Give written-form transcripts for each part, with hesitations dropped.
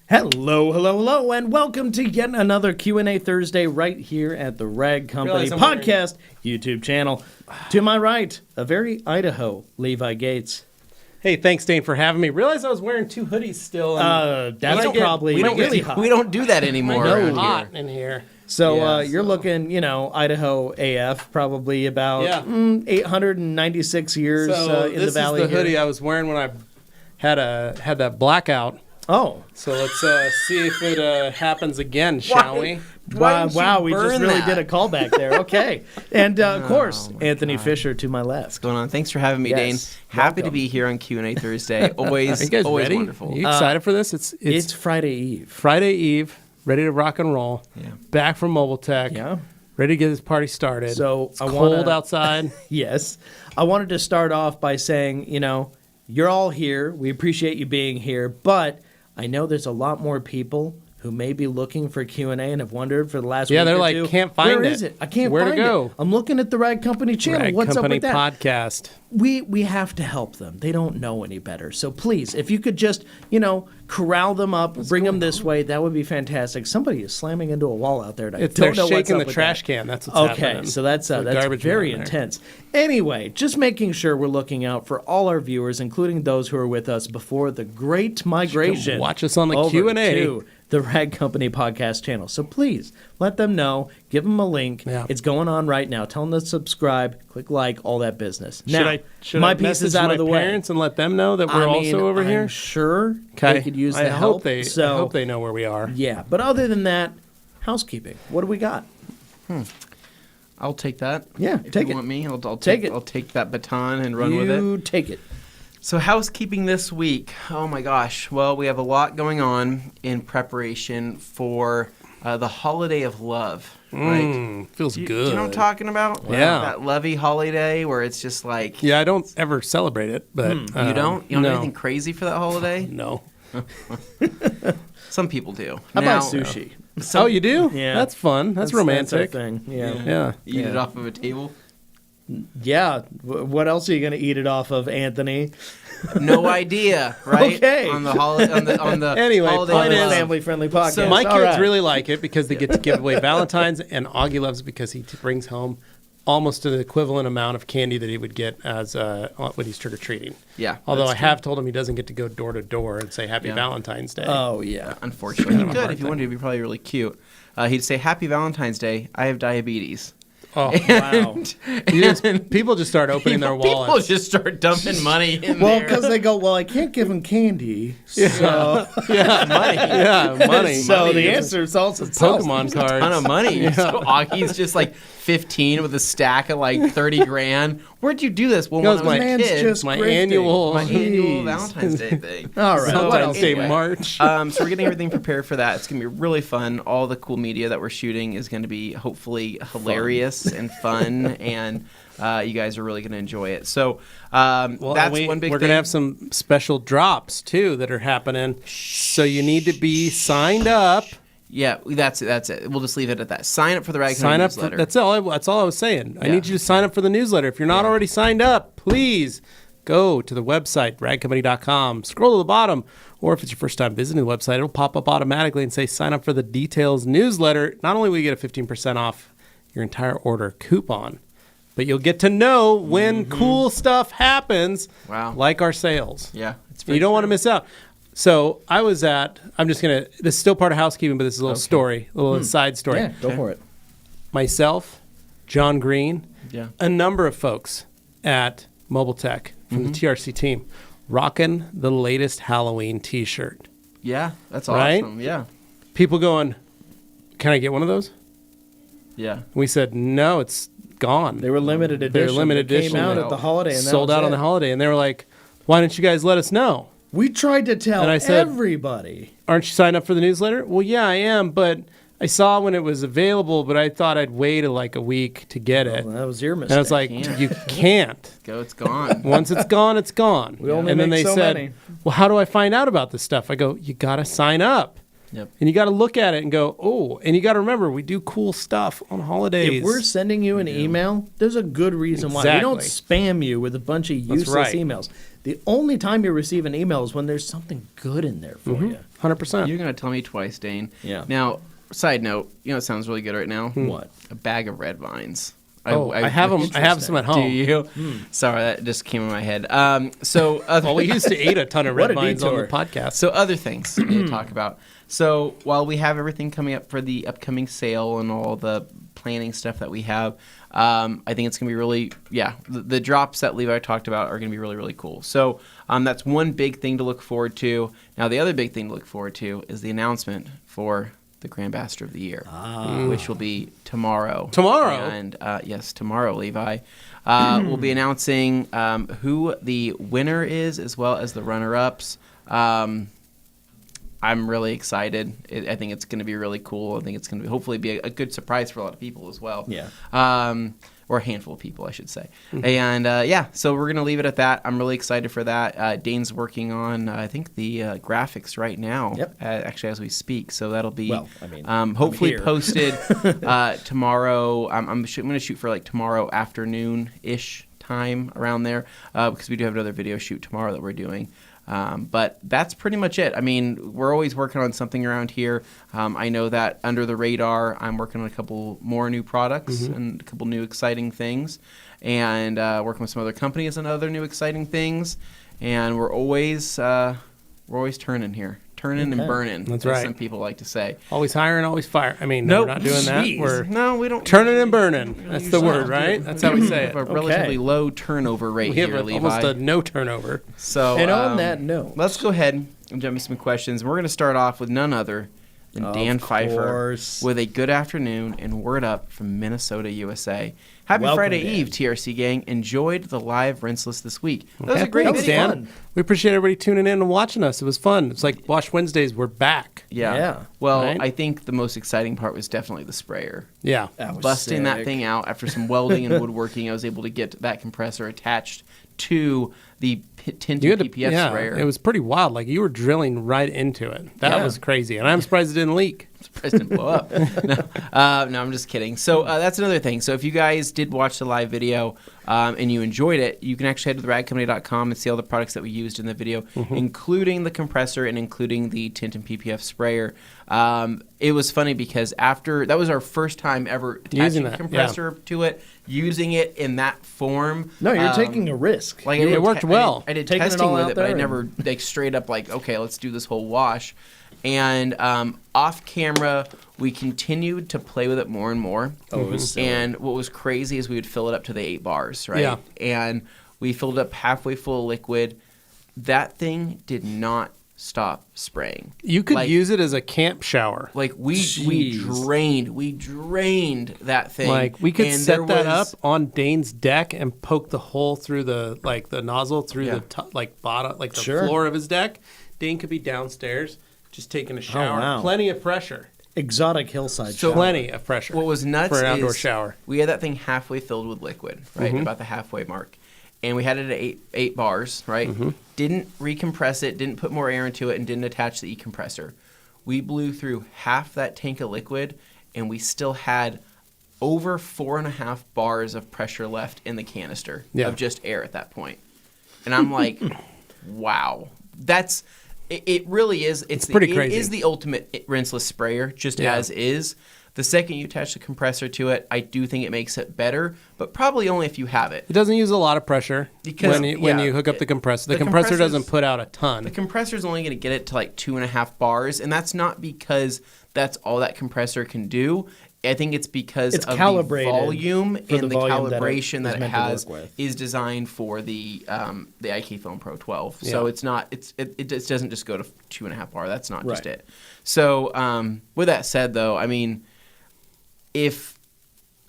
Hello, and welcome to yet another Q&A Thursday right here at the Rag Company Podcast YouTube channel. To my right, a very Idaho Levi Gates. Hey, thanks, Dane, for having me. Realized I was wearing two hoodies still. That's probably really hot. We don't do that anymore. It's hot in here. So you're looking, Idaho AF, probably about 896 years in the valley. This is the hoodie I was wearing when I had that blackout. Oh. So let's see if it happens again, shall we? Wow, we just really did a callback there. Okay. And, of course, Anthony Fisher to my left. What's going on? Thanks for having me, Dane. Happy to be here on Q&A Thursday. Always, Are you guys always ready? wonderful. Are you excited for this? It's Friday Eve. Friday Eve, ready to rock and roll. Yeah. Back from Mobile Tech. Yeah. Ready to get this party started. So it's cold outside. Yes. I wanted to start off by saying, you're all here. We appreciate you being here, but I know there's a lot more people who may be looking for Q&A and have wondered for the last week they're or like, two, can't find where it. is it? I can't Where to find go? it. I'm looking at the Rag Company channel. Rag What's Company up with that? Podcast. We have to help them. They don't know any better. So please, if you could just, corral them up, bring them this way, that would be fantastic. Somebody is slamming into a wall out there. And I don't They're know shaking what's up the with trash that. can. That's what's happening. Okay, so that's garbage very in there. intense. Anyway, just making sure we're looking out for all our viewers, including those who are with us before the great migration. Watch us on the over Q&A. to the Rag Company Podcast channel. So please, let them know. Give them a link. Yeah. It's going on right now. Tell them to subscribe, click like, all that business. Should my I piece message is out of the my way. parents and let them know that we're also over here? I'm sure Okay. they could use the I help. hope they know where we are. Yeah, but other than that, housekeeping. What do we got? I'll take that. Yeah, if take you it. want me, I'll Take it. I'll take that baton and run with it. You take it. So housekeeping this week. Oh my gosh. Well, we have a lot going on in preparation for the holiday of love. Right? Feels Do good. you know what I'm talking about? Yeah. That lovey holiday where it's just like... Yeah, I don't ever celebrate it, but You don't? You don't do no. anything crazy for that holiday? No. Some people do. How Now, about sushi? Oh, you do? Yeah. That's fun. That's romantic. That's our thing. Yeah. Yeah. Eat it off of a table? Yeah. What else are you going to eat it off of, Anthony? No idea, right? Okay. On the holiday, on the Anyway, holiday point of is- love. Family-friendly podcast. So my All kids right. really like it because they get to give away Valentine's, and Augie loves it because he brings home almost the equivalent amount of candy that he would get as when he's trick-or-treating. Yeah. Although I that's have told him he doesn't get to go door to door and say Happy Valentine's Day. Oh, yeah. unfortunately. He could if you wanted to. It'd be probably really cute. He'd say, "Happy Valentine's Day. I have diabetes." Oh, Wow. people just start opening their People wallets. just start dumping money in Well, there. because they go, I can't give him candy. So, money. so Money the is- answer is also itself. Pokemon cards. ton of money. So Augie's just like 15 with a stack of like 30 grand. Where'd you do this? Well, That when was I was my a man's kid, just my grifting. annual my annual Jeez. Valentine's Day thing. All right. So, What else? Valentine's Day anyway, March. So we're getting everything prepared for that. It's going to be really fun. All the cool media that we're shooting is going to be hopefully hilarious and fun, and you guys are really going to enjoy it. So that's one big We're thing. going to have some special drops, too, that are happening. So you need to be signed up. Yeah, that's it. We'll just leave it at that. Sign up for the Rag Sign Company up. newsletter. That's all I was saying. I Yeah. need you to sign up for the newsletter. If you're not already signed up, please go to the website, ragcompany.com. Scroll to the bottom. Or if it's your first time visiting the website, it'll pop up automatically and say sign up for the details newsletter. Not only will you get a 15% off your entire order coupon, but you'll get to know when cool stuff happens, Wow. like our sales. Yeah, it's You don't want to miss out. So I'm just going to, this is still part of housekeeping, but this is a little story, a little side story. Yeah, go for it. Myself, John Green, Yeah. a number of folks at Mobile Tech from the TRC team rocking the latest Halloween t-shirt. Yeah, that's Right? awesome. Yeah. People going, can I get one of those? Yeah. We said, no, it's gone. They were limited edition. They were limited They edition. came out at the holiday. And that sold was out on it. the holiday. And they were like, why didn't you guys let us know? We tried to tell And I said- everybody. Aren't you signed up for the newsletter? Well, yeah, I am, but I saw when it was available, but I thought I'd wait like a week to get it. Well, that was your mistake. And I was like, Can't. you can't. It's gone. Once it's gone, it's gone. We only and then make they so said, many. well, how do I find out about this stuff? I go, you got to sign up. Yep. And you got to look at it and go, oh, and you got to remember, we do cool stuff on holidays. If we're sending you an email, there's a good reason why. We don't spam you with a bunch of useless right. emails. The only time you receive an email is when there's something good in there for you. 100%. You're going to tell me twice, Dane. Yeah. Now, side note, you know what sounds really good right now? What? A bag of red vines. I have them. I have some at home. Do you? Sorry, that just came in my head. Well, we used to eat a ton of What red a vines on the detour. podcast. So other things we need to talk about. So while we have everything coming up for the upcoming sale and all the planning stuff that we have, I think it's going to be really, the drops that Levi talked about are going to be really, really cool. So that's one big thing to look forward to. Now, the other big thing to look forward to is the announcement for the Grand Ambassador of the Year, which will be tomorrow. Tomorrow? And yes, tomorrow, Levi. We'll be announcing who the winner is as well as the runner-ups. I'm really excited. I think it's going to be really cool. I think it's going to hopefully be a good surprise for a lot of people as well. Yeah. Or a handful of people, I should say. And so we're going to leave it at that. I'm really excited for that. Dane's working on, I think, the graphics right now, actually, as we speak. So that'll be hopefully posted tomorrow. I'm going to shoot for like tomorrow afternoon-ish time around there because we do have another video shoot tomorrow that we're doing. But that's pretty much it. I mean, we're always working on something around here. I know that under the radar, I'm working on a couple more new products and a couple new exciting things, and working with some other companies on other new exciting things. And we're always turning here. Turning and burning. That's as right. Some people like to say. Always hiring, always fire. I mean, no, we're not doing that. We don't. Turning and burning. That's the word, right? That's how we say it. We have a relatively low turnover rate We have here, Levi. almost a no turnover. So, And on that note, let's go ahead and jump into some questions. We're going to start off with none other than Dan Pfeiffer with a good afternoon and word up from Minnesota, USA. Happy Welcome, Friday Dan. Eve, TRC gang. Enjoyed the live Rinseless this week. That was a great Thanks, video. Dan. We appreciate everybody tuning in and watching us. It was fun. It's like Wash Wednesdays. We're back. Yeah. Well, Right? I think the most exciting part was definitely the sprayer. Yeah. that was Busting that sick. thing out after some welding and woodworking, I was able to get that compressor attached to the tinted PPF sprayer. It was pretty wild. Like you were drilling right into it. That was crazy. And I'm surprised it didn't leak. Surprised it didn't blow up. No, I'm just kidding. So that's another thing. So if you guys did watch the live video and you enjoyed it, you can actually head to theradcompany.com and see all the products that we used in the video, including the compressor and including the tint and PPF sprayer. It was funny because that was our first time ever attaching a compressor to it, using it in that form. No, you're taking a risk. Like It worked well. I did Taking it testing all with out it, but I there never like straight up like, okay, let's do this whole wash. And off camera, we continued to play with it more and more. Oh, it was silly. And what was crazy is we would fill it up to the 8 bars, right? Yeah. And we filled it up halfway full of liquid. That thing did not stop spraying. You could use it as a camp shower. Like we drained that thing. Like we could and set there that was- up on Dane's deck and poke the hole through the nozzle through the bottom, like the floor of his deck. Dane could be downstairs just taking a shower. wow. Plenty of pressure. Exotic hillside shower. Plenty of pressure. What was nuts for an outdoor is shower. we had that thing halfway filled with liquid, right? About the halfway mark. And we had it at 8 bars, right? Didn't recompress it, didn't put more air into it, and didn't attach the e-compressor. We blew through half that tank of liquid, and we still had over 4.5 bars of pressure left in the canister of just air at that point. And I'm like, wow. It really is. It's pretty crazy. It is the ultimate rinseless sprayer, just as is. The second you attach the compressor to it, I do think it makes it better, but probably only if you have it. It doesn't use a lot of pressure when you hook up the compressor. The compressor doesn't put out a ton. The compressor is only going to get it to like 2.5 bars, and that's not because that's all that compressor can do. I think it's because It's of the volume and the calibration that it has is designed for the IK Film Pro 12. So it's not it just doesn't just go to 2.5 bar. That's not just it. So with that said, though, I mean, if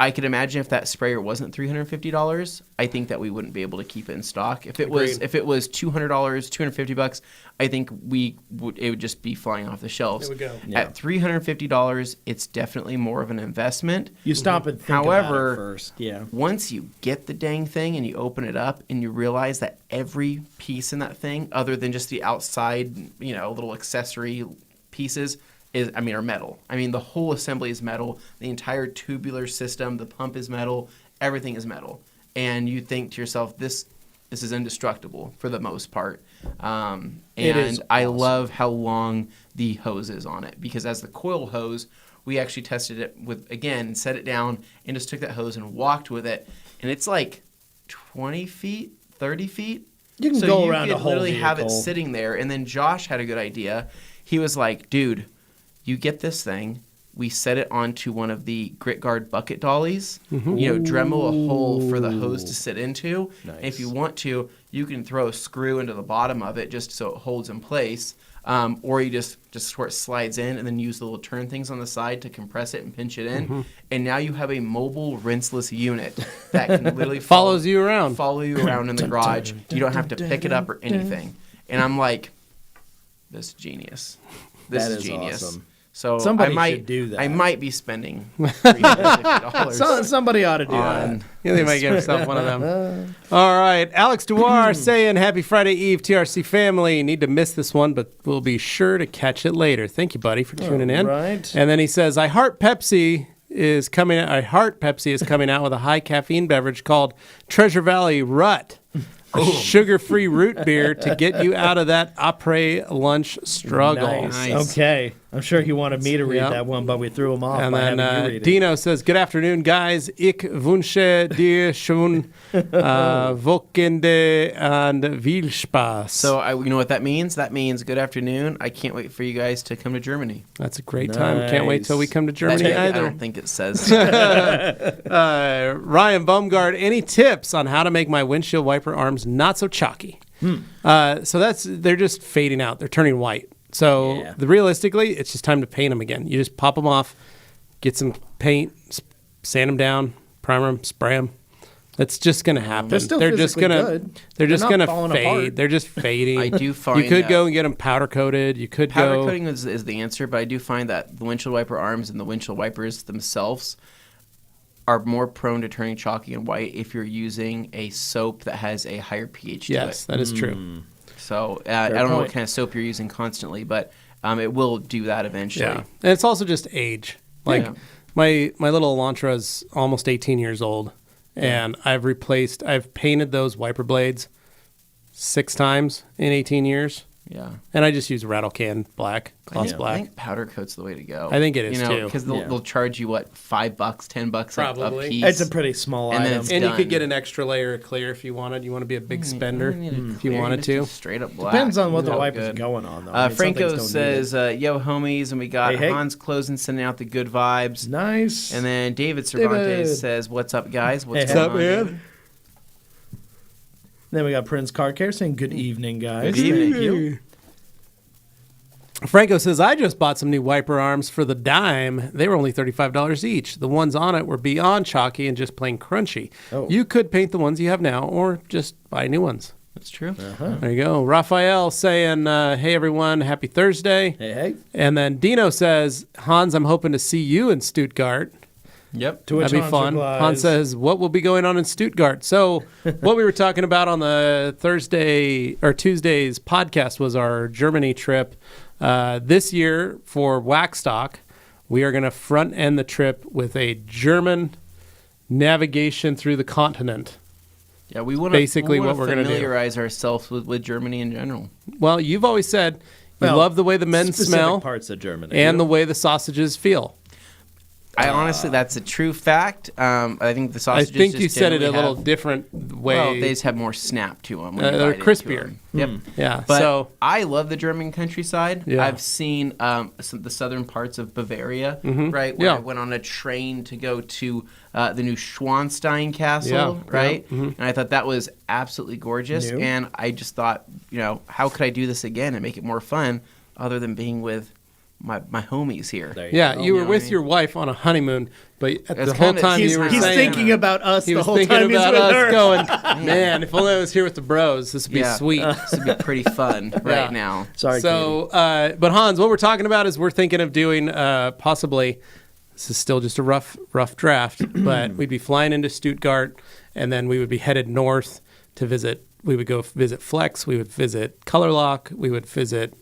I could imagine if that sprayer wasn't $350, I think that we wouldn't be able to keep it in stock. If it was $200, $250, I think it would just be flying off the shelves. There we go. Yeah. At $350, it's definitely more of an investment. You stop and think However, about it first. Yeah. Once you get the dang thing and you open it up and you realize that every piece in that thing, other than just the outside, little accessory pieces, are metal. I mean, the whole assembly is metal. The entire tubular system, the pump is metal. Everything is metal. And you think to yourself, this this is indestructible for the most part. It is And I awesome. love how long the hose is on it, because as the coil hose, we actually tested it with, again, set it down and just took that hose and walked with it. And it's like 20 feet, 30 feet. You can so go you around could a whole literally have it vehicle. sitting there. And then Josh had a good idea. He was like, dude, you get this thing. We set it onto one of the grit guard bucket dollies. Dremel a hole for the hose to sit into. Nice. And if you want to, you can throw a screw into the bottom of it just so it holds in place. Or you just where it slides in, and then use the little turn things on the side to compress it and pinch it in. And now you have a mobile rinseless unit that can literally Follow you around in the garage. You don't have to pick it up or anything. And I'm like, this is genius. This That is is genius. awesome. So Somebody I might should do that. I might be spending $350 Somebody ought to do on. that. Yeah, they might get himself one of them. All right. Alex Dewar saying, Happy Friday Eve, TRC family. Need to miss this one, but we'll be sure to catch it later. Thank you, buddy, for tuning in. right. And then he says, I heart Pepsi is coming out with a high caffeine beverage called Treasure Valley Rut. A sugar-free root beer to get you out of that après lunch struggle. Nice. Okay. I'm sure he wanted me to read Yep. that one, but we threw him off And by then having you read it. Dino says, Good afternoon, guys. Ich wünsche dir schon Wochenende and viel Spaß. So you know what that means? That means good afternoon. I can't wait for you guys to come to Germany. That's a great time. Can't wait till we come to Germany I either. don't think it says that. Ryan Baumgart, any tips on how to make my windshield wiper arms not so chalky? So they're just fading out. They're turning white. So Yeah. realistically, it's just time to paint them again. You just pop them off, get some paint, sand them down, primer them, spray them. That's just going to happen. They're still just physically gonna good. they're just They're going not to falling fade. apart. They're just fading. I do find you could that- go and get them powder coated. You could Powder go coating is the answer, but I do find that the windshield wiper arms and the windshield wipers themselves are more prone to turning chalky and white if you're using a soap that has a higher pH to Yes, it. that is true. So I don't know what point. kind of soap you're using constantly, but it will do that eventually. Yeah, and it's also just age. Like Yeah. my little Elantra is almost 18 years old, and I've painted those wiper blades 6 times in 18 years, Yeah. and I just use rattle can black, gloss Yeah. I black. think powder coat's the way to go. I think it is, too. because Yeah. they'll charge you what, $5, $10 Probably. a piece. It's a pretty small And then item. it's And you done. could get an extra layer of clear if you wanted. You want to be a big spender if you wanted to. Straight up black. Depends on what the Oh, wiper's good. going on, though. I mean, some Franco things don't need it. says, yo, homies, and we got Hey, hey. Hans Closen sending out the good vibes. Nice. And then David Cervantes David. says, what's up, guys? What's Hey, going what's on, up, David? Then we got Prince Car Care saying good evening, guys. Good evening. Thank you. Franco says, I just bought some new wiper arms for the dime. They were only $35 each. The ones on it were beyond chalky and just plain crunchy. Oh. You could paint the ones you have now or just buy new ones. That's true. There you go. Raphael saying, hey, everyone, happy Thursday. Hey, hey. And then Dino says, Hans, I'm hoping to see you in Stuttgart. Yep. To which That'd be Hans fun. replies, Hans says, what will be going on in Stuttgart? So what we were talking about on the Tuesday's podcast was our Germany trip. This year for Waxstock, we are going to front end the trip with a German navigation through the continent. Yeah, we want Basically what we're gonna do. familiarize ourselves with Germany in general. Well, you've always said you Well, love the way the men specific smell parts of Germany. and the way the sausages feel. I honestly, that's a true fact. I think the I sausages. think just you said it a generally little have- different way. Well, they just have more snap to them. They're crispier. Yep. Yeah, But so I love the German countryside. Yeah. I've seen the southern parts of Bavaria, right? Where Yeah. I went on a train to go to the new Schwanstein Castle, Yeah. right? Yeah. And I thought that was absolutely gorgeous. New. And I just thought, how could I do this again and make it more fun other than being with my homies here? There yeah, go. you were know what with I mean? your wife on a honeymoon, but at It's the whole kinda- time he's- you were He's saying thinking about us he the was whole thinking time he's about with us her. going, man, if only I was here with the bros, this would be Yeah. sweet. This would be pretty fun right now. Sorry, So, but Hans, what we're talking about is we're thinking of doing possibly, this is still just a rough draft, but we'd be flying into Stuttgart, and then we would be headed north to visit. We would go visit Flex, we would visit Color Lock, we would visit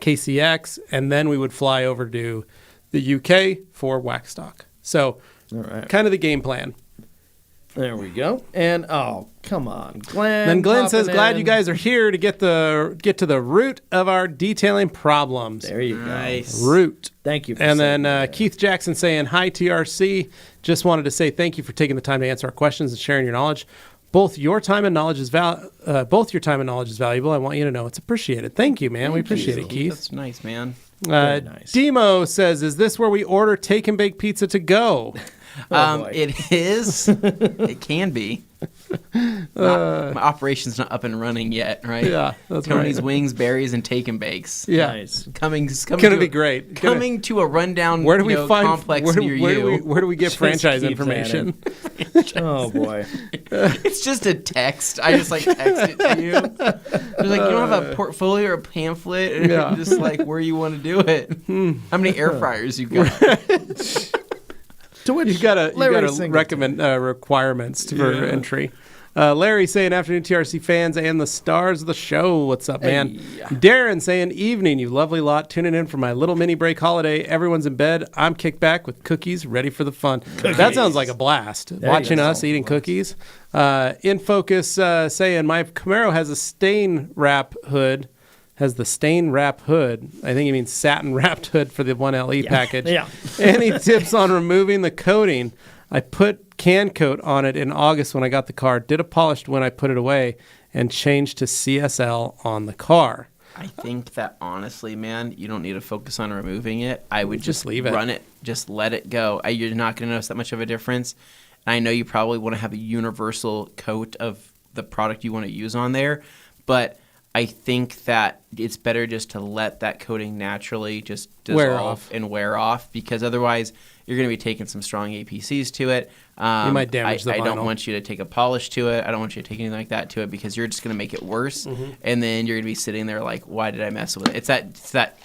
KCX, and then we would fly over to the UK for Waxstock. So, All right. kind of the game plan. There we go. And oh, come on, Glenn. Then Glenn says, popping glad in. you guys are here to get to the root of our detailing problems. There you Nice. go. Root. Thank you. For And saying then that. Keith Jackson saying, hi, TRC. Just wanted to say thank you for taking the time to answer our questions and sharing your knowledge. Both your time and knowledge is valuable. I want you to know it's appreciated. Thank you, man. We appreciate it, Keith. That's nice, man. Very nice. Demo says, is this where we order take and bake pizza to go? boy. It is. It can be. My operation's not up and running yet, right? Yeah, that's Tony's right. Wings, Berries, and Take and Bakes. Yeah. Nice. Coming Gonna to be great. Coming to a rundown Where do we find complex where do, near where do you. where do we get Just franchise keep information? Oh boy. It's just a text. I just text it to you. There's you don't have a portfolio or a pamphlet, and Yeah. just where you want to do it. How many air fryers you got? To which You gotta Singleton. recommend requirements for entry. Larry saying, afternoon TRC fans and the stars of the show. What's up, man? Hey. Darren saying, evening, you lovely lot. Tuning in for my little mini break holiday. Everyone's in bed. I'm kicked back with cookies, ready for the fun. That sounds like a blast. Watching you go. us eating cookies. In Focus saying, my Camaro has a stain wrap hood. Has the stain wrap hood. I think he means satin wrapped hood for the 1LE package. Yeah. Any tips on removing the coating? I put can coat on it in August when I got the car, did a polished when I put it away, and changed to CSL on the car. I think that honestly, man, you don't need to focus on removing it. I would just leave it. Run it. Just let it go. You're not going to notice that much of a difference. I know you probably want to have a universal coat of the product you want to use on there, but I think that it's better just to let that coating naturally just dissolve and wear off, because otherwise you're going to be taking some strong APCs to it. You might damage the vinyl. I don't want you to take a polish to it. I don't want you to take anything like that to it, because you're just going to make it worse. And then you're going to be sitting there like, why did I mess with it?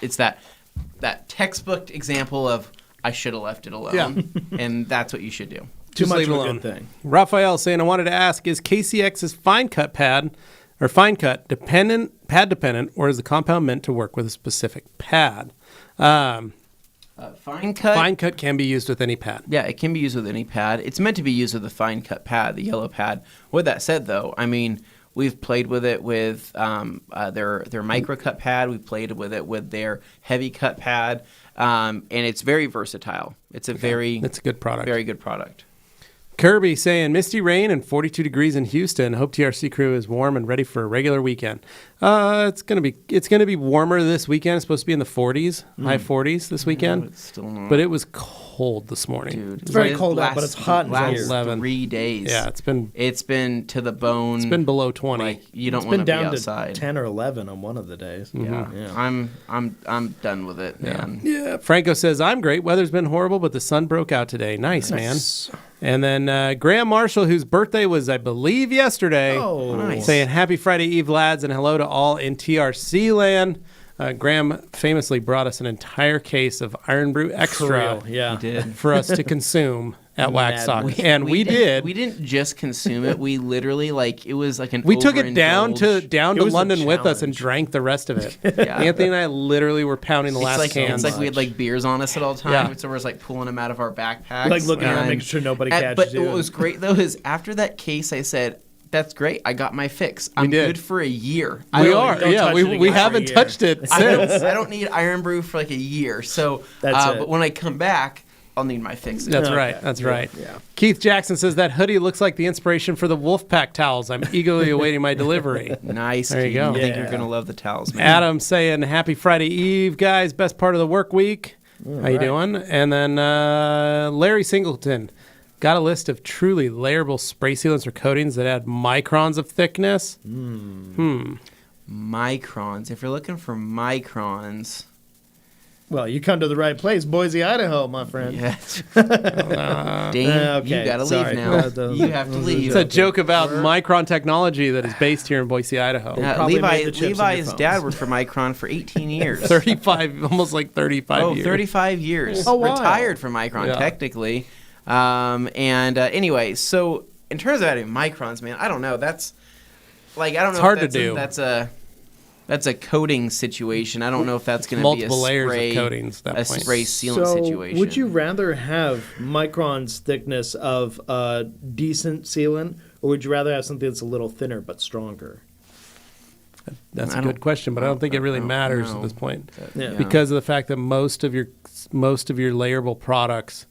It's that textbook example of I should have left it alone. Yeah. And that's what you should do. Too Just much leave of it a alone. good thing. Raphael saying, I wanted to ask, is KCX's fine cut pad dependent, or is the compound meant to work with a specific pad? Fine cut. Fine cut can be used with any pad. Yeah, it can be used with any pad. It's meant to be used with the fine cut pad, the yellow pad. With that said, though, I mean, we've played with it with their micro cut pad. We've played with it with their heavy cut pad, and it's very versatile. It's a It's a good product. very good product. Kirby saying, misty rain and 42 degrees in Houston. Hope TRC crew is warm and ready for a regular weekend. It's gonna be warmer this weekend. It's supposed to be in the 40s, high 40s this weekend. It's still not. But it was cold this morning. Dude, It's very the cold out, but it's hot in last here. 3 days. Yeah, it's been to the bone. it's been below 20. Like you don't It's want been to be down outside. to 10 or 11 on one of the days. Yeah. Yeah. I'm done with it, man. Yeah. Franco says, I'm great. Weather's been horrible, but the sun broke out today. Nice, man. And then Graham Marshall, whose birthday was, I believe, yesterday, Oh, Nice. saying happy Friday Eve, lads, and hello to all in TRC land. Graham famously brought us an entire case of Iron Brew Extra real, yeah. He did. for us to consume at Waxstock. Madness. And we did. We didn't just consume it. We literally it was like an. We took it down to It was a London with us and challenge. drank the rest of it. Yeah. Anthony and I literally were pounding the last cans. It's like we had beers on us at all times. Yeah. So we're just pulling them out of our backpacks. Like looking around, And- making sure nobody and- catches But you. what was great though is after that case, I said, "That's great. I got my fix. I'm did. good for a year. We don't- are. don't Yeah, touch we, it we again for a haven't year. touched it I since. don't need Iron Brew for like a year. So, That's it. but when I come back, I'll need my fix. That's Okay. right. That's Yeah, right. yeah. Keith Jackson says that hoodie looks like the inspiration for the Wolfpack towels. I'm eagerly awaiting my delivery. Nice. There you Keith. go. I think Yeah. you're gonna love the towels, man. Adam saying happy Friday Eve, guys. Best part of the work week. How you right. doing? And then Larry Singleton got a list of truly layerable spray sealants or coatings that add microns of thickness. Microns. If you're looking for microns, Well, you come to the right place, Boise, Idaho, my friend. yeah. Dane, okay, you gotta sorry. leave now. Those- You have to leave. It's a joke about micron technology that is based here in Boise, Idaho. Probably made the chips in your Levi's phones. dad worked for Micron for 18 years. 35, almost like 35 Oh, years. 35 years. Oh, wow. Retired from Micron, Yeah. technically. Anyway, so in terms of adding microns, man, I don't know. That's like I don't know. hard if that's to do. That's a that's a coating situation. I don't know if that's going to be multiple layers of coatings at that point. spray sealant So situation. would you rather have microns thickness of decent sealant, or would you rather have something that's a little thinner but stronger? That's a good question, but I don't think it really matters at this point Yeah. because of the fact that most of your layerable products,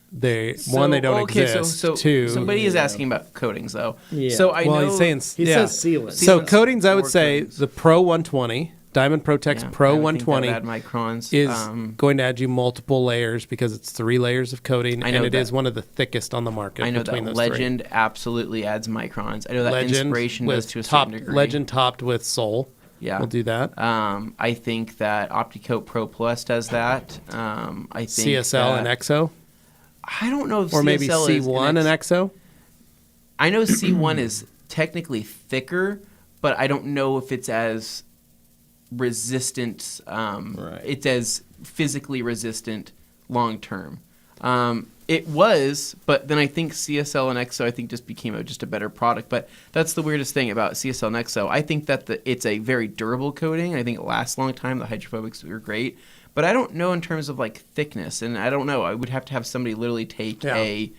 they don't exist. So two, somebody is asking about coatings though. Yeah. So I know he's saying He says sealant. So Sealant's coatings, I would more say coatings. the Pro 120, Diamond Protex Pro I would think that 120 would add microns. is going to add you multiple layers because it's 3 layers of coating, I know and it that. is one of the thickest on the market. I know between that those Legend absolutely adds microns. I know that Legend Inspiration with does to a certain degree. Legend topped with Soul. Yeah. We'll do that. I think that OptiCoat Pro Plus does that. I think CSL and EXO, I don't know if or CSL maybe is C1 and EXO. I know C1 is technically thicker, but I don't know if it's as resistant. Right. It's as physically resistant long term. It was, but then I think CSL and EXO I think just became just a better product. But that's the weirdest thing about CSL and EXO. I think that it's a very durable coating. I think it lasts a long time. The hydrophobics are great. But I don't know in terms of like thickness, and I don't know. I would have to have somebody literally take a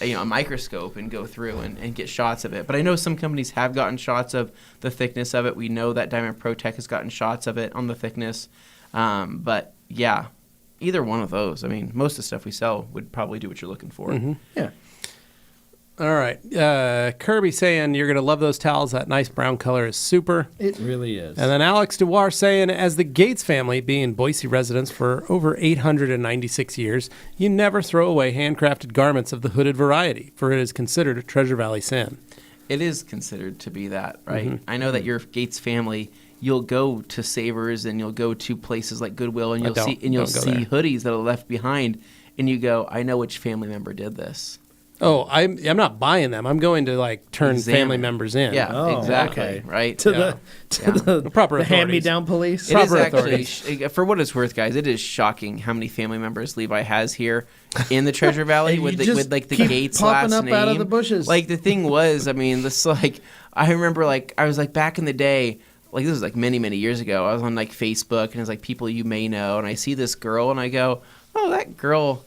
microscope and go through and get shots of it. But I know some companies have gotten shots of the thickness of it. We know that Diamond Protec has gotten shots of it on the thickness. But yeah, either one of those. I mean, most of the stuff we sell would probably do what you're looking for. Mm-hmm. Yeah. All right. Kirby saying you're going to love those towels. That nice brown color is super. It really is. And then Alex Dewar saying, as the Gates family being Boise residents for over 896 years, you never throw away handcrafted garments of the hooded variety, for it is considered a Treasure Valley sin. It is considered to be that, right? Mm-hmm. I know that your Gates family, you'll go to Savers and you'll go to places like Goodwill and you'll see hoodies that are left behind, and you go, I know which family member did this. Oh, I'm not buying them. I'm going to like turn Examine. family members in. Yeah, Oh, exactly. okay. Right. to Yeah. the proper the authorities. hand-me-down police. It is Proper actually, for what it's worth, guys, it is shocking how many family members Levi has here in the Treasure Valley And with you just the keep Gates popping last up name. out of the bushes. Like the thing was, I mean, this I remember I was back in the day, this was many, many years ago. I was on Facebook and it's people you may know, and I see this girl and I go, oh, that girl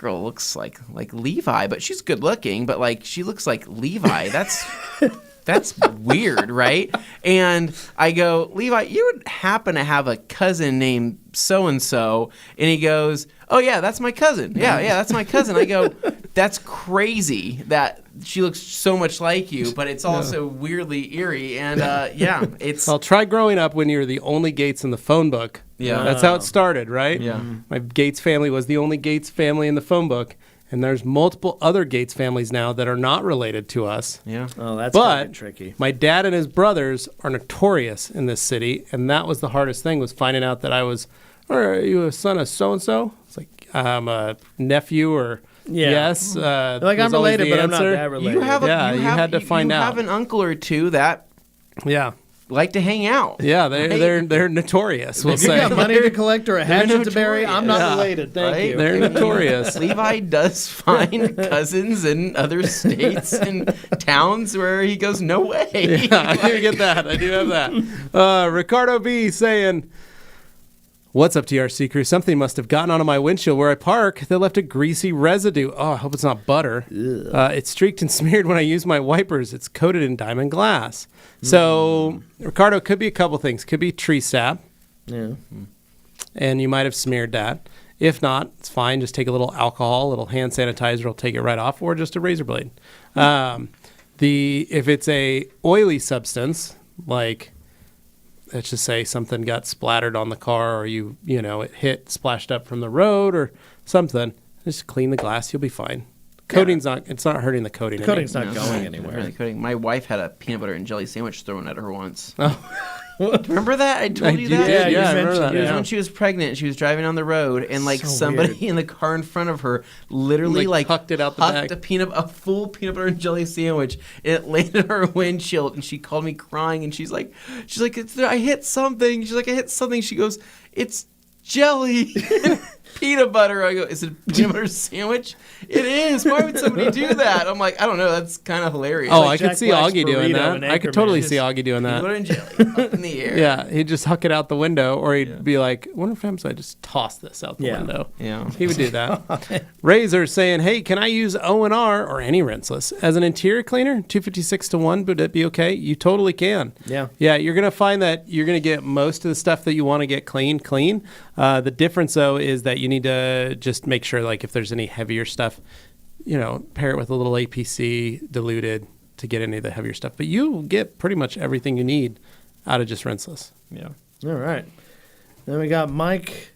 looks like Levi, but she's good looking, but she looks like Levi. That's weird, right? And I go, Levi, you would happen to have a cousin named so-and-so. And he goes, oh, yeah, that's my cousin. Yeah, that's my cousin. I go, that's crazy that she looks so much like you, but it's also weirdly eerie. And, it's... Well, try growing up when you were the only Gates in the phone book. Yeah. That's how it started, right? Yeah. My Gates family was the only Gates family in the phone book. And there's multiple other Gates families now that are not related to us. Yeah. Oh, that's kind of tricky. My dad and his brothers are notorious in this city, and that was the hardest thing, was finding out that I was, are you a son of so-and-so? It's I'm a nephew or yes. I'm was always related, the but I'm not answer. that related. You have you had to find out. You have an uncle or two that Yeah. like to hang out. Yeah, they're notorious, we'll If you say. got money to collect or a hatchet to bury, I'm not notorious. related. Thank Right? you. They're notorious. Levi does find cousins in other states and towns where he goes, no way. Yeah, I do get that. I do have that. Ricardo B saying, what's up, TRC crew? Something must have gotten onto my windshield where I park that left a greasy residue. Oh, I hope it's not butter. It's streaked and smeared when I use my wipers. It's coated in diamond glass. So, Ricardo, could be a couple things. Could be tree sap, Yeah. and you might have smeared that. If not, it's fine. Just take a little alcohol, a little hand sanitizer will take it right off, or just a razor blade. If it's a oily substance, like let's just say something got splattered on the car, or it splashed up from the road or something, just clean the glass. You'll be fine. Coating's not hurting the coating. The coating's not No, going not anywhere. really coating. My wife had a peanut butter and jelly sandwich thrown at her once. Oh. Remember that? I told you do, that? Yeah, you I remember mentioned that. It was Yeah. when she was pregnant. She was driving on the road, and So somebody weird. in the car in front of her literally Hucked it out the back. a full peanut butter and jelly sandwich. And it landed on her windshield, and she called me crying, and she's like, I hit something. She's like, I hit something. She goes, it's jelly. peanut butter. I go, is it a peanut butter sandwich? It is. Why would somebody do that? I'm like, I don't know. That's kind of hilarious. Oh, Like, I could see Augie doing that. I could totally see Augie doing peanut that. butter and jelly up in the air. Yeah, he'd just huck it out the window, or he'd be like, "Wonder if I just toss this out the window." Yeah. He would do that. Razor saying, "Hey, can I use O&R or any rinseless as an interior cleaner? 256 to 1, would that be okay?" You totally can. Yeah. Yeah, you're gonna find that you're gonna get most of the stuff that you want to get clean. The difference though is that you need to just make sure, like, if there's any heavier stuff, pair it with a little APC diluted to get any of the heavier stuff. But you get pretty much everything you need out of just rinseless. Yeah. All right. Then we got Mike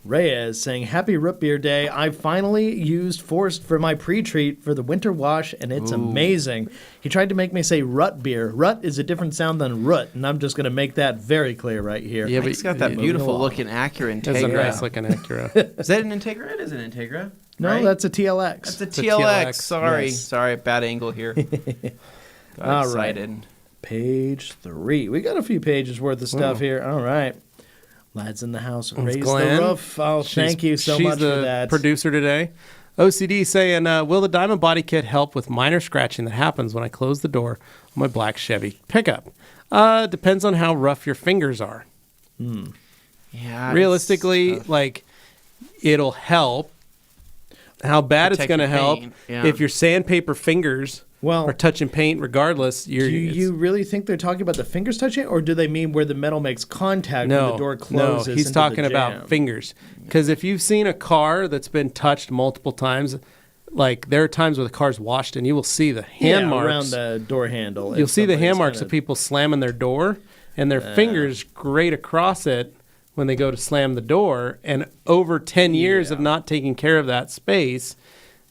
Reyes saying, "Happy Root Beer Day. I finally used Forced for my pre-treat for the winter wash, and it's amazing." He tried to make me say rut beer. Rut is a different sound than root, and I'm just going to make that very clear right here. Yeah, but It's got that beautiful looking Acura Integra. It's a nice looking Acura. Is that an Integra? It is an Integra. No, right? that's a TLX. That's a It's a TLX. TLX. Sorry. Yes. Sorry, bad angle here. Got All excited. Page 3. We got a few pages worth of stuff here. All right. Lads in the house, raise Glenn. the roof. Oh, thank you so much She's for the that. producer today. OCD saying, "Will the diamond body kit help with minor scratching that happens when I close the door on my black Chevy pickup?" Depends on how rough your fingers are. Yeah. Realistically, like, it'll help. How bad it's Protect going to your help paint, yeah. if your sandpaper fingers Well, are touching paint regardless. do you really think they're talking about the fingers touching, or do they mean where the metal makes contact when the door closes? No, he's into talking the about jam? fingers. Because if you've seen a car that's been touched multiple times, like there are times where the car's washed and you will see the hand marks around the door handle. You'll if see the hand somebody's marks kinda- of people slamming their door, and their fingers grate across it when they go to slam the door. And over 10 years of not taking care of that space,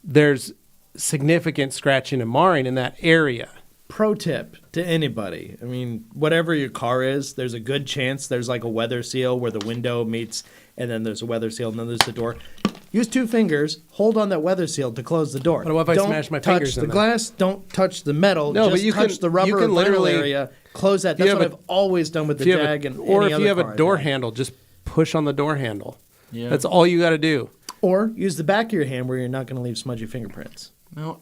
there's significant scratching and marring in that area. Pro tip to anybody. I mean, whatever your car is, there's a good chance there's like a weather seal where the window meets, and then there's a weather seal, and then there's the door. Use 2 fingers, hold on that weather seal to close the door. But what if I don't smash my touch fingers the in there? glass, don't touch the metal, No, just but you touch can- the rubber you can or vinyl literally- area, close that. you That's have what a- I've always done with the If you have Jag a, and or any if you other have car a I've door had. handle, just push on the door handle. Yeah. That's all you got to do. Or use the back of your hand where you're not going to leave smudgy fingerprints. No,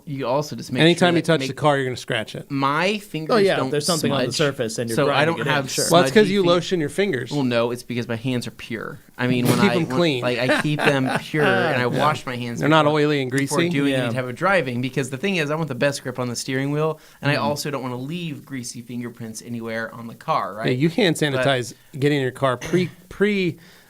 you also just make Anytime sure you that touch the car, you're going to scratch it. my fingers Oh, yeah, don't if there's something on the smudge, surface and you're so I grinding don't it in, have sure. Well, that's because smudgy you fing- lotion your fingers. Well, no, it's because my hands are pure. I mean, when Keep I them clean. like I keep them pure and I wash my hands. They're not before- oily and before greasy? doing Yeah. any type of driving, because the thing is, I want the best grip on the steering wheel, and I also don't want to leave greasy fingerprints anywhere on the car. Right? Yeah, you hand sanitize getting in your car pre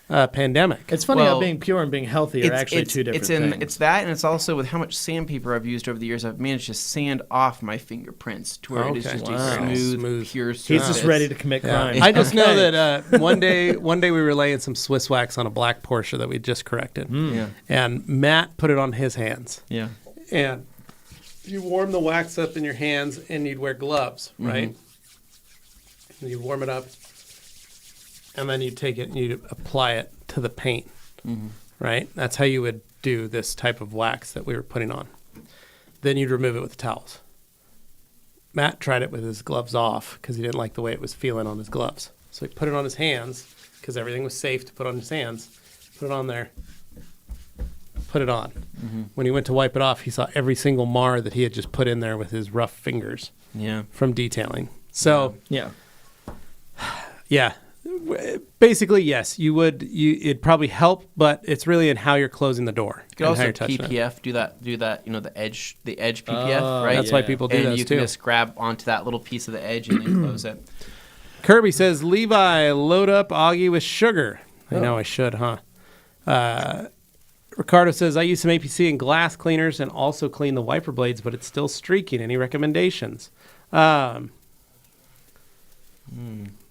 pandemic. It's funny how Well, being pure and being healthy are actually two different things. It's that, and it's also with how much sandpaper I've used over the years. I've managed to sand off my fingerprints to where it is Okay. just Wow. a smooth, Smooth. pure He's surface. just ready to commit crime. I just know Okay. that one day we were laying some Swiss wax on a black Porsche that we just corrected, Yeah, and Matt put it on his hands. yeah. And you warm the wax up in your hands, and you'd wear gloves, right? And you warm it up, and then you take it and you apply it to the paint, right? That's how you would do this type of wax that we were putting on. Then you'd remove it with the towels. Matt tried it with his gloves off because he didn't like the way it was feeling on his gloves. So he put it on his hands because everything was safe to put on his hands. Put it on there. Put it on. When he went to wipe it off, he saw every single mar that he had just put in there with his rough fingers Yeah. from detailing. So, Yeah. yeah. Basically, yes, it'd probably help, but it's really in how you're closing the door. You could and how also you're touching it. PPF do that. You know, the edge PPF, Oh, right? That's why people do and those you too. can just grab onto that little piece of the edge and then close it. Kirby says, Levi, load up Augie with sugar. I know I should, huh? Ricardo says, I use some APC and glass cleaners and also clean the wiper blades, but it's still streaking. Any recommendations?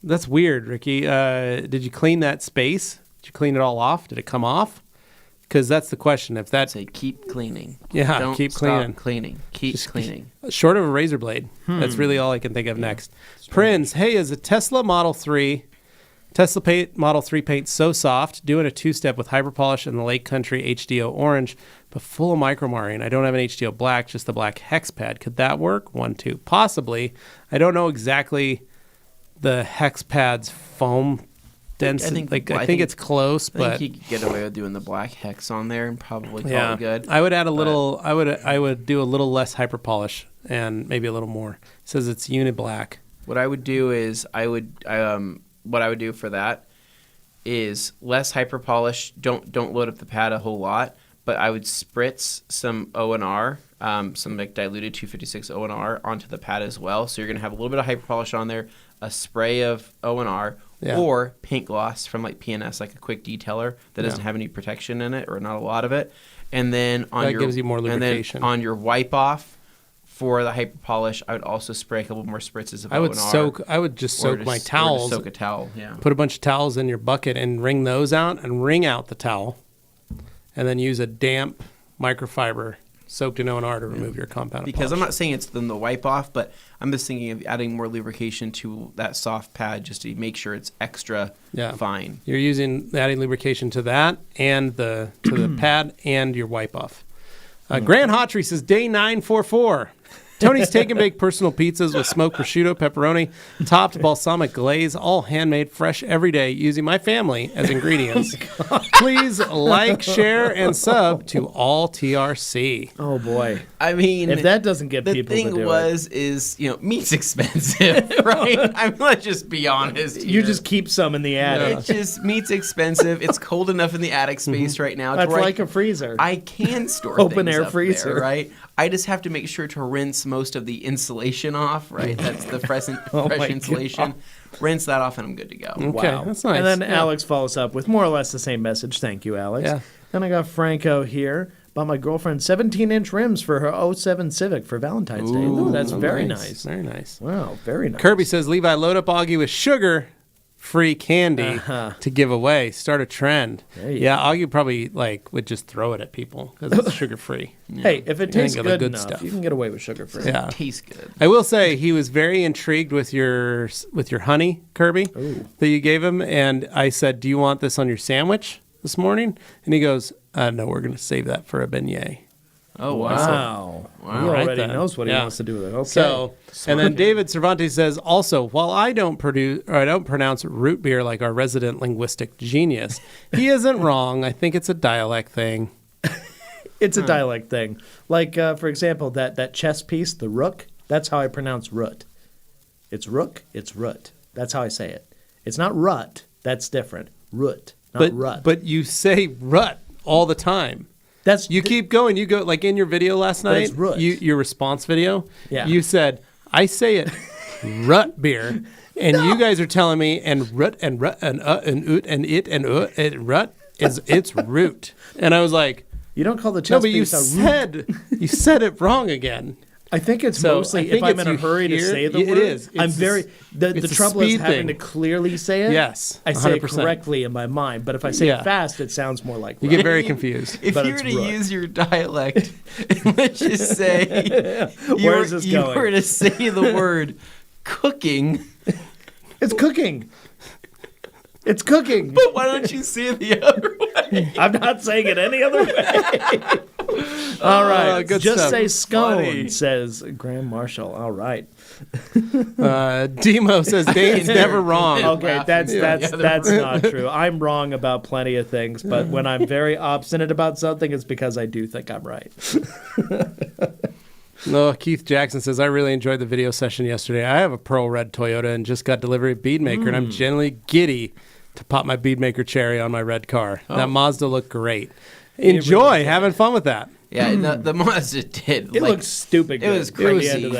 That's weird, Ricky. Did you clean that space? Did you clean it all off? Did it come off? Because that's the question. If that's Say keep cleaning. Yeah, Don't keep stop cleaning. Keep Just cleaning. short of a razor blade, that's really all I can think of next. Prince, hey, is a Tesla Model 3 Model 3 paint so soft, doing a 2-step with hyper polish and the Lake Country HDO orange, but full of micromarring. I don't have an HDO black, just the black hex pad. Could that work? 1, 2, possibly. I don't know exactly the hex pad's foam dense. I think it's close, I but think you could get away with doing the black hex on there and probably call it good. I would add a little. I would do a little less hyper polish and maybe a little more. It says it's unit black. What I would do is what I would do for that is less hyper polish. Don't load up the pad a whole lot, but I would spritz some O&R, some like diluted 256 O&R onto the pad as well. So you're gonna have a little bit of hyper polish on there, a spray of O&R, or paint gloss from like PNS, like a quick detailer that doesn't have any protection in it or not a lot of it. And then gives you more lubrication. And then on your wipe off for the hyper polish, I would also spray a couple more spritzes of I would just soak my towels. Soak a towel, yeah. Put a bunch of towels in your bucket and wring those out and wring out the towel. And then use a damp microfiber soaked in O&R to remove your compound. Because I'm not saying it's then the wipe off, but I'm just thinking of adding more lubrication to that soft pad just to make sure it's extra fine. You're adding lubrication to that and the pad and your wipe off. Grant Hawtrey says day 944. Tony's Take and Bake personal pizzas with smoked prosciutto, pepperoni, topped balsamic glaze, all handmade, fresh every day, using my family as ingredients. Please like, share, and sub to all TRC. Oh boy! I mean, if that doesn't get people to do it, the thing is, meat's expensive, right? Let's just be honest. You just keep some in the attic. Meat's expensive. It's cold enough in the attic space right now. That's like a freezer. I can store open things air up freezer, there, right? I just have to make sure to rinse most of the insulation off, right? That's the fresh insulation. God. Rinse that off and I'm good to go. Okay, wow. That's nice. And then Alex follows up with more or less the same message. Thank you, Alex. Yeah. Then I got Franco here. Bought my girlfriend 17-inch rims for her 07 Civic for Valentine's Day. Ooh, that's very nice. Very nice. Wow, very nice. Kirby says, Levi, load up Augie with sugar-free candy to give away. Start a trend. Augie probably would just throw it at people because it's sugar-free. Hey, if it tastes good enough, stuff. you can get away with sugar-free. Yeah. It tastes good. I will say he was very intrigued with your honey, Kirby, that you gave him. And I said, do you want this on your sandwich this morning? And he goes, no, we're going to save that for a beignet. Oh, wow. He already knows what he wants to do with it. Okay. So, and then David Cervantes says, also, while I don't pronounce root beer like our resident linguistic genius, he isn't wrong. I think it's a dialect thing. It's a dialect thing. Like, for example, that chess piece, the rook, that's how I pronounce root. It's rook, it's root. That's how I say it. It's not rut. That's different. Root, not rut. But you say rut all the time. Keep going. You go like in your video last night. Your response video. Yeah. You said, "I say it, rut beer," and you guys are telling me and rut and rut and oot and it and rut it's root, and I was like, "You don't call the chess piece a root." You said it wrong again. I think it's mostly if I'm in a hurry to say the word. It is. I'm very the trouble is having to clearly say it. Yes, I say it correctly in my mind, but if I say it fast, it sounds more like you get very confused. If you were to use your dialect, let's just say you were to say the word cooking. It's cooking. It's cooking. But why don't you say it the other way? I'm not saying it any other way. All right. Good just stuff. say scone, says Graham Marshall. All right. Demo says Dane's never wrong. Okay, that's not true. I'm wrong about plenty of things, but when I'm very obstinate about something, it's because I do think I'm right. No, Keith Jackson says, I really enjoyed the video session yesterday. I have a pearl red Toyota and just got delivery of Beadmaker, and I'm generally giddy to pop my Beadmaker cherry on my red car. That Mazda looked great. Enjoy having fun with that. Yeah, the Mazda did. It looked stupid good. It was crazy. At the end of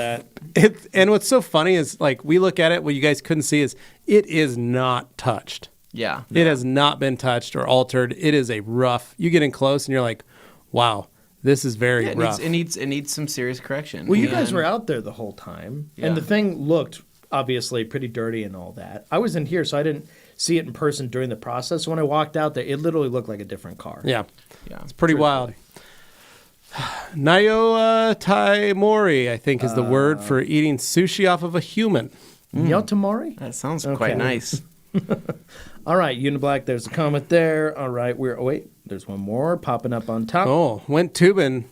that. And what's so funny is, we look at it, what you guys couldn't see is it is not touched. Yeah. It has not been touched or altered. It is a rough. You get in close and you're like, wow. This is very rough. It needs some serious correction. Well, you guys were out there the whole time, and the thing looked obviously pretty dirty and all that. I was in here, so I didn't see it in person during the process. So when I walked out there, it literally looked like a different car. Yeah. It's pretty wild. Nayo Taimori, I think, is the word for eating sushi off of a human. Yotamori? That sounds quite nice. All right, Uniblack, there's a comment there. All right, there's one more popping up on top. Oh, went tubing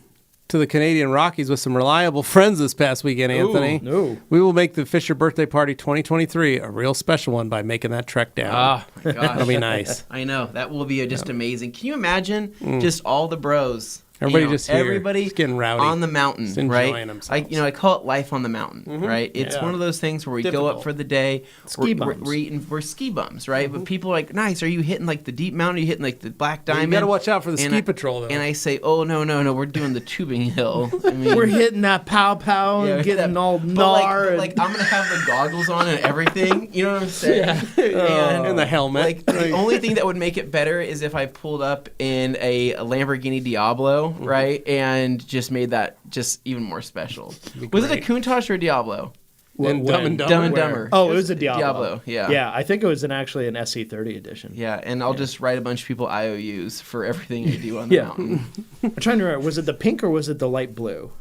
to the Canadian Rockies with some reliable friends this past weekend, Anthony. no. We will make the Fisher Birthday Party 2023 a real special one by making that trek down. Oh, my gosh. That'll be nice. I know. That will be just amazing. Can you imagine just all the bros? Everybody just here, everybody just getting rowdy, on the mountain, just enjoying right? themselves. I call it life on the mountain, right? It's one of those things where we go up for the day. Ski bums. We're ski bums, right? But people are like, nice. Are you hitting like the deep mountain? Are you hitting like the Black Diamond? You got to watch out for the ski patrol, though. And I say, oh no, we're doing the tubing hill. I mean, We're hitting that pow and getting all gnar. but I'm gonna have the goggles on and everything. You know what I'm saying? And the helmet. Like the only thing that would make it better is if I pulled up in a Lamborghini Diablo, right, and just made that just even more special. Was it a Countach or a Diablo? And Dumb and Dumber. Dumb and Dumber. Oh, it was a Diablo. Diablo, yeah. Yeah, I think it was actually an SC30 edition. Yeah, and I'll just write a bunch of people IOUs for everything you do on the mountain. I'm trying to remember, was it the pink or was it the light blue?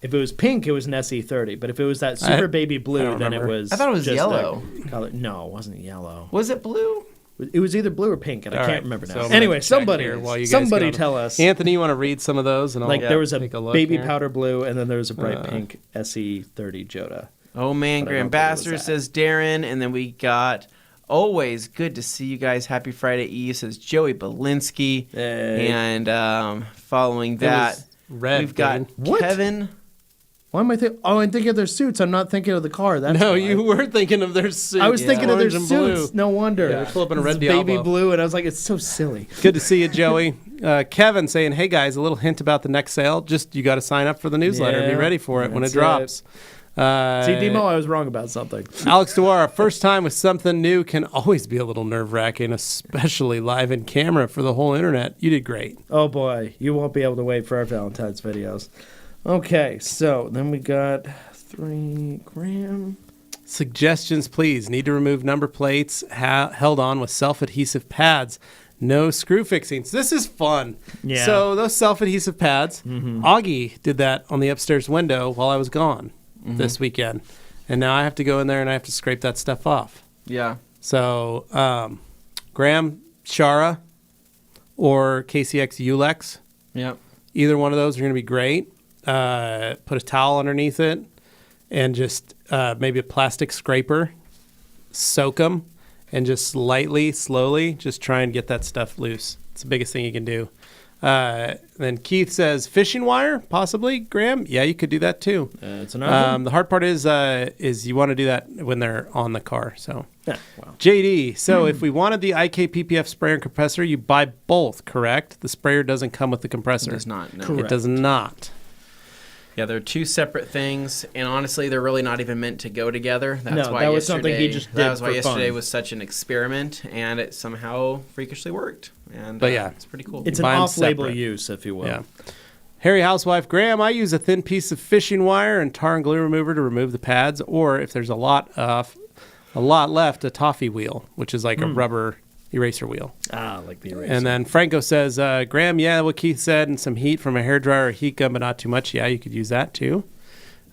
If it was pink, it was an SE30. But if it was that super baby blue, then it was. I thought it was just yellow. Color. No, it wasn't yellow. Was it blue? It was either blue or pink, and I All can't right, remember now. so I'm Anyway, gonna check somebody, here while you guys somebody go. tell us. Anthony, you want to read some of those? And I'll Like there was a take look baby here. powder blue, and then there was a bright pink SE30 Jota. Oh man, But I don't Grand think it was Bastard that. says Darren, and then we got always good to see you guys. Happy Friday Eve says Joey Belinsky, Hey. and following that was red, we've got dude. What? Kevin. Why am I thinking? Oh, I'm thinking of their suits. I'm not thinking of the car. That's No, why. you were thinking of their suit. I was thinking of their Orange and suits. blue. No wonder. Yeah, they're flipping a It's red baby Diablo. blue, and I was like, it's so silly. Good to see you, Joey. Kevin saying, hey, guys, a little hint about the next sale. Just you got to sign up for the newsletter and be Yeah, ready for it when it that's drops. See, Demo, I was wrong about something. Alex Dewar, first time with something new can always be a little nerve-wracking, especially live in camera for the whole internet. You did great. Oh boy, you won't be able to wait for our Valentine's videos. Okay, so then we got 3 gram. Suggestions, please. Need to remove number plates held on with self-adhesive pads. No screw fixings. This is fun. Yeah. So those self-adhesive pads, Augie did that on the upstairs window while I was gone this weekend. And now I have to go in there and I have to scrape that stuff off. Yeah. So Graham, Shara, or KCX Ulex, Yep. either one of those are going to be great. Put a towel underneath it and just maybe a plastic scraper. Soak them and just slowly, just try and get that stuff loose. It's the biggest thing you can do. Then Keith says fishing wire, possibly. Graham, yeah, you could do that too. It's an option. The hard part is you want to do that when they're on the car. So Yeah, well. JD, so if we wanted the IK PPF sprayer and compressor, you buy both, correct? The sprayer doesn't come with the compressor. It does not. No. Correct. It does not. Yeah, they're two separate things, and honestly, they're really not even meant to go together. That's No, why that was yesterday, something he just did That was why for yesterday fun. was such an experiment, and it somehow freakishly worked. And But yeah. it's pretty cool. It's buy an 'em off-label separate. use, if you will. Yeah. Harry Housewife, Graham, I use a thin piece of fishing wire and tar and glue remover to remove the pads, or if there's a lot left, a toffee wheel, which is like a rubber eraser wheel. Like the eraser. And then Franco says, Graham, yeah, what Keith said, and some heat from a hairdryer or heat gun, but not too much. Yeah, you could use that too.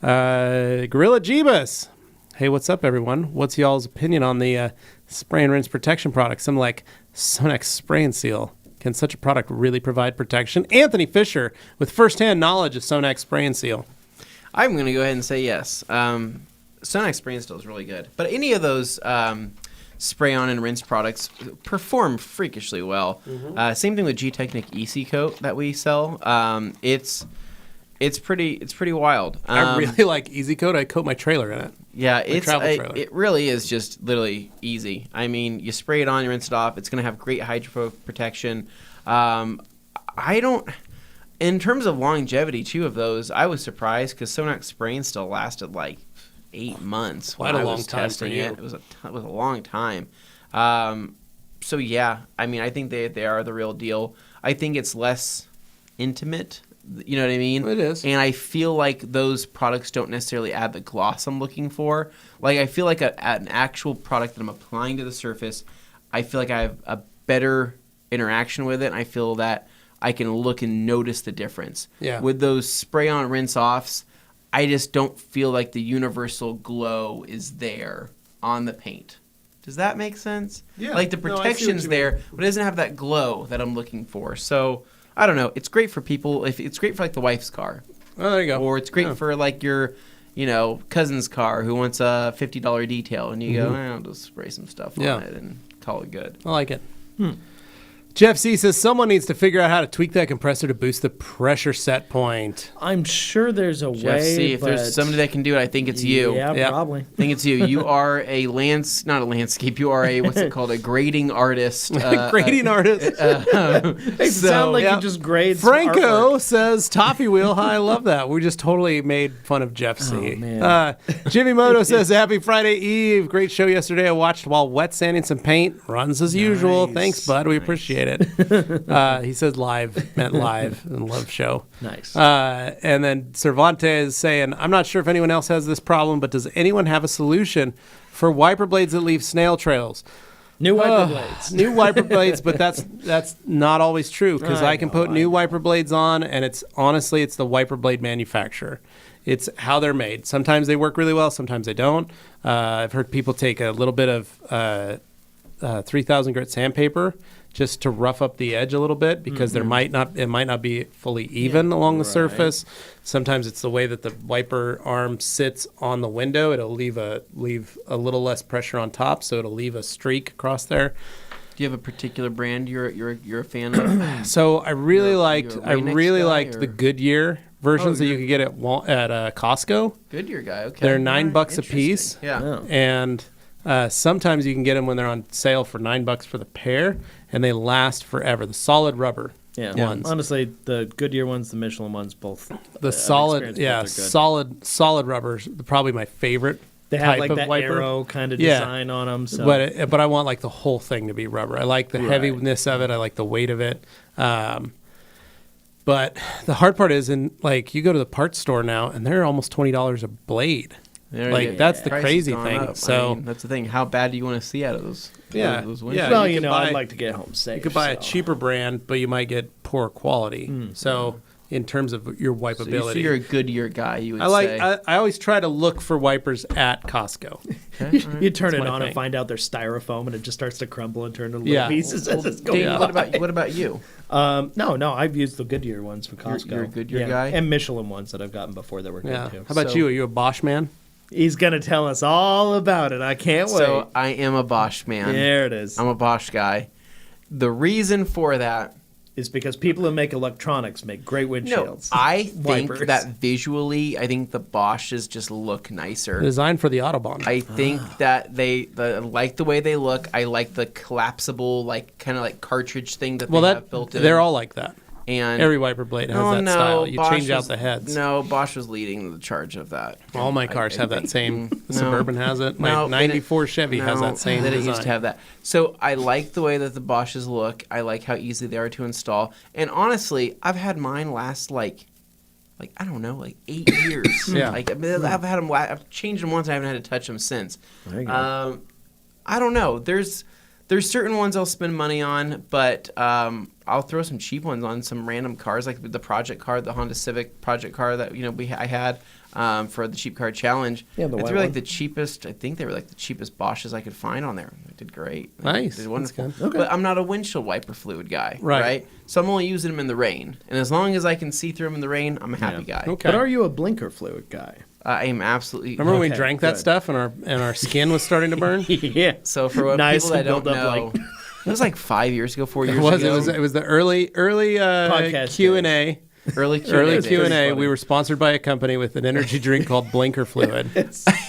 Gorilla Jeebus. Hey, what's up, everyone? What's y'all's opinion on the spray and rinse protection product? Something like Sonex Spray and Seal. Can such a product really provide protection? Anthony Fisher, with firsthand knowledge of Sonex Spray and Seal. I'm going to go ahead and say yes. Sonex Spray and Still is really good. But any of those spray-on and rinse products perform freakishly well. Same thing with G-Technic EC Coat that we sell. It's pretty wild. I really like Easy Coat. I coat my trailer in it. Yeah, travel trailer. it really is just literally easy. I mean, you spray it on, you rinse it off. It's going to have great hydrophobic protection. In terms of longevity, too, of those, I was surprised because Sonex Spray and Still lasted like 8 months. Quite when a I long was time for testing you. it. It was a long time. So yeah, I mean, I think they are the real deal. I think it's less intimate. You know what I mean? It is. And I feel like those products don't necessarily add the gloss I'm looking for. Like, I feel like an actual product that I'm applying to the surface, I feel like I have a better interaction with it. And I feel that I can look and notice the difference. Yeah. With those spray-on, rinse-offs, I just don't feel like the universal glow is there on the paint. Does that make sense? Yeah. Like, the No, I see what protection's you there, but it doesn't have that glow that I'm looking for. So I don't know. It's great for people. If it's great for like the wife's car, Oh, there you go. or it's great for like your, cousin's car who wants a $50 detail, and you go, I'll just spray some stuff on it and call it good. I like it. Jeff C says someone needs to figure out how to tweak that compressor to boost the pressure set point. I'm sure there's a Jeff way. C, if there's somebody that can do it, I think it's you. Yeah, probably. I think it's you. You are not a landscape. You are a, what's it called? A grading artist. Grading artist. It sounds like you just grade Franco says Toffee Wheel. Hi, I love that. We just totally made fun of Jeff C. Oh, man. Jimmy Moto says Happy Friday Eve. Great show yesterday. I watched while wet sanding some paint. Runs as usual. Thanks, bud. We appreciate it. He says live, meant live, and love show. Nice. And then Cervantes is saying, I'm not sure if anyone else has this problem, but does anyone have a solution for wiper blades that leave snail trails? New wiper blades. New wiper blades, but that's not always true, because I can put new wiper blades on, and it's the wiper blade manufacturer. It's how they're made. Sometimes they work really well, sometimes they don't. I've heard people take a little bit of 3,000 grit sandpaper just to rough up the edge a little bit, because it might not be fully even along the surface. Sometimes it's the way that the wiper arm sits on the window. It'll leave a little less pressure on top, so it'll leave a streak across there. Do you have a particular brand you're a fan of? So I really liked the Goodyear versions that you could get at Costco. Goodyear guy, okay. They're $9 a piece. Yeah. And sometimes you can get them when they're on sale for $9 for the pair, and they last forever. The solid rubber ones. Honestly, the Goodyear ones, the Michelin ones, both. The solid rubbers, probably my favorite. They have type like of that wiper. arrow kind of design on them. So. But I want like the whole thing to be rubber. I like the heaviness of it. I like the weight of it. But the hard part is, you go to the parts store now, and they're almost $20 a blade. That's the crazy thing. Up. So that's the thing. How bad do you want to see out of those? Those windows? Yeah. Well, I'd like to get home safe. You could buy a cheaper brand, but you might get poor quality. So in terms of your wipeability, so you're a Goodyear guy. You would say. I always try to look for wipers at Costco. Okay, you turn it on and find out they're styrofoam, and it just starts to crumble and turn into little pieces as it's going. Dane, what about you? No, I've used the Goodyear ones from Costco. You're a Goodyear guy, and Michelin ones that I've gotten before that were good too. How about you? Are you a Bosch man? He's going to tell us all about it. I can't wait. So I am a Bosch man. There it is. I'm a Bosch guy. The reason for that is because people who make electronics make great windshields. No, I think that visually, I think the Bosches just look nicer. Designed for the Autobahn. I think that I like the way they look. I like the collapsible, kind of cartridge thing that they have built in. They're all like that. And every wiper blade has that style. You Bosch change out the heads. No, Bosch was leading the charge of that. All my cars have that same. The Suburban has it. My 94 Chevy has that same They design. used to have that. So I like the way that the Bosches look. I like how easy they are to install. And honestly, I've had mine last I don't know, 8 years. Yeah. I've had them. I've changed them once. I haven't had to touch them since. There you go. I don't know. There's certain ones I'll spend money on, but I'll throw some cheap ones on some random cars, like the project car, the Honda Civic project car that I had for the cheap car challenge. Yeah, the they white were one. the cheapest. I think they were the cheapest Bosches I could find on there. They did great. Nice. They did wonderful. That's good. Okay. But I'm not a windshield wiper fluid guy, Right. right? So I'm only using them in the rain, and as long as I can see through them in the rain, I'm a happy guy. Okay. But are you a blinker fluid guy? I am absolutely. Remember when we Okay, drank that good. stuff and our skin was starting to burn? Yeah. So for what Nice people that to don't build know, up, it was 5 years ago, 4 years It ago. was the early Podcast Q&A. Early Q&A. Early days. Q&A. We were sponsored by a company with an energy drink called Blinker Fluid.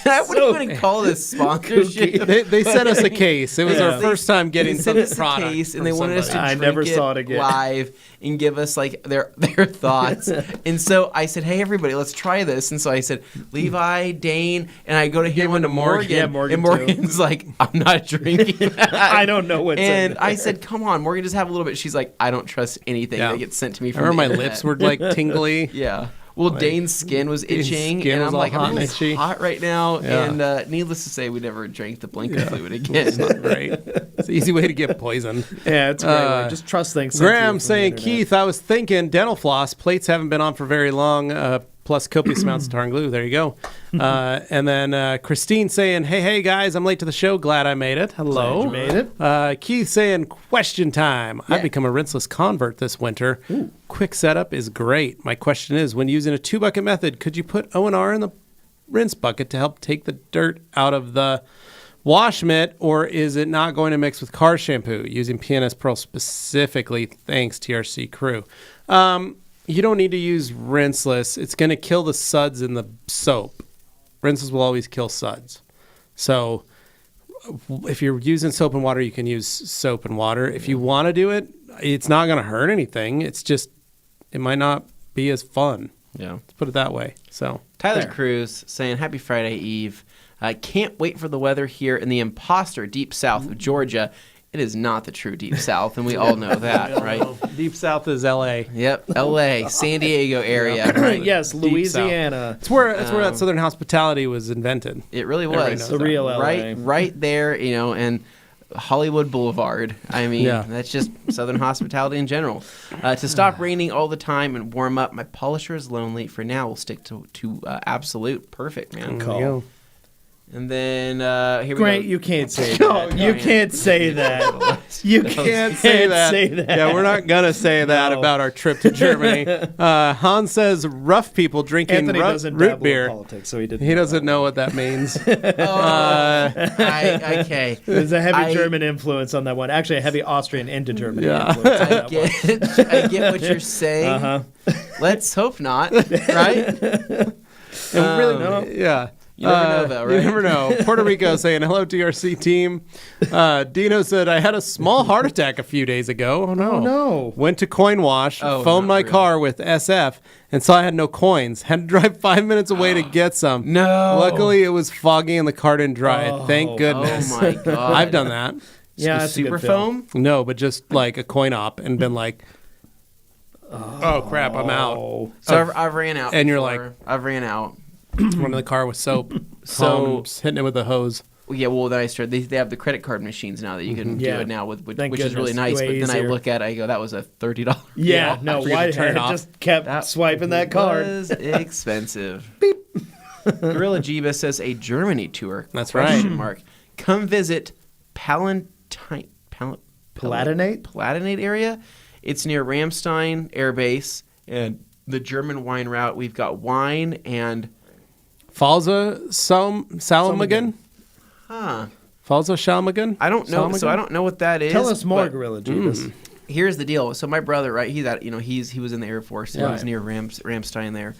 I wouldn't call this sponsorship. They sent us a case. It was Yeah. our first time getting They some sent us a product case, and from they wanted us to somebody. I drink never saw it again. live and give us their thoughts. And so I said, "Hey, everybody, let's try this." And so I said, "Levi, Dane," and I go to him and to Morgan. Yeah, Morgan and Morgan's like, "I'm not drinking that." I don't know what's in And there. I said, "Come on, Morgan, just have a little bit." She's like, "I don't trust anything that gets sent to me I from remember the my internet." lips were tingly. Yeah. Well, Dane's skin was Dane's itching, skin and was I'm all like, hot I'm and really itchy. hot right now. Yeah. And needless to say, we never drank the Blinker fluid again. It's not great. It's an easy way to get poisoned. Yeah, it's a great way. Just trust things. sent to you Graham from the saying, internet. Keith, I was thinking dental floss. Plates haven't been on for very long. Plus copious amounts of tar and glue. There you go. And then Christine saying, hey, guys, I'm late to the show. Glad I made it. Hello. Glad you made it. Keith saying, question time. I've become a rinseless convert this winter. Ooh. Quick setup is great. My question is, when using a 2-bucket method, could you put O&R in the rinse bucket to help take the dirt out of the wash mitt, or is it not going to mix with car shampoo? Using PNS Pearl specifically. Thanks, TRC crew. You don't need to use rinseless. It's going to kill the suds in the soap. Rinseless will always kill suds. So if you're using soap and water, you can use soap and water. If you want to do it, it's not going to hurt anything. It's just, it might not be as fun. Yeah. Let's put it that way. So Tyler Fair. Cruz saying, happy Friday Eve. Can't wait for the weather here in the imposter deep south of Georgia. It is not the true deep south, and we all know that, right? Deep South is L.A. Yep, L.A., San Diego area. Right? Yes, Deep Louisiana. It's where that Southern hospitality was invented. It really Everybody was. knows The that. real LA. Right there, and Hollywood Boulevard. I mean, Yeah. that's just Southern hospitality in general. To stop raining all the time and warm up, my polisher is lonely. For now, we'll stick to Absolute. Perfect, man. There you go. And then here Grant, we go. you can't say that. You can't say that. You can't say that. Yeah, we're not going to say that No. about our trip to Germany. Hans says rough people drinking Anthony doesn't root dabble in beer. politics, so he didn't. He doesn't know what that means. Okay. There's a heavy I- German influence on that one. Actually, a heavy Austrian into Germany Yeah. influence on I that one. get, I get what you're saying. Uh-huh. Let's hope not, right? And really, yeah. You never know, though, right? You never know. Puerto Rico saying, hello, TRC team. Dino said, I had a small heart attack a few days ago. Oh, no. Oh, no. Went to coin wash, Oh, phoned not my really. car with SF, and saw I had no coins. Had to drive 5 minutes away to get some. No. Luckily, it was foggy and the car didn't dry. Oh. Thank goodness. Oh, my God. I've done that. Yeah, that's a Super good film. foam? No, but just like a coin op and been like, oh crap, I'm out. Oh. So I've ran out. And you're before. I've ran out. Running the car with soap. So- Home, just hitting it with a hose. Yeah, well, then I started. They have the credit card machines now that you can Yeah. do it now with, which Thank is really goodness. nice. Way but then I easier. look at it, I go, that was a $30. Yeah, no, Forget why to turn it off. just kept swiping that card. Was expensive. Gorilla Jeeba says a Germany tour. That's question right. Mark. Come visit Palatinate area. It's near Ramstein Air Base and the German wine route. We've got wine and Falza Salamagan? huh. Falza Salamagan? I don't know. So I don't know what that is. Tell us more, but Gorilla Jeebus. Here's the deal. So my brother, right? He was in the Air Force. He Right. was near Ramstein there.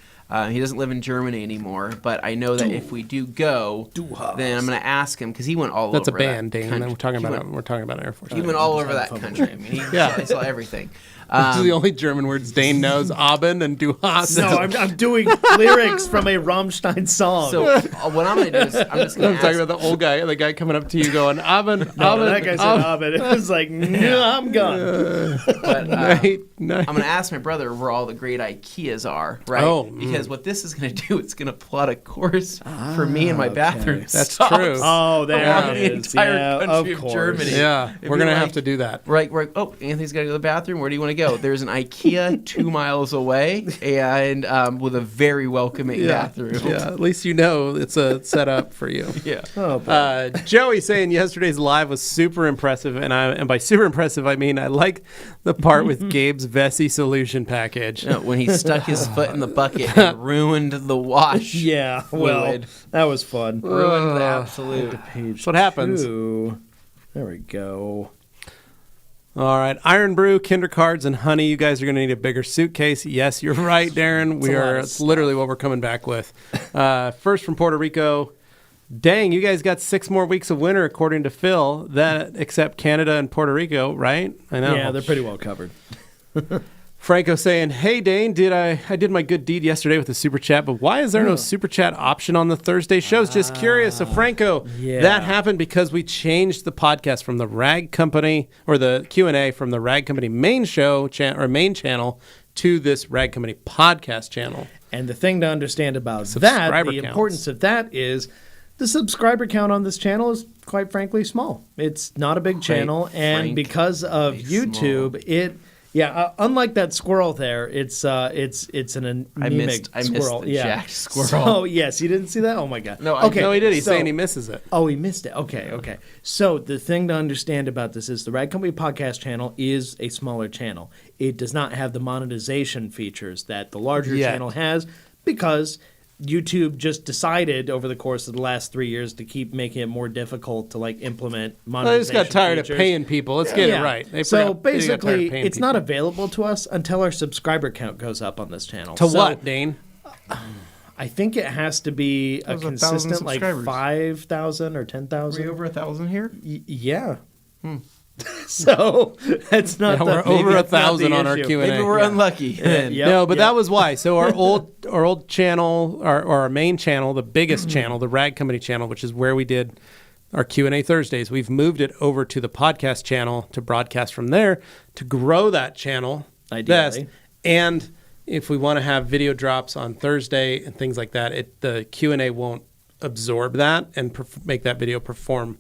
He doesn't live in Germany anymore, but I know that if we do go, then I'm going to ask him because he went all That's a over band, that Dane. country. We're talking He about went- Air Force. He went all over that country. I mean, he saw everything. This is the only German words Dane knows. Abend and Du hast. No, I'm doing lyrics from a Rammstein song. So what I'm going to do is I'm just going I'm to talking ask. about the old guy, the guy coming up to you going, Abend, no, Abend, that guy said Abed. It was like, no, I'm gone. But, Night. I'm going to ask my brother where all the great IKEAs are, right? Oh, because what this is going to do, it's going to plot a course for me and my bathroom. That's stops true. Oh, there around it the is. entire Yeah, country of of course. Germany. Yeah, It'd we're be going to like- have to do that. Right, we're like, oh, Anthony's got to go to the bathroom. Where do you want to go? There's an IKEA 2 miles away, and with a very welcoming bathroom. Yeah, at least you know it's a setup for you. Yeah. Oh, boy. Joey saying yesterday's live was super impressive, and by super impressive I mean I like the part with Gabe's Vessi solution package. No, when he stuck his foot in the bucket and ruined the wash. Yeah, well, fluid. that was fun. Ruined the absolute. Page That's what happens. 2. There we go. All right, Iron Brew, Kinder Cards, and Honey. You guys are going to need a bigger suitcase. Yes, you're right, Darren. It's literally what we're coming back with. First from Puerto Rico. Dang, you guys got 6 more weeks of winter according to Phil. That except Canada and Puerto Rico, right? I know. Yeah, they're pretty well covered. Franco saying, hey, Dane, I did my good deed yesterday with the super chat, but why is there no super chat option on the Thursday shows? Just curious. So, Franco, yeah. that happened because we changed the podcast from the Rag Company, or the Q&A from the Rag Company main show, or main channel, to this Rag Company podcast channel. And the thing to understand about that, Subscriber the counts. importance of that is The subscriber count on this channel is, quite frankly, small. It's not a big channel, and because of YouTube, unlike that squirrel there, it's an anemic squirrel. The jacked squirrel. So yes, you didn't see that? Oh my god. No, he did. He's saying he misses it. Oh, he missed it. Okay. So the thing to understand about this is the Rad Company podcast channel is a smaller channel. It does not have the monetization features that the larger channel has because YouTube just decided over the course of the last 3 years to keep making it more difficult to implement monetization. They just got tired of paying people. Let's get it right. So basically, it's not available to us until our subscriber count goes up on this channel. To what, Dane? I think it has to be a consistent 5,000 or 10,000. Are we over 1,000 here? Yeah. So that's not. We're over 1,000 on our Q&A. Maybe we're unlucky. No, but that was why. So our old channel, or our main channel, the biggest channel, the Rad Company channel, which is where we did our Q&A Thursdays, we've moved it over to the podcast channel to broadcast from there to grow that channel ideally. And if we want to have video drops on Thursday and things like that, the Q&A won't absorb that and make that video perform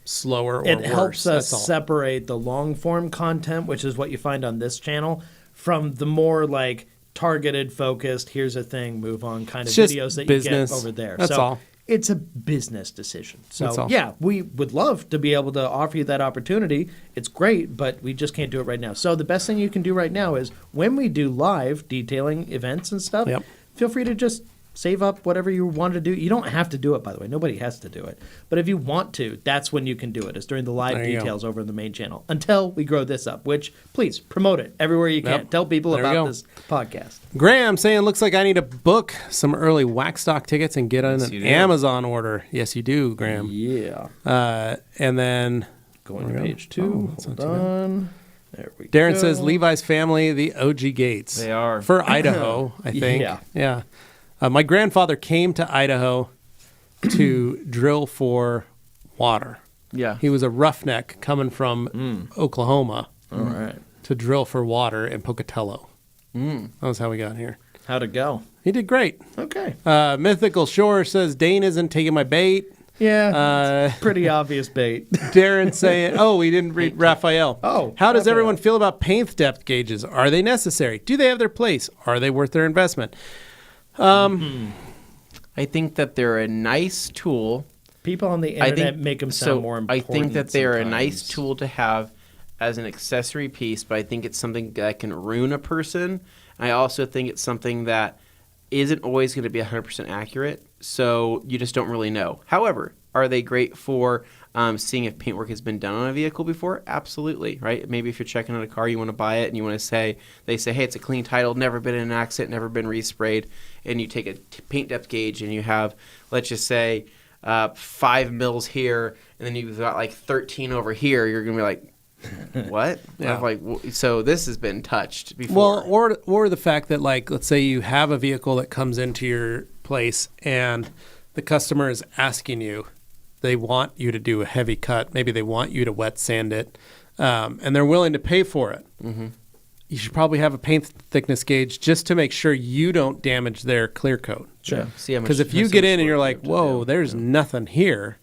slower or worse. It helps us separate the long form content, which is what you find on this channel, from the more targeted, focused, here's a thing, move on kind of videos that you get over there. That's all. It's a business decision. So yeah, we would love to be able to offer you that opportunity. It's great, but we just can't do it right now. So the best thing you can do right now is when we do live detailing events and stuff, feel free to just save up whatever you want to do. You don't have to do it, by the way. Nobody has to do it. But if you want to, that's when you can do it. It's during the live details over in the main channel. Until we grow this up, which, please, promote it everywhere you can. Tell people about this podcast. Graham saying, looks like I need to book some early Waxstock tickets and get on an Amazon order. Yes, you do, Graham. Yeah. And then... Going to page 2. Hold on. There we Darren says, Levi's family, the OG Gates. They are. For Idaho, I think. Yeah. My grandfather came to Idaho to drill for water. Yeah. He was a roughneck coming from Oklahoma to drill for water in Pocatello. That was how we got here. How'd it go? He did great. Okay. Mythical Shore says, Dane isn't taking my bait. Yeah, pretty obvious bait. Darren saying, we didn't read Raphael. How does everyone feel about paint depth gauges? Are they necessary? Do they have their place? Are they worth their investment? I think that they're a nice tool. People on the internet make them sound more important. I think that they're a nice tool to have as an accessory piece, but I think it's something that can ruin a person. I also think it's something that isn't always going to be 100% accurate, so you just don't really know. However, are they great for seeing if paintwork has been done on a vehicle before? Absolutely, right? Maybe if you're checking out a car, you want to buy it, and you want to say, they say, hey, it's a clean title, never been in an accident, never been resprayed, and you take a paint depth gauge, and you have, let's just say, 5 mils here, and then you've got 13 over here, you're going to be like, what? So this has been touched before. Well, or the fact that let's say you have a vehicle that comes into your place and the customer is asking you, they want you to do a heavy cut, maybe they want you to wet sand it, and they're willing to pay for it. Mm-hmm. You should probably have a paint thickness gauge just to make sure you don't damage their clear coat. Sure. Because if you get in and you're like, whoa, there's nothing here,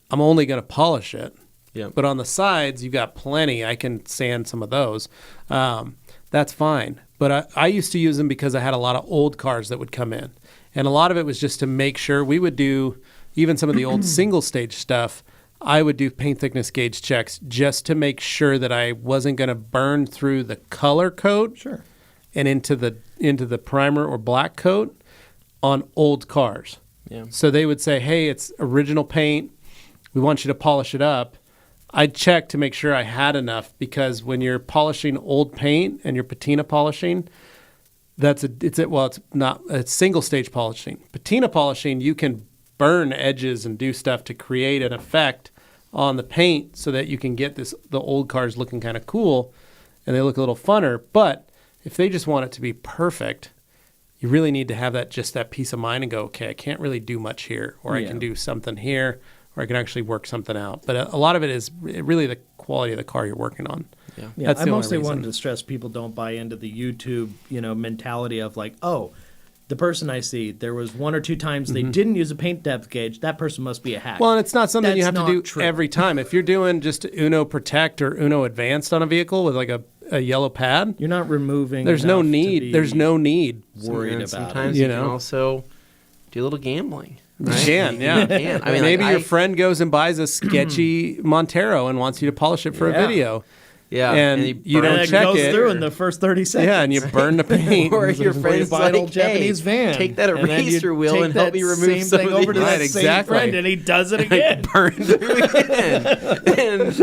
I'm only going to polish it. Yeah. But on the sides, you've got plenty. I can sand some of those. That's fine. But I used to use them because I had a lot of old cars that would come in. And a lot of it was just to make sure we would do, even some of the old single stage stuff, I would do paint thickness gauge checks just to make sure that I wasn't going to burn through the color coat and into the primer or black coat on old cars. Yeah. So they would say, hey, it's original paint. We want you to polish it up. I'd check to make sure I had enough, because when you're polishing old paint and you're patina polishing, it's single stage polishing. Patina polishing, you can burn edges and do stuff to create an effect on the paint so that you can get the old cars looking kind of cool and they look a little funner. But if they just want it to be perfect, you really need to have that peace of mind and go, okay, I can't really do much here, or I can do something here, or I can actually work something out. But a lot of it is really the quality of the car you're working on. Yeah, I mostly wanted to stress people don't buy into the YouTube, mentality of the person I see, there was 1 or 2 times they didn't use a paint depth gauge. That person must be a hack. Well, and it's not something you That's have to do not true. every time. If you're doing just Uno Protect or Uno Advanced on a vehicle with like a yellow pad, You're not removing. there's no enough to need. be There's no need. worried about Sometimes it. you You can know? also do a little gambling. You Right? can, yeah. You can. I mean, Maybe like, your friend goes and buys a sketchy Montero and wants you to polish it for Yeah. a video. Yeah, And you burn don't And it check goes it. through in the first 30 seconds. Yeah, and you burn the paint. Or your Or you friend's buy an like, old Japanese hey, van. take that and then you eraser wheel take and help that me remove same some thing of over to these. that Right, same exactly. friend, and he does it again. Burn through again. And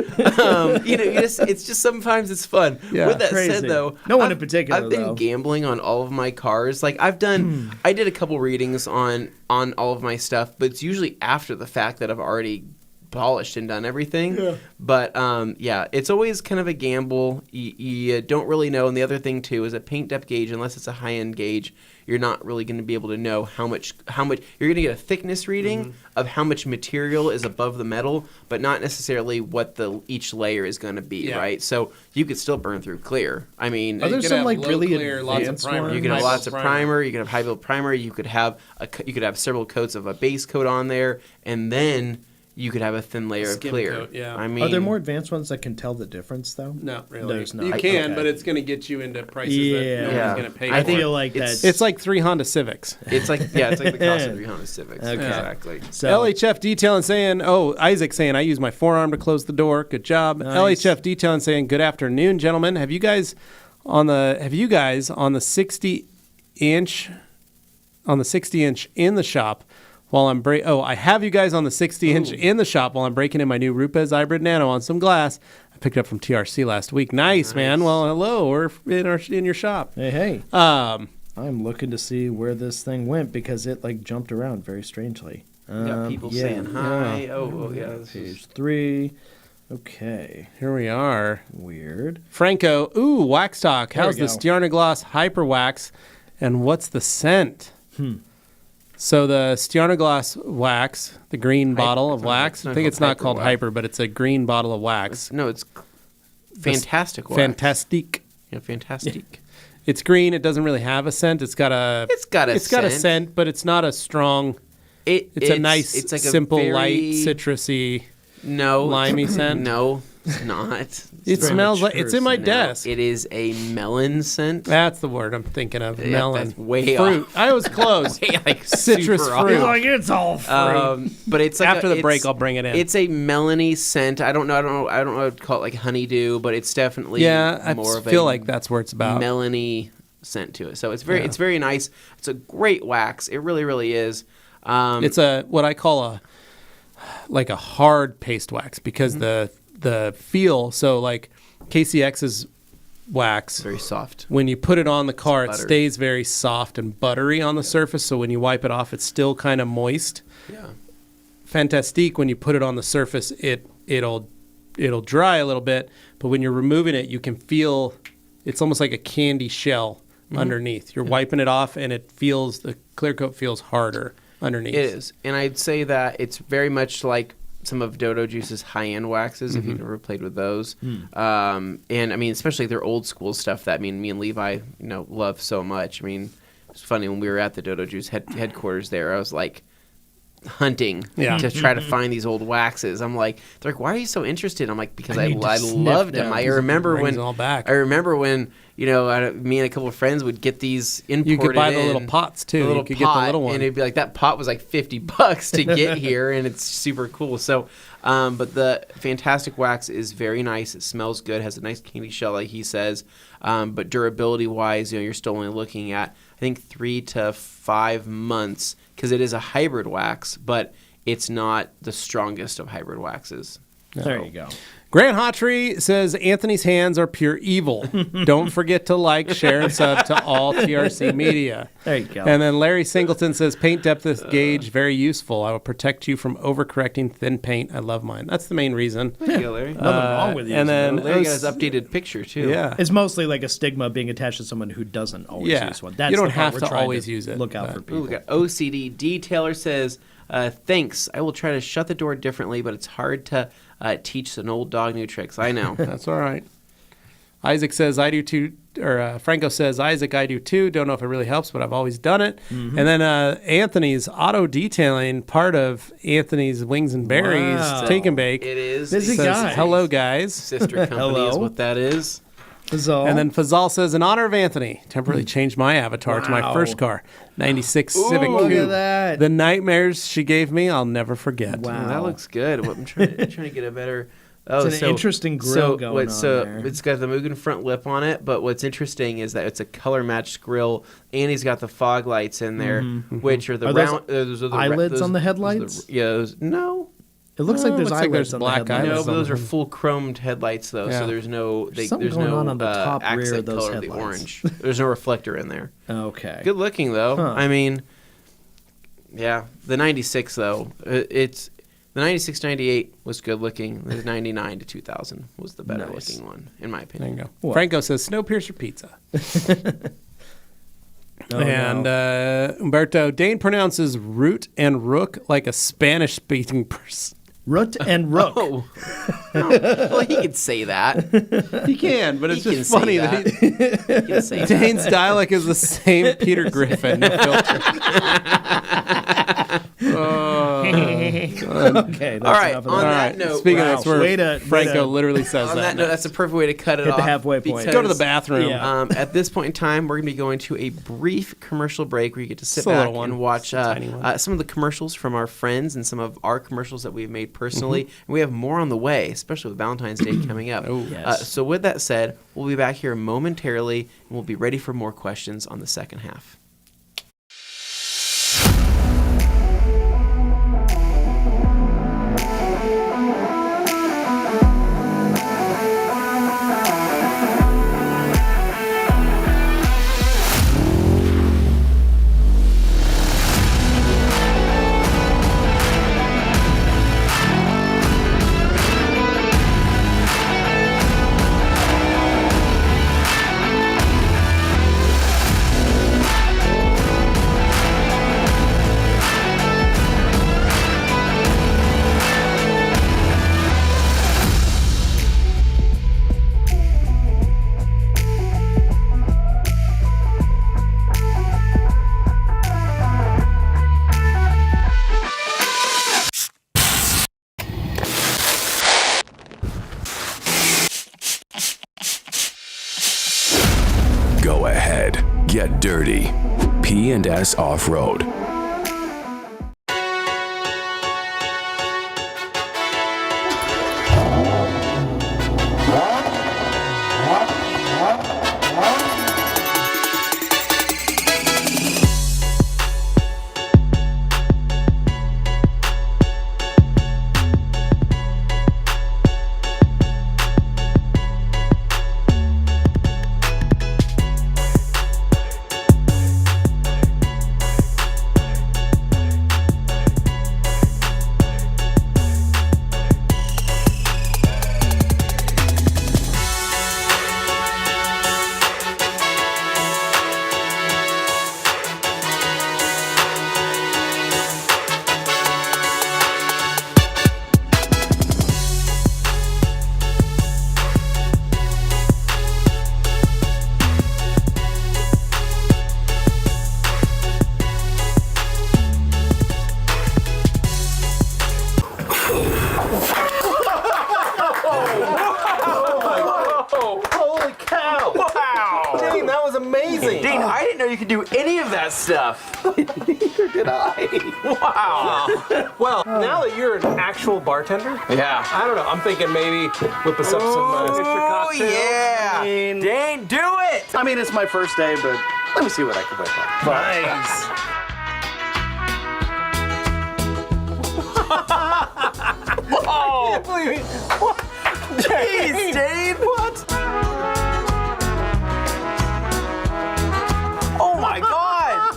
it's just sometimes it's fun. Yeah. With that Crazy. said, though, No one in particular, I've been though. gambling on all of my cars. Like I did a couple readings on all of my stuff, but it's usually after the fact that I've already polished and done everything. Yeah. But it's always kind of a gamble. You don't really know. And the other thing too is a paint depth gauge, unless it's a high end gauge, you're not really going to be able to know how much you're going to get a thickness reading of how much material is above the metal, but not necessarily what each layer is going to be, right? So you could still burn through clear. I mean, Are there could some have like low really clear, lots of advanced primer. ones? you can have High lots of build primer. You can have high build primer. You could have several coats of a base coat on there, and then you could have a thin layer of Skim clear. coat, yeah. I mean, Are there more advanced ones that can tell the difference, though? Not really. There's not. You can, Okay. but it's going to get you into prices Yeah. that no Yeah. one's going to pay I for. think feel like it's- that. It's like 3 Honda Civics. It's like the cost of 3 Honda Civics. Okay. Exactly. So, LHF detailing saying, Isaac saying, I use my forearm to close the door. Good job. Nice. LHF detailing saying, good afternoon, gentlemen. Have you guys on the 60 inch in the shop while I'm I have you guys on the 60 inch in the shop while I'm breaking in my new Rupes Hybrid Nano on some glass I picked up from TRC last week. Nice. Man. Well, hello. We're in your shop. hey. Um, I'm looking to see where this thing went because it like jumped around very strangely. Got people saying hi. Oh, yeah. Page 3. Okay. here we are. Weird. Franco, wax talk. There How's we the go. Stjarnaglas Hyper Wax, and what's the scent? So the Stjarnaglas wax, the green bottle of wax. it's not I think called it's not Hyper called Wax. Hyper, but it's a green bottle of wax. No, it's fantastic. wax. Fantastique. Yeah, fantastic. It's green. It doesn't really have a scent. It's got a scent. scent, but it's not a strong. It's a nice, it's like simple, a very, light, citrusy. no limey scent. No, it's not. It very smells like mature it's in my No, desk. it is a melon scent. That's the word I'm thinking of. Yeah, Melon. that's way fruit. off. I was close. Like Citrus super off. fruit. it's all free. But it's like After the break, it's- I'll bring it in. It's a melony scent. I don't know. I don't know. I'd call it like honeydew, but it's definitely I more of feel a like that's where it's about. melony scent to it. So it's very nice. It's a great wax. It really, really is. It's what I call a hard paste wax because the feel. So like KCX's wax, very soft. when you put it on the car, it buttered. stays very soft and buttery on the surface. So when you wipe it off, it's still kind of moist. Yeah. Fantastique, when you put it on the surface, it'll dry a little bit, but when you're removing it, you can feel it's almost like a candy shell underneath. You're wiping it off, and the clear coat feels harder underneath. It is, and I'd say that it's very much like some of Dodo Juice's high-end waxes, if you've ever played with those. And I mean, especially their old school stuff that me and Levi, love so much. I mean, it's funny when we were at the Dodo Juice headquarters there. I was like hunting to try to find these old waxes. I'm like, they're like, why are you so interested? I'm like, because I need to sniff loved them. them. I remember brings when it all back. me and a couple of friends would get these imported. You could buy the in. little pots too. The little You could pot, get the little one. and it'd be like that pot was like $50 to get here, and it's super cool. So, but the Fantastic Wax is very nice. It smells good, has a nice candy shell, like he says. But durability wise, you're still only looking at I think 3 to 5 months because it is a hybrid wax, but it's not the strongest of hybrid waxes. There you go. Grant Hawtree says Anthony's hands are pure evil. Don't forget to like, share, and sub to all TRC media. There you go. And then Larry Singleton says paint depth gauge very useful. I will protect you from overcorrecting thin paint. I love mine. That's the main reason. There you go, Larry. Nothing wrong with you. And then Larry got his updated picture too. Yeah. It's mostly like a stigma being attached to someone who doesn't always Yeah. use one. That's You don't the part have we're to trying always use it, Look out but- for Ooh, people. we got OCD Detailer says, thanks. I will try to shut the door differently, but it's hard to teach an old dog new tricks. I know. That's all right. Isaac says, I do too. Or Franco says, Isaac, I do too. Don't know if it really helps, but I've always done it. And then Anthony's auto detailing, part of Anthony's Wings and Berries Take and Bake. It is. Busy says, guy. hello, guys. Sister company is what that is. Fazal. And then Fazal says, in honor of Anthony, temporarily changed my avatar to my first car, 96 Civic look at Coupe. that. The nightmares she gave me, I'll never forget. Wow. Oh, that looks good. I'm trying to get a better. It's an interesting grill going on there. It's got the Mugen front lip on it, but what's interesting is that it's a color matched grill, and he's got the fog lights in there, which are the round. Those are the eyelids on the headlights? No. It looks like there's looks like eyelids there's on black the headlights. No, but those are full chromed headlights, though, Yeah. so there's no Something there's going no on the top rear of accent those color of the headlights. orange. There's no reflector in there. Okay. Good looking though. Huh. I mean, yeah, the 96 though. It's the 96 98 was good looking. The 99 to 2000 was the better Nice. looking one in my There opinion. you go. What? Franco says, Snowpiercer Pizza. Oh, And Umberto, Dane pronounces root and rook like a Spanish-speaking person. Root and rook. Oh, well, he could say that. He can, but it's He just can funny say that He can say that. Dane's dialect is the same Peter Griffin. No filter. Okay. That's All right, enough of on that. All that right. note, Speaking wow. of that's where Way to- Franco literally says On that. that note, that's a perfect way to cut it Hit off. the halfway point. because, Go to the bathroom. Yeah. At this point in time, we're going to be going to a brief commercial break where you get to sit It's a little back one. and watch It's a tiny one. some of the commercials from our friends and some of our commercials that we've made personally. Mm-hmm. And we have more on the way, especially with Valentine's Day coming up. Oh. Yes. So with that said, we'll be back here momentarily, and we'll be ready for more questions on the second half. Go ahead, get dirty. P&S Off-Road. Holy cow! Wow! Dane, that was amazing. Dane, I didn't know you could do any of that stuff. Neither did I. Wow. Well, now that you're an actual bartender, Yeah. I don't know. I'm thinking maybe whip us up some extra Oh, cocktails. yeah. I mean, Dane, do it! I mean, it's my first day, but let me see what I can whip up. nice. Oh, Believe me. jeez, Dane! What? Oh my god!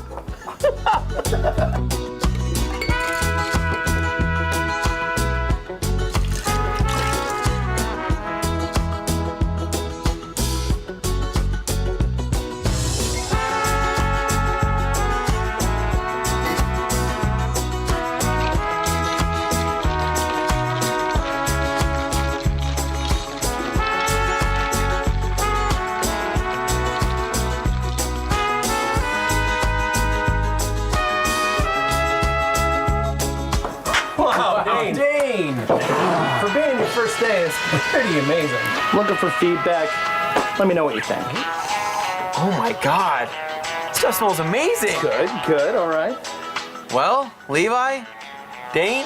Dane. For being your first day, it's pretty amazing. Looking for feedback. Let me know what you think. Oh my God. This stuff smells amazing. Good, all right. Well, Levi, Dane,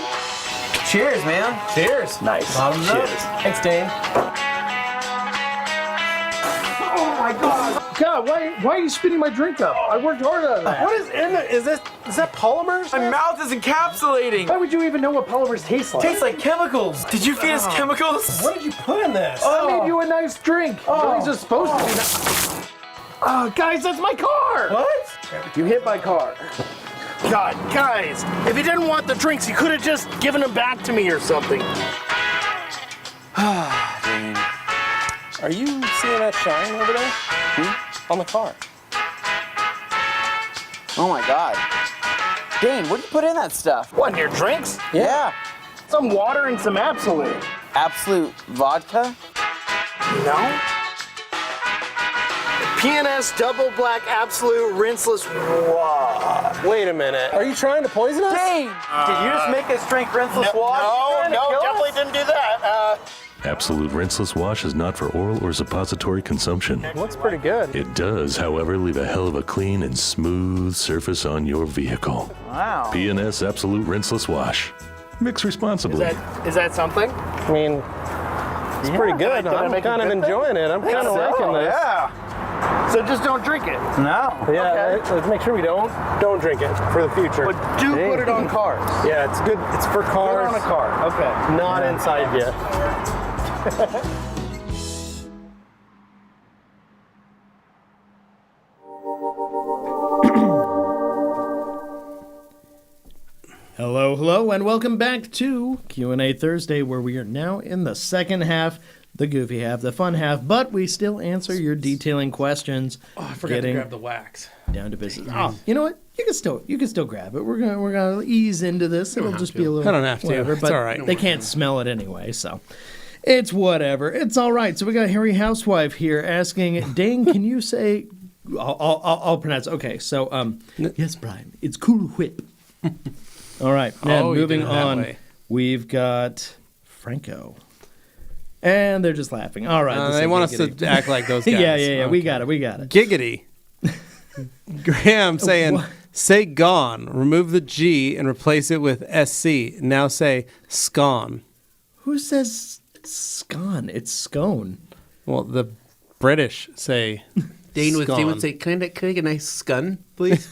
cheers, man. Cheers. Nice. Bottoms up. Cheers. Thanks, Dane. Oh my God. God, why are you spitting my drink up? I worked hard on that. What is in it? Is that polymers? My mouth is encapsulating. Why would you even know what polymers taste like? Tastes like chemicals. Did you feed us chemicals? What did you put in this? I made you a nice drink. These are supposed to be nice. Oh, guys, that's my car. What? You hit my car. God, guys, if you didn't want the drinks, you could have just given them back to me or something. Dane. Are you seeing that shine over there? On the car. Oh my God. Dane, what did you put in that stuff? What, in your drinks? Yeah. Some water and some Absolute. Absolute vodka? No? PNS Double Black Absolute Rinseless. What? Wait a minute. Are you trying to poison us? Dane! Did you just make us drink rinseless water? No, definitely didn't do that. Absolute Rinseless Wash is not for oral or suppository consumption. Looks pretty good. It does, however, leave a hell of a clean and smooth surface on your vehicle. Wow. PNS Absolute Rinseless Wash. Mix responsibly. Is that something? I mean, it's pretty good. I'm kind of enjoying it. I'm kind of liking this. Yeah. So just don't drink it. No. Yeah, let's make sure we don't drink it for the future. But do put it on cars. Yeah, it's good. It's for Put it cars. on a car. Okay. Not inside yet. Hello, and welcome back to Q&A Thursday, where we are now in the second half, the goofy half, the fun half, but we still answer your detailing questions. Oh, I forgot to grab the wax. Down to business. Oh, you know what? You can still grab it. We're gonna ease into this. It'll just be a little. I don't have to. Whatever, It's but all right. They can't smell it anyway, so it's whatever. It's all right. So we got Harry Housewife here asking, Dane, can you say? I'll pronounce. Okay, so yes, Brian. It's Cool Whip. All right. And Oh, you moving did it that on, way. we've got Franco. And they're just laughing. All right. this They is want us giggity. to act like those guys. Yeah. Okay. We got it. Giggity. Graham saying, What? say gone. Remove the G and replace it with SC. Now say scone. Who says scone? It's scone. Well, the British say Dane would scone. say, can I get a nice scun, please?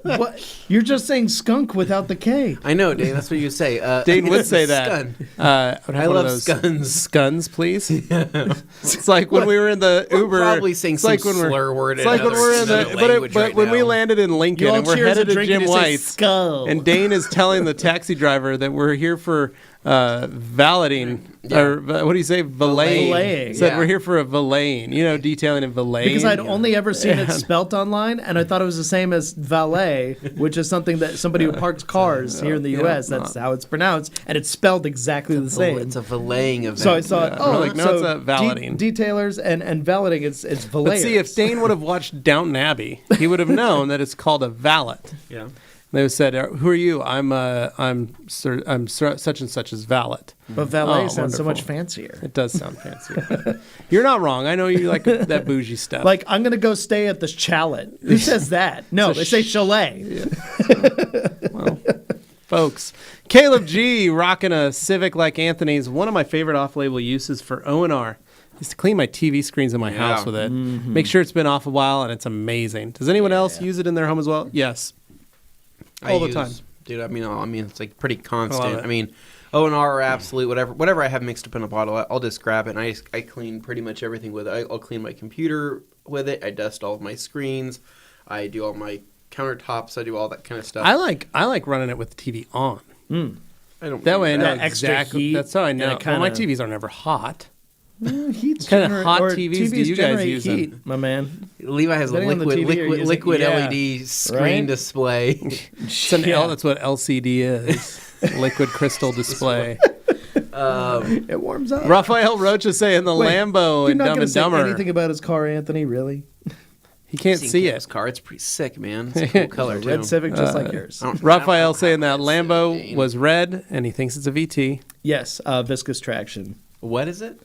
What? You're just saying skunk without the K. I know, Dane. That's what you say. Dane would say that. Scun. I love scuns. Scuns, please. It's like when we were in the We're Uber. probably saying it's some like when we're- slur word It's in like when another- we're in another the. language But right when we now. landed in Lincoln You all and we're cheers headed and to drink Jim and you say White's, skull. and Dane is telling the taxi driver that we're here for valeting. Or what do you say? Valeting. Valeting, Said yeah. we're here for a valeting. You know, detailing and valeting. Because I'd only ever seen it spelt online, and I thought it was the same as valet, which is something that somebody who parks cars here in the U.S. That's how it's pronounced, and it's spelled exactly the same. It's a valeting event. So I thought, We're like, no, so it's a valeting. detailers and valeting, it's valeters. But see, if Dane would have watched Downton Abbey, he would have known that it's called a valet. Yeah. They said, "Who are you?" I'm such and such as valet. But valet Oh, sounds so wonderful. much fancier. It does sound fancier. You're not wrong. I know you like that bougie stuff. Like, I'm going to go stay at the chalet. Who says that? No, It's a they say chalet. well, folks, Caleb G rocking a Civic like Anthony's. One of my favorite off-label uses for O&R is to clean my TV screens in my house with it. Make sure it's been off a while, and it's amazing. Does anyone else use it in their home as well? Yes. All the time. Dude, I mean, it's like pretty I love constant. it. I mean, O&R or Absolute, whatever I have mixed up in a bottle, I'll just grab it, and I clean pretty much everything with it. I'll clean my computer with it. I dust all of my screens. I do all my countertops. I do all that kind of stuff. I like running it with the TV on. I don't That do way I know That extra exactly. heat, That's how I and know. it Well, my kinda- TVs are never hot. Heat's kind of gener- hot or TVs do you guys generate use heat, then? my man? Levi has a Depending on the TV you're using. liquid Yeah. LED screen Right? display. That's what LCD is. Liquid crystal display. It warms up. Raphael Rocha saying the Wait, Lambo You're and not Dumb going to and say Dumber. anything about his car, Anthony, really? He can't Seen see Kim's it. car. It's pretty sick, man. It's a cool color, too. Red Civic, just like yours. Raphael saying that Lambo was red, and he thinks it's a VT. Yes, viscous traction. What is it?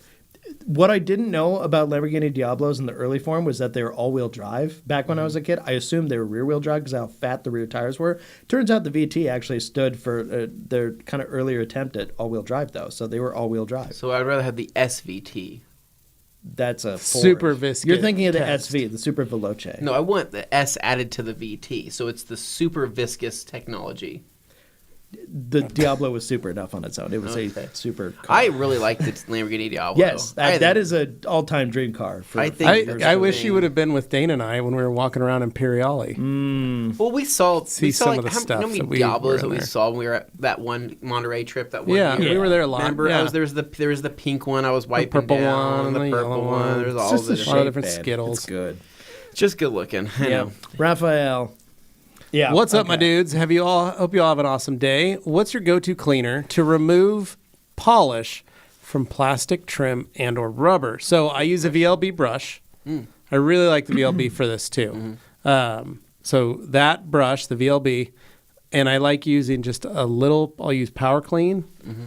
What I didn't know about Lamborghini Diablos in the early form was that they were all-wheel drive. Back when I was a kid, I assumed they were rear-wheel drive because how fat the rear tires were. Turns out the VT actually stood for their kind of earlier attempt at all-wheel drive, though. So they were all-wheel drive. So I'd rather have the SVT. That's a Ford. Super viscous. You're thinking of the test. SV, the Super Veloce. No, I want the S added to the VT. So it's the super viscous technology. The Diablo was super enough on its own. It was Okay. a super car. I really like the Lamborghini Diablo. Yes, I that think- is an all-time dream car. I think I wish you would have been with Dane and I when we were walking around Imperiale. Well, we saw some like of the how stuff many that we Diablos were that in we there. saw when we were at that one Monterey trip. That one Yeah, year. we were there a lot. Remember, Yeah. there was the pink one. I was wiping purple down, one, the the purple yellow one. one. There's It's all just the a lot of shape, different man. Skittles. It's good. just good looking. I Yeah, know. Raphael. Yeah. What's up, my okay. dudes? Hope you all have an awesome day. What's your go-to cleaner to remove polish from plastic trim and or rubber? So I use a VLB brush. I really like the VLB for this too. So that brush, the VLB, and I like using just a little. I'll use Power Clean,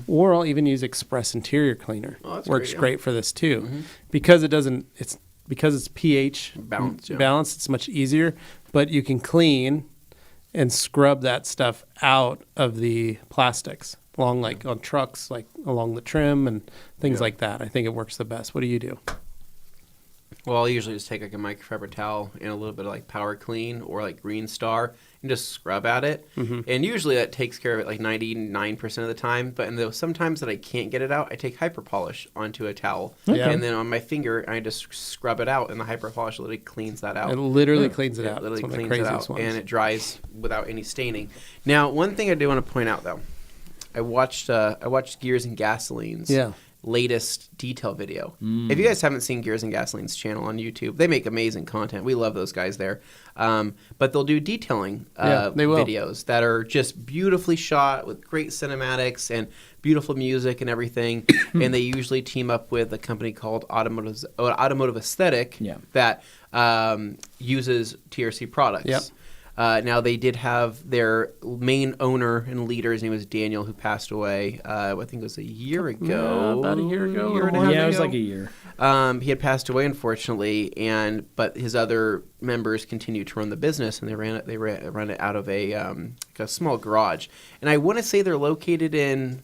or I'll even use Express Interior Cleaner. Oh, that's Works great, yeah. great for this too, because it doesn't. Because it's pH Balanced, yeah. balanced. It's much easier, but you can clean and scrub that stuff out of the plastics along like on trucks, like along the trim and things like that. I think it works the best. What do you do? Well, I'll usually just take like a microfiber towel and a little bit of like Power Clean or like Green Star and just scrub at it. And usually that takes care of it like 99% of the time. But in those sometimes that I can't get it out, I take hyper polish onto a towel. Yeah. And then on my finger, I just scrub it out and the hyper polish literally cleans that out. It literally cleans it It out. literally It's one of the cleans it craziest out, ones. and it dries without any staining. Now, one thing I do want to point out, though, I watched Gears and Gasoline's latest detail video. If you guys haven't seen Gears and Gasoline's channel on YouTube, they make amazing content. We love those guys there. But they'll do detailing they will. videos that are just beautifully shot with great cinematics and beautiful music and everything. And they usually team up with a company called Automotive Aesthetic that uses TRC products. Yep. Now, they did have their main owner and leader, his name was Daniel, who passed away, I think it was a year ago. About a year ago. Year and a half Yeah, it was ago. like a year. He had passed away, unfortunately, but his other members continued to run the business, and they run it out of a small garage. And I want to say they're located in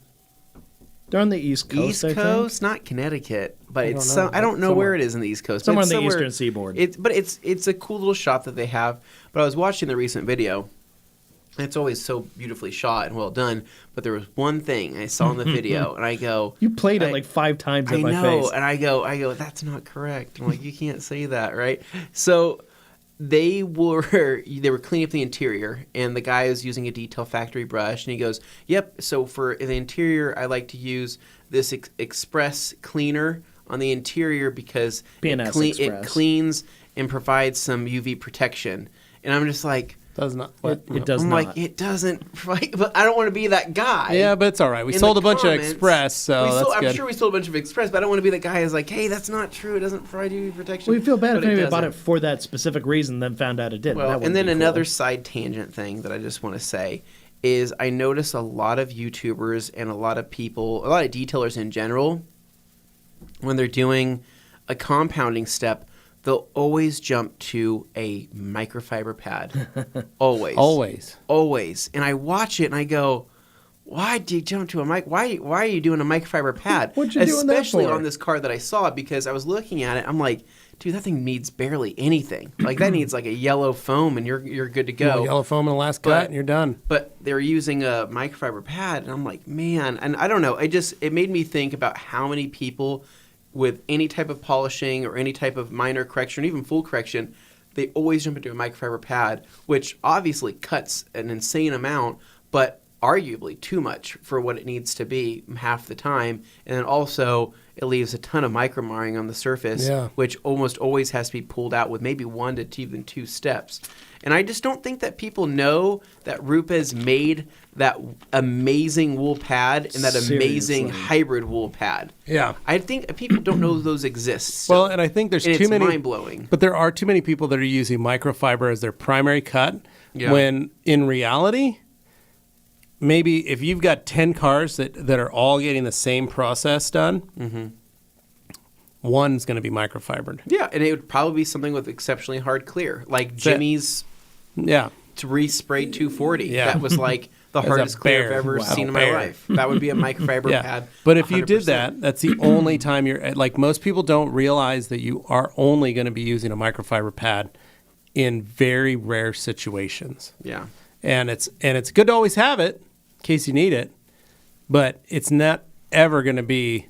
They're on the East Coast, East I think. Coast, not Connecticut, but I it's don't know. I don't know Somewhere. where it is in the East Coast. Somewhere but on the it's Eastern Seaboard. It's a cool little shop that they have. But I was watching the recent video. And it's always so beautifully shot and well done. But there was one thing I saw in the video, and I go, You played it like 5 times in I my know, face. and I go, that's not correct. I'm like, you can't say that, right? So they were cleaning up the interior, and the guy was using a Detail Factory brush, and he goes, yep, so for the interior, I like to use this Express cleaner on the interior because it Express. cleans and provides some UV protection. And I'm just like, Does not. It does I'm not. like, it doesn't, right? But I don't want to be that guy. Yeah, but it's all right. We In sold the a bunch of comments, Express, so that's I'm good. sure we sold a bunch of Express, but I don't want to be the guy who's like, hey, that's not true. It doesn't provide UV protection. We feel bad But if anybody bought doesn't. it for that specific reason, then found out it didn't. Well, That and wouldn't then be cool. another side tangent thing that I just want to say is I notice a lot of YouTubers and a lot of people, a lot of detailers in general, when they're doing a compounding step, they'll always jump to a microfiber pad. Always. And I watch it and I go, why did you jump to a mic? Why are you doing a microfiber pad? What'd you doing that Especially for? on this car that I saw, because I was looking at it. I'm like, dude, that thing needs barely anything. Like that needs like a yellow foam, and you're good to go. Yellow foam in the last cut, and you're done. But they're using a microfiber pad, and I'm like, man. And I don't know. It made me think about how many people with any type of polishing or any type of minor correction, even full correction, they always jump into a microfiber pad, which obviously cuts an insane amount, but arguably too much for what it needs to be half the time. And then also it leaves a ton of micro-marring on the surface, which almost always has to be pulled out with maybe 1 to even 2 steps. And I just don't think that people know that Rupes made that amazing wool pad and that amazing hybrid wool pad. Yeah. I think people don't know those exist. Still. Well, and I think there's too many. It's mind-blowing. But there are too many people that are using microfiber as their primary cut when in reality, maybe if you've got 10 cars that are all getting the same process done, one's going to be microfibered. Yeah, and it would probably be something with exceptionally hard clear, like Jimmy's resprayed 240. Yeah. That was like the hardest clear I've ever seen in my life. That would be a microfiber pad. But if you did that, that's the only time you're, like, most people don't realize that you are only going to be using a microfiber pad in very rare situations. Yeah. And it's good to always have it in case you need it, but it's not ever going to be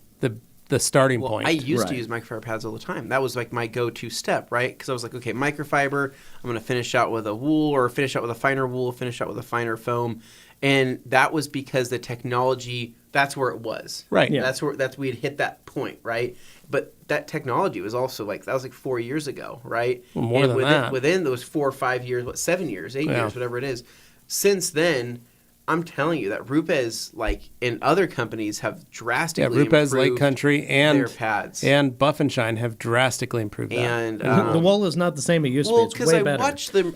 the starting point. I used to use microfiber pads all the time. That was like my go-to step, right? Because I was like, okay, microfiber, I'm going to finish out with a wool or finish out with a finer wool, finish out with a finer foam. And that was because the technology, that's where it was. Right. Yeah. That's we had hit that point, right? But that technology was also like, that was like 4 years ago, right? Well, more than that. Within those 4 or 5 years, 7 years, 8 years, whatever it is. Since then, I'm telling you that Rupes, like in other companies, have drastically Rupes, improved Lake Country, and their pads. And Buff and Shine have drastically improved that. And the wool is not the same it used to be. It's way better.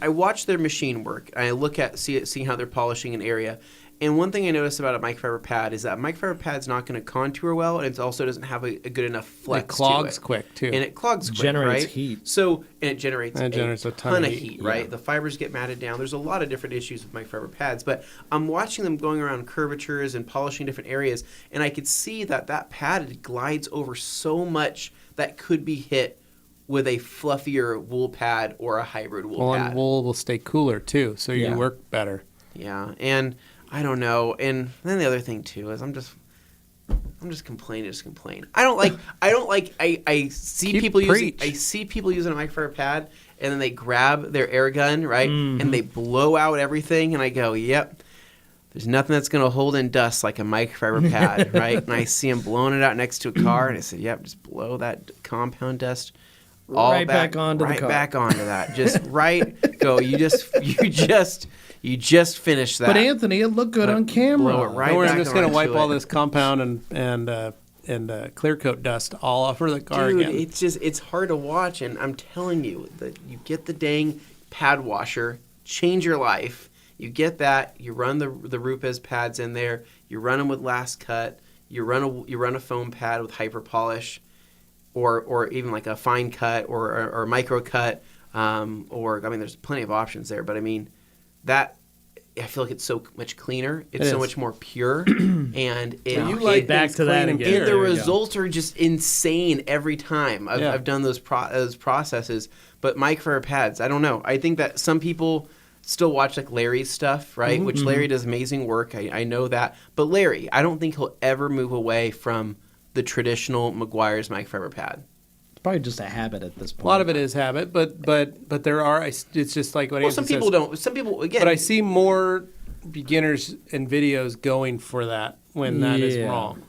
I watch their machine work. And I look at see how they're polishing an area. And one thing I noticed about a microfiber pad is that a microfiber pad's not going to contour well, and it also doesn't have a good enough flex. It clogs to it. quick too, and it clogs quick, generates right? heat. So and it generates a ton of heat, right? The fibers get matted down. There's a lot of different issues with microfiber pads, but I'm watching them going around curvatures and polishing different areas, and I could see that pad glides over so much that could be hit with a fluffier wool pad or a hybrid wool pad. And wool will stay cooler too, so you work better. Yeah, and I don't know. And then the other thing too is I'm just complaining. I see people using a microfiber pad, and then they grab their air gun, right, and they blow out everything, and I go, yep. There's nothing that's going to hold in dust like a microfiber pad, right? And I see them blowing it out next to a car, and I said, yep, just blow that compound dust all back onto the car. Right back onto that. Just go. You just finished that. But Anthony, it looked good on camera. Blow it right Don't worry, back I'm just going to wipe onto all it. this compound and clear coat dust all over the car Dude, again. it's hard to watch, and I'm telling you that you get the dang pad washer, change your life. You get that, you run the Rupes pads in there, you run them with last cut, you run a foam pad with hyper polish, or even like a fine cut or a micro cut, there's plenty of options there, but I mean that. I feel like it's so much cleaner. It's so much more pure, and back to that again. And the results are just insane every time. I've done those processes, but microfiber pads, I don't know. I think that some people still watch like Larry's stuff, right? Mm-hmm, Which Larry does amazing work. I know that, but Larry, I don't think he'll ever move away from the traditional Meguiar's microfiber pad. Probably just a habit at this point. A lot of it is habit, but there are. It's just like what Some Anthony people says. don't. Some people again. But I see more beginners and videos going for that when that is wrong.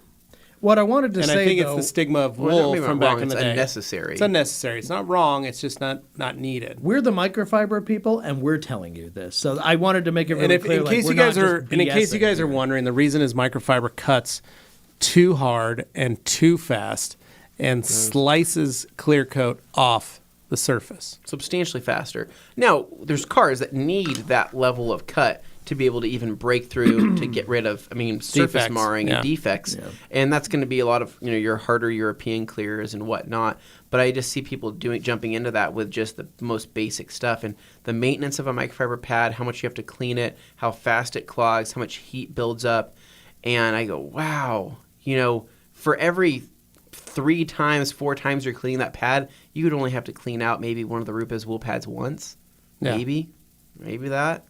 What I wanted to and say, I think though, it's the stigma of Well, wool maybe from not wrong, back in the it's day. unnecessary. It's unnecessary. It's not wrong. It's just not needed. we're the microfiber people, and we're telling you this. So I wanted to make it really clear. In case you guys are wondering, the reason is microfiber cuts too hard and too fast and slices clear coat off the surface. Substantially faster. Now, there's cars that need that level of cut to be able to even break through to get rid of, surface Defects, marring and defects. Yeah. And that's going to be a lot of, your harder European clears and whatnot. But I just see people jumping into that with just the most basic stuff. And the maintenance of a microfiber pad, how much you have to clean it, how fast it clogs, how much heat builds up. And I go, wow, for every 4 times you're cleaning that pad, you would only have to clean out maybe one of the Rupes wool pads once. Yeah. Maybe that.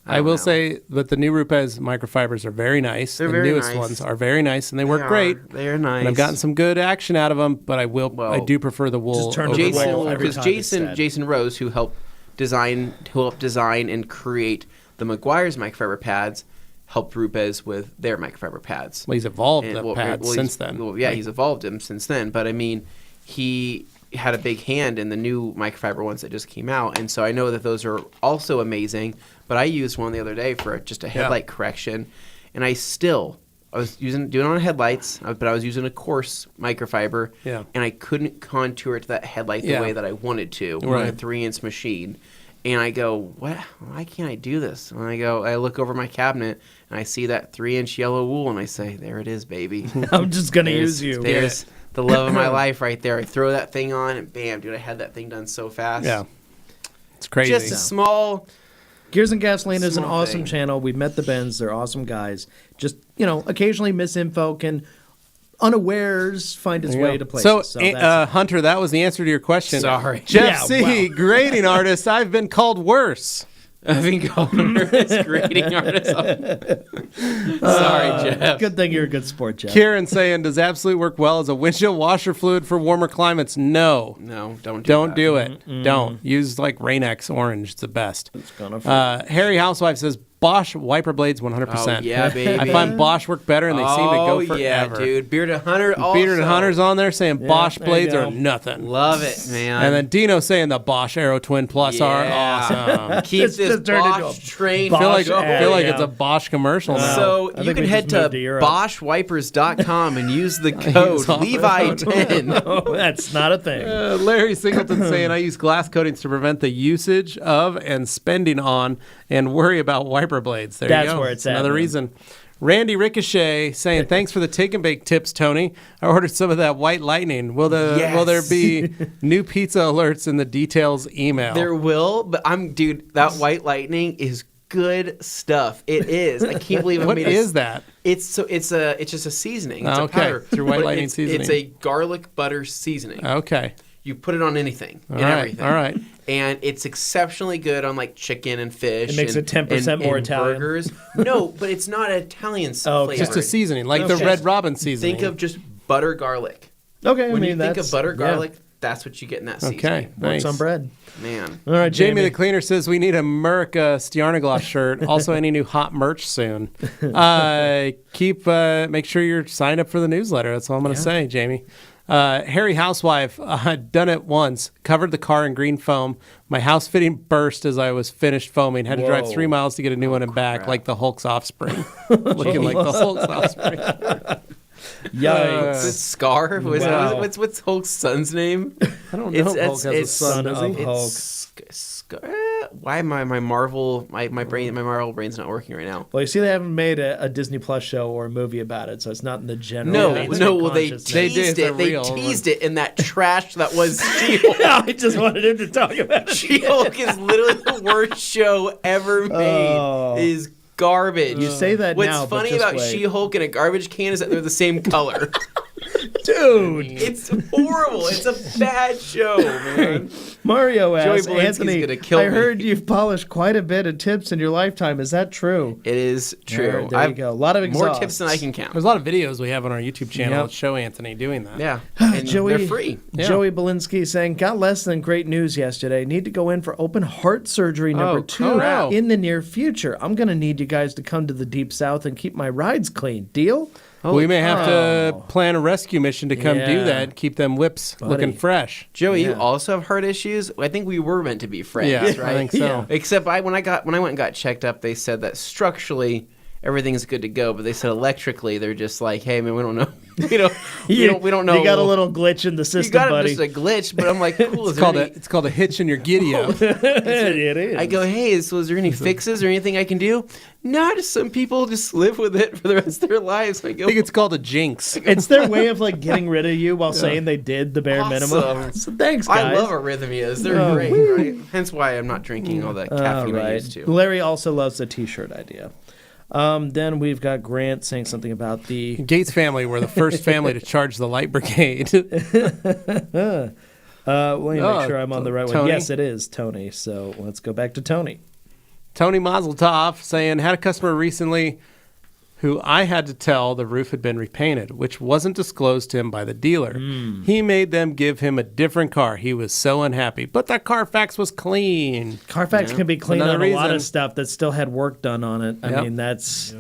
I will say that the new Rupes microfibers are very nice. The newest ones are very nice, and they work great. They are nice. And I've gotten some good action out of them, but I do prefer the wool. Just turn over to the wool. Because Jason Rose, who helped design and create the Meguiar's microfiber pads, helped Rupes with their microfiber pads. Well, he's evolved And, the pads since then. Well, yeah, he's evolved them since then. But I mean, he had a big hand in the new microfiber ones that just came out, and so I know that those are also amazing. But I used one the other day for just a headlight correction, and I was doing it on headlights, but I was using a coarse microfiber, and I couldn't contour it to that headlight the way that I wanted to on a 3-inch machine. And I go, what? Why can't I do this? And I look over my cabinet, and I see that 3-inch yellow wool, and I say, there it is, baby. I'm just going to use you. There's the love of my life right there. I throw that thing on, and bam, dude, I had that thing done so fast. Yeah. It's crazy. Just a small... Gears and Gasoline is an Small awesome thing. channel. We've met the Bens. They're awesome guys. Just, occasionally misinfo can unawares find its way to places. So Hunter, that was the answer to your question. Sorry. Jeff C., grading artist, I've been called worse. I've been called this grading artist. Sorry, Jeff. Good thing you're a good sport, Jeff. Kieran saying, does Absolute work well as a windshield washer fluid for warmer climates? No. No, don't do it. Don't. Use like Rain-X Orange. It's the best. It's gonna Harry Housewife says, Bosch wiper blades 100%. Oh, yeah, baby. I find Bosch work better and they seem to go forever. Yeah, dude. Bearded Hunter also. Bearded Hunter's on there saying Bosch there you blades go. are nothing. Love it, man. And then Dino saying the Bosch Aero Twin Plus are awesome. Keep It's this just turned into Bosch a train. Bosch feel like it's a Bosch commercial now. So I you think can we head just moved to to Europe. BoschWipers.com and use the code Levi10. Oh, that's not a thing. Larry Singleton saying, I use glass coatings to prevent the usage of and spending on and worry about wiper blades. There That's you go. where it's at, Another man. reason. Randy Ricochet saying, thanks for the take and bake tips, Tony. I ordered some of that white lightning. Will there be new pizza alerts in the details email? There will, but dude, that white lightning is good stuff. It is. I can't believe I What made is that? It's just a seasoning. It's Oh, a okay. powder. It's your white But lightning seasoning. It's a garlic butter seasoning. Okay. You put it on anything and right, everything. all right. And it's exceptionally good on like chicken and fish. It makes and, it 10% and, more and Italian. burgers. No, but it's not Italian flavor. Just a seasoning, like the Okay. Red Robin seasoning. Think of just butter garlic. Okay, When I you mean, think that's of butter yeah. garlic, that's what you get in that seasoning. Okay, Works nice. on bread. Man. All right, Jamie the Cleaner says we need a America Stiarnagloss shirt. Also, any new hot merch soon. Make sure you're signed up for the newsletter. That's all I'm going to say, Jamie. Harry Housewife, done it once. Covered the car in green foam. My house fitting burst as I was finished foaming. Had to drive 3 miles to get a new one and back, like the Hulk's offspring. Looking like the Hulk's offspring. Yikes. Is it Scar? Wow. What's Hulk's son's name? I don't know. Hulk has a son, does he? Hulk. Why am my Marvel brain's not working right now? Well, you see, they haven't made a Disney Plus show or a movie about it, so it's not in the general. Well, they consciousness. teased it. They real teased it in that trash that was She-Hulk. I just wanted him to talk about it. She-Hulk is literally the worst show ever made. Oh. It is garbage. You say that What's now, but funny just about wait. She-Hulk and a garbage can is that they're the same color. Dude. It's horrible. It's a bad show, man. Mario asks, Belinsky's Anthony, gonna kill I me." heard you've polished quite a bit of tips in your lifetime. Is that true? It is true. There you go. A lot of more exhausts. tips than I can count. There's a lot of videos we have on our YouTube channel Yep. that show Anthony doing that. Yeah, and Joey, they're free. Joey Belinsky saying, got less than great news yesterday. Need to go in for open heart surgery number 2 crap. in the near future. I'm going to need you guys to come to the Deep South and keep my rides clean. Deal? We may have to plan a rescue mission to come do Yeah. that. Keep them whips looking fresh. Joey, you also have heart issues. I think we were meant to be friends, Yeah, right? I think so. Yeah. Except when I went and got checked up, they said that structurally everything's good to go, but they said electrically they're just like, hey man, we don't know. we don't know. You got a little glitch in the You system, got buddy. just a glitch, but I'm like, cool. It's called a hitch in your giddy-up. It is. I go, hey, is there any fixes or anything I can do? No, just some people just live with it for the rest of their lives. I go, I think it's called a jinx. It's their way of like getting rid of you while saying they did the bare minimum. Awesome. So thanks, guys. I love arrhythmias. They're great, right? Hence why I'm not drinking all that caffeine I used to. Larry also loves the T-shirt idea. Then we've got Grant saying something about the Gates family were the first family to charge the light brigade. let me make sure I'm on the right one. Tony? Yes, it is Tony. So let's go back to Tony. Tony Mazeltov saying, had a customer recently who I had to tell the roof had been repainted, which wasn't disclosed to him by the dealer. He made them give him a different car. He was so unhappy. But that Carfax was clean. Carfax can be clean Another on a lot reason. of stuff that still had work done on it. I Yep. mean, that's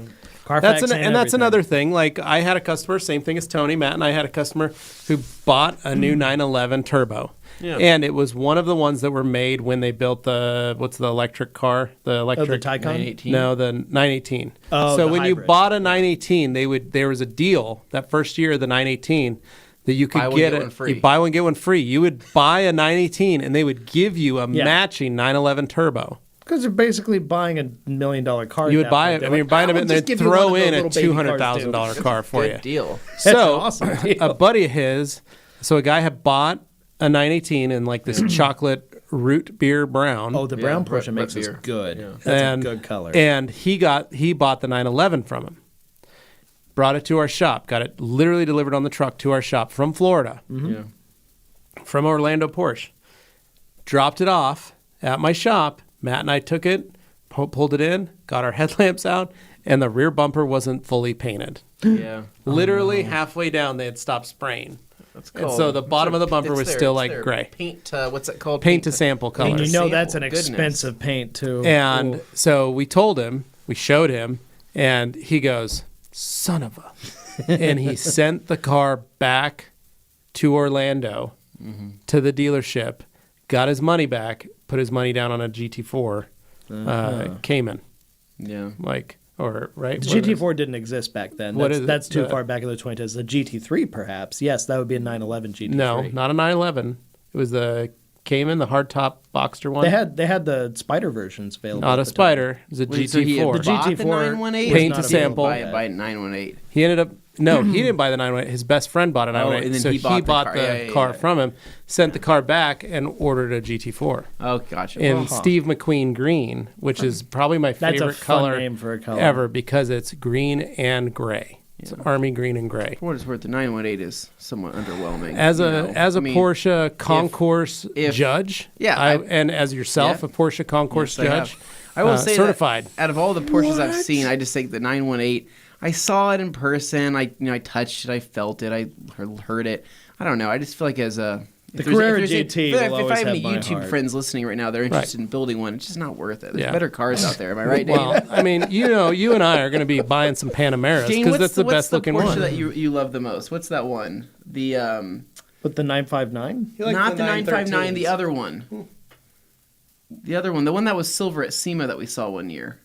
Carfax That's ain't that's everything. another thing. Like I had a customer, same thing as Tony, Matt, and I had a customer who bought a new 911 Turbo. Yeah. And it was one of the ones that were made when they built what's the electric car? The Oh, electric the Taycan? 918? No, the 918. Oh, so the when you hybrid. bought a 918, there was a deal that first year of the 918 that you could Buy one, get get it. one free. You buy one get one free. You would buy a 918 and they would give you a Yeah. matching 911 Turbo. Because you're basically buying $1 million car. You at would that buy point. it. They're I mean, you're like, buying it "We'll and just then give you one of throw those in a little baby cars, $200,000 too." car for you. Good deal. So awesome deal. a buddy of his, so a guy had bought a 918 in like this chocolate root beer brown. Oh, the brown Yeah, portion root makes us beer. good. Yeah. That's and, a good color. And he bought the 911 from him. Brought it to our shop. Got it literally delivered on the truck to our shop from Florida. Yeah. From Orlando Porsche. Dropped it off at my shop. Matt and I took it, pulled it in, got our headlamps out, and the rear bumper wasn't fully painted. Yeah. Literally halfway down, they had stopped spraying. That's And so the bottom of the bumper was still like gray. Paint, what's it called? Paint to sample color. and you know that's an Goodness. expensive paint, too. And Ooh. so we told him, we showed him, and he goes, son of a. And he sent the car back to Orlando to the dealership, got his money back, put his money down on a GT4 Cayman. Yeah. Like, or, right? The What is- GT4 didn't exist back then. What That's, is it? that's too The- far back in the 20s. The GT3, perhaps. Yes, that would be a 911 GT3. No, not a 911. It was the Cayman, the hardtop Boxster one. They had the Spider versions available. Not at a the time. Spider. It was a Wait, so he had GT4. The bought the GT4 918? Paint was to not sample. available. Buy 918. He ended up no, he didn't buy the 918. His best friend bought a 918. and then so he bought the car. the Yeah, car yeah. from him, sent the car back, and ordered a GT4 Oh, gotcha. in Steve McQueen green, which is probably my That's a favorite fun color name for a color. ever because it's green and gray. It's army green and gray. For what it's worth, the 918 is somewhat underwhelming. As you a know? as a I mean, Porsche concourse if- judge, yeah, and as yourself, yeah. a Porsche concourse Yes, I judge, have. I will say certified. that out of all the Porsches I've seen, I just think the 918. I saw it in person. I touched it. I felt it. I heard it. I don't know. I just feel like as a The Carrera GT if will I always have any have my YouTube heart. friends listening right now, they're interested in building one. It's just not worth it. There's Yeah. better cars out there. Am I right, Dave? Well, I mean, you and I are going to be buying some Panameras Dane, because that's the what's best looking Porsche one. that you love the most? What's that one? The With the 959? not the 959, the other one. The other one, the one that was silver at SEMA that we saw one year.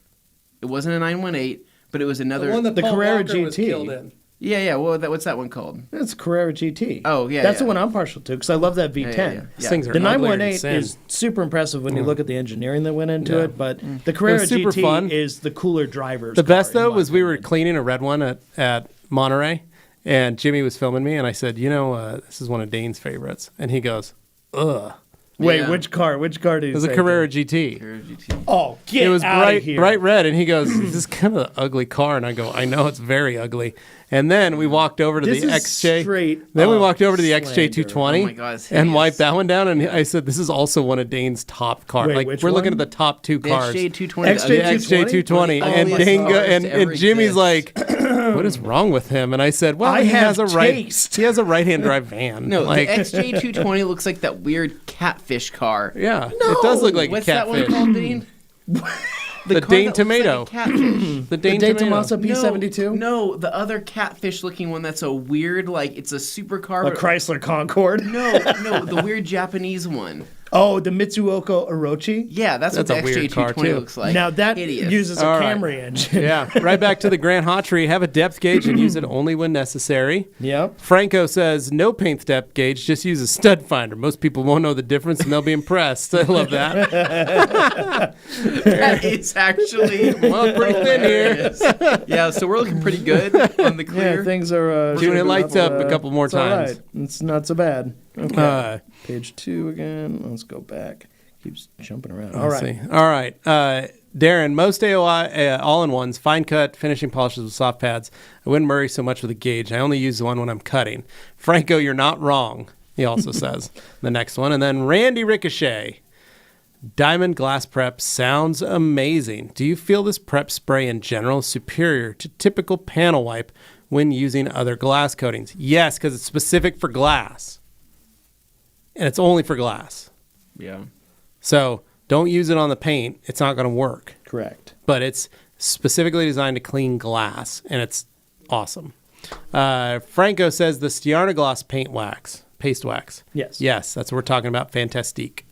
It wasn't a 918, but it was another. The Carrera GT. Yeah. What's that one called? It's Carrera GT. Oh, yeah, That's the yeah. one I'm partial to because I love that V10. Yeah. These things are The uglier than 918 sin. is super impressive when you look at the engineering that went into Yeah. it, but the Carrera It was super GT fun. is the cooler driver's The best car, in though my was we were opinion. cleaning a red one at Monterey, and Jimmy was filming me, and I said, this is one of Dane's favorites, and he goes, ugh. Wait, Yeah. which car? Which car did you It was a say? Carrera GT. Oh, get It was out of here. bright red, and he goes, "This is kind of an ugly car," and I go, "I know it's very ugly." And then we walked over to This the is XJ. straight Then we up walked over to the slander. XJ220 Oh my God, it's and hideous. wiped that one down. And I said, "This is also one of Dane's top cars. Wait, like which we're looking one? at the top two The cars." XJ220. XJ220? The XJ220, Oh and my Dane God, and ever Jimmy's exists. like, "What is wrong with him?" And I said, "Well, I he have has a right. taste." He has a right-hand drive van. No, like, the XJ220 looks like that weird catfish car. yeah, it does look like What's a that one catfish. called, Dane? The car Dane that looks Tomato. Like a catfish. The Dane Dane Tomato. Tomaso P72? No, the other catfish-looking one that's a weird, like it's a supercar. A but- Chrysler Concorde. No, the weird Japanese one. Oh, the Mitsuoka Orochi. Yeah, that's what That's the a weird car, XJ220 too. looks like. Now that Hideous. uses a All right. Camry engine. Yeah, right back to the Grand Hot Tree. Have a depth gauge and use it only when necessary. Yep. Franco says, no paint depth gauge, just use a stud finder. Most people won't know the difference and they'll be impressed. I love that. That is actually Well, pretty thin here. hilarious. Yeah, so we're looking pretty good on the clear. Yeah, things are Doing it lights up a couple more it's all times. right. It's not so bad. Okay. Page 2 again. Let's go back. Keeps jumping around. All Let's right. see. All right. Darren, most AOI all-in-ones, fine cut, finishing polishes with soft pads. I wouldn't worry so much with a gauge. I only use the one when I'm cutting. Franco, you're not wrong, he also says. The next one. And then Randy Ricochet. Diamond Glass Prep sounds amazing. Do you feel this prep spray in general is superior to typical panel wipe when using other glass coatings? Yes, because it's specific for glass. And it's only for glass. Yeah. So don't use it on the paint. It's not going to work. Correct. But it's specifically designed to clean glass, and it's awesome. Franco says the Stiarnaglass paste wax. Yes. Yes, that's what we're talking about. Fantastique.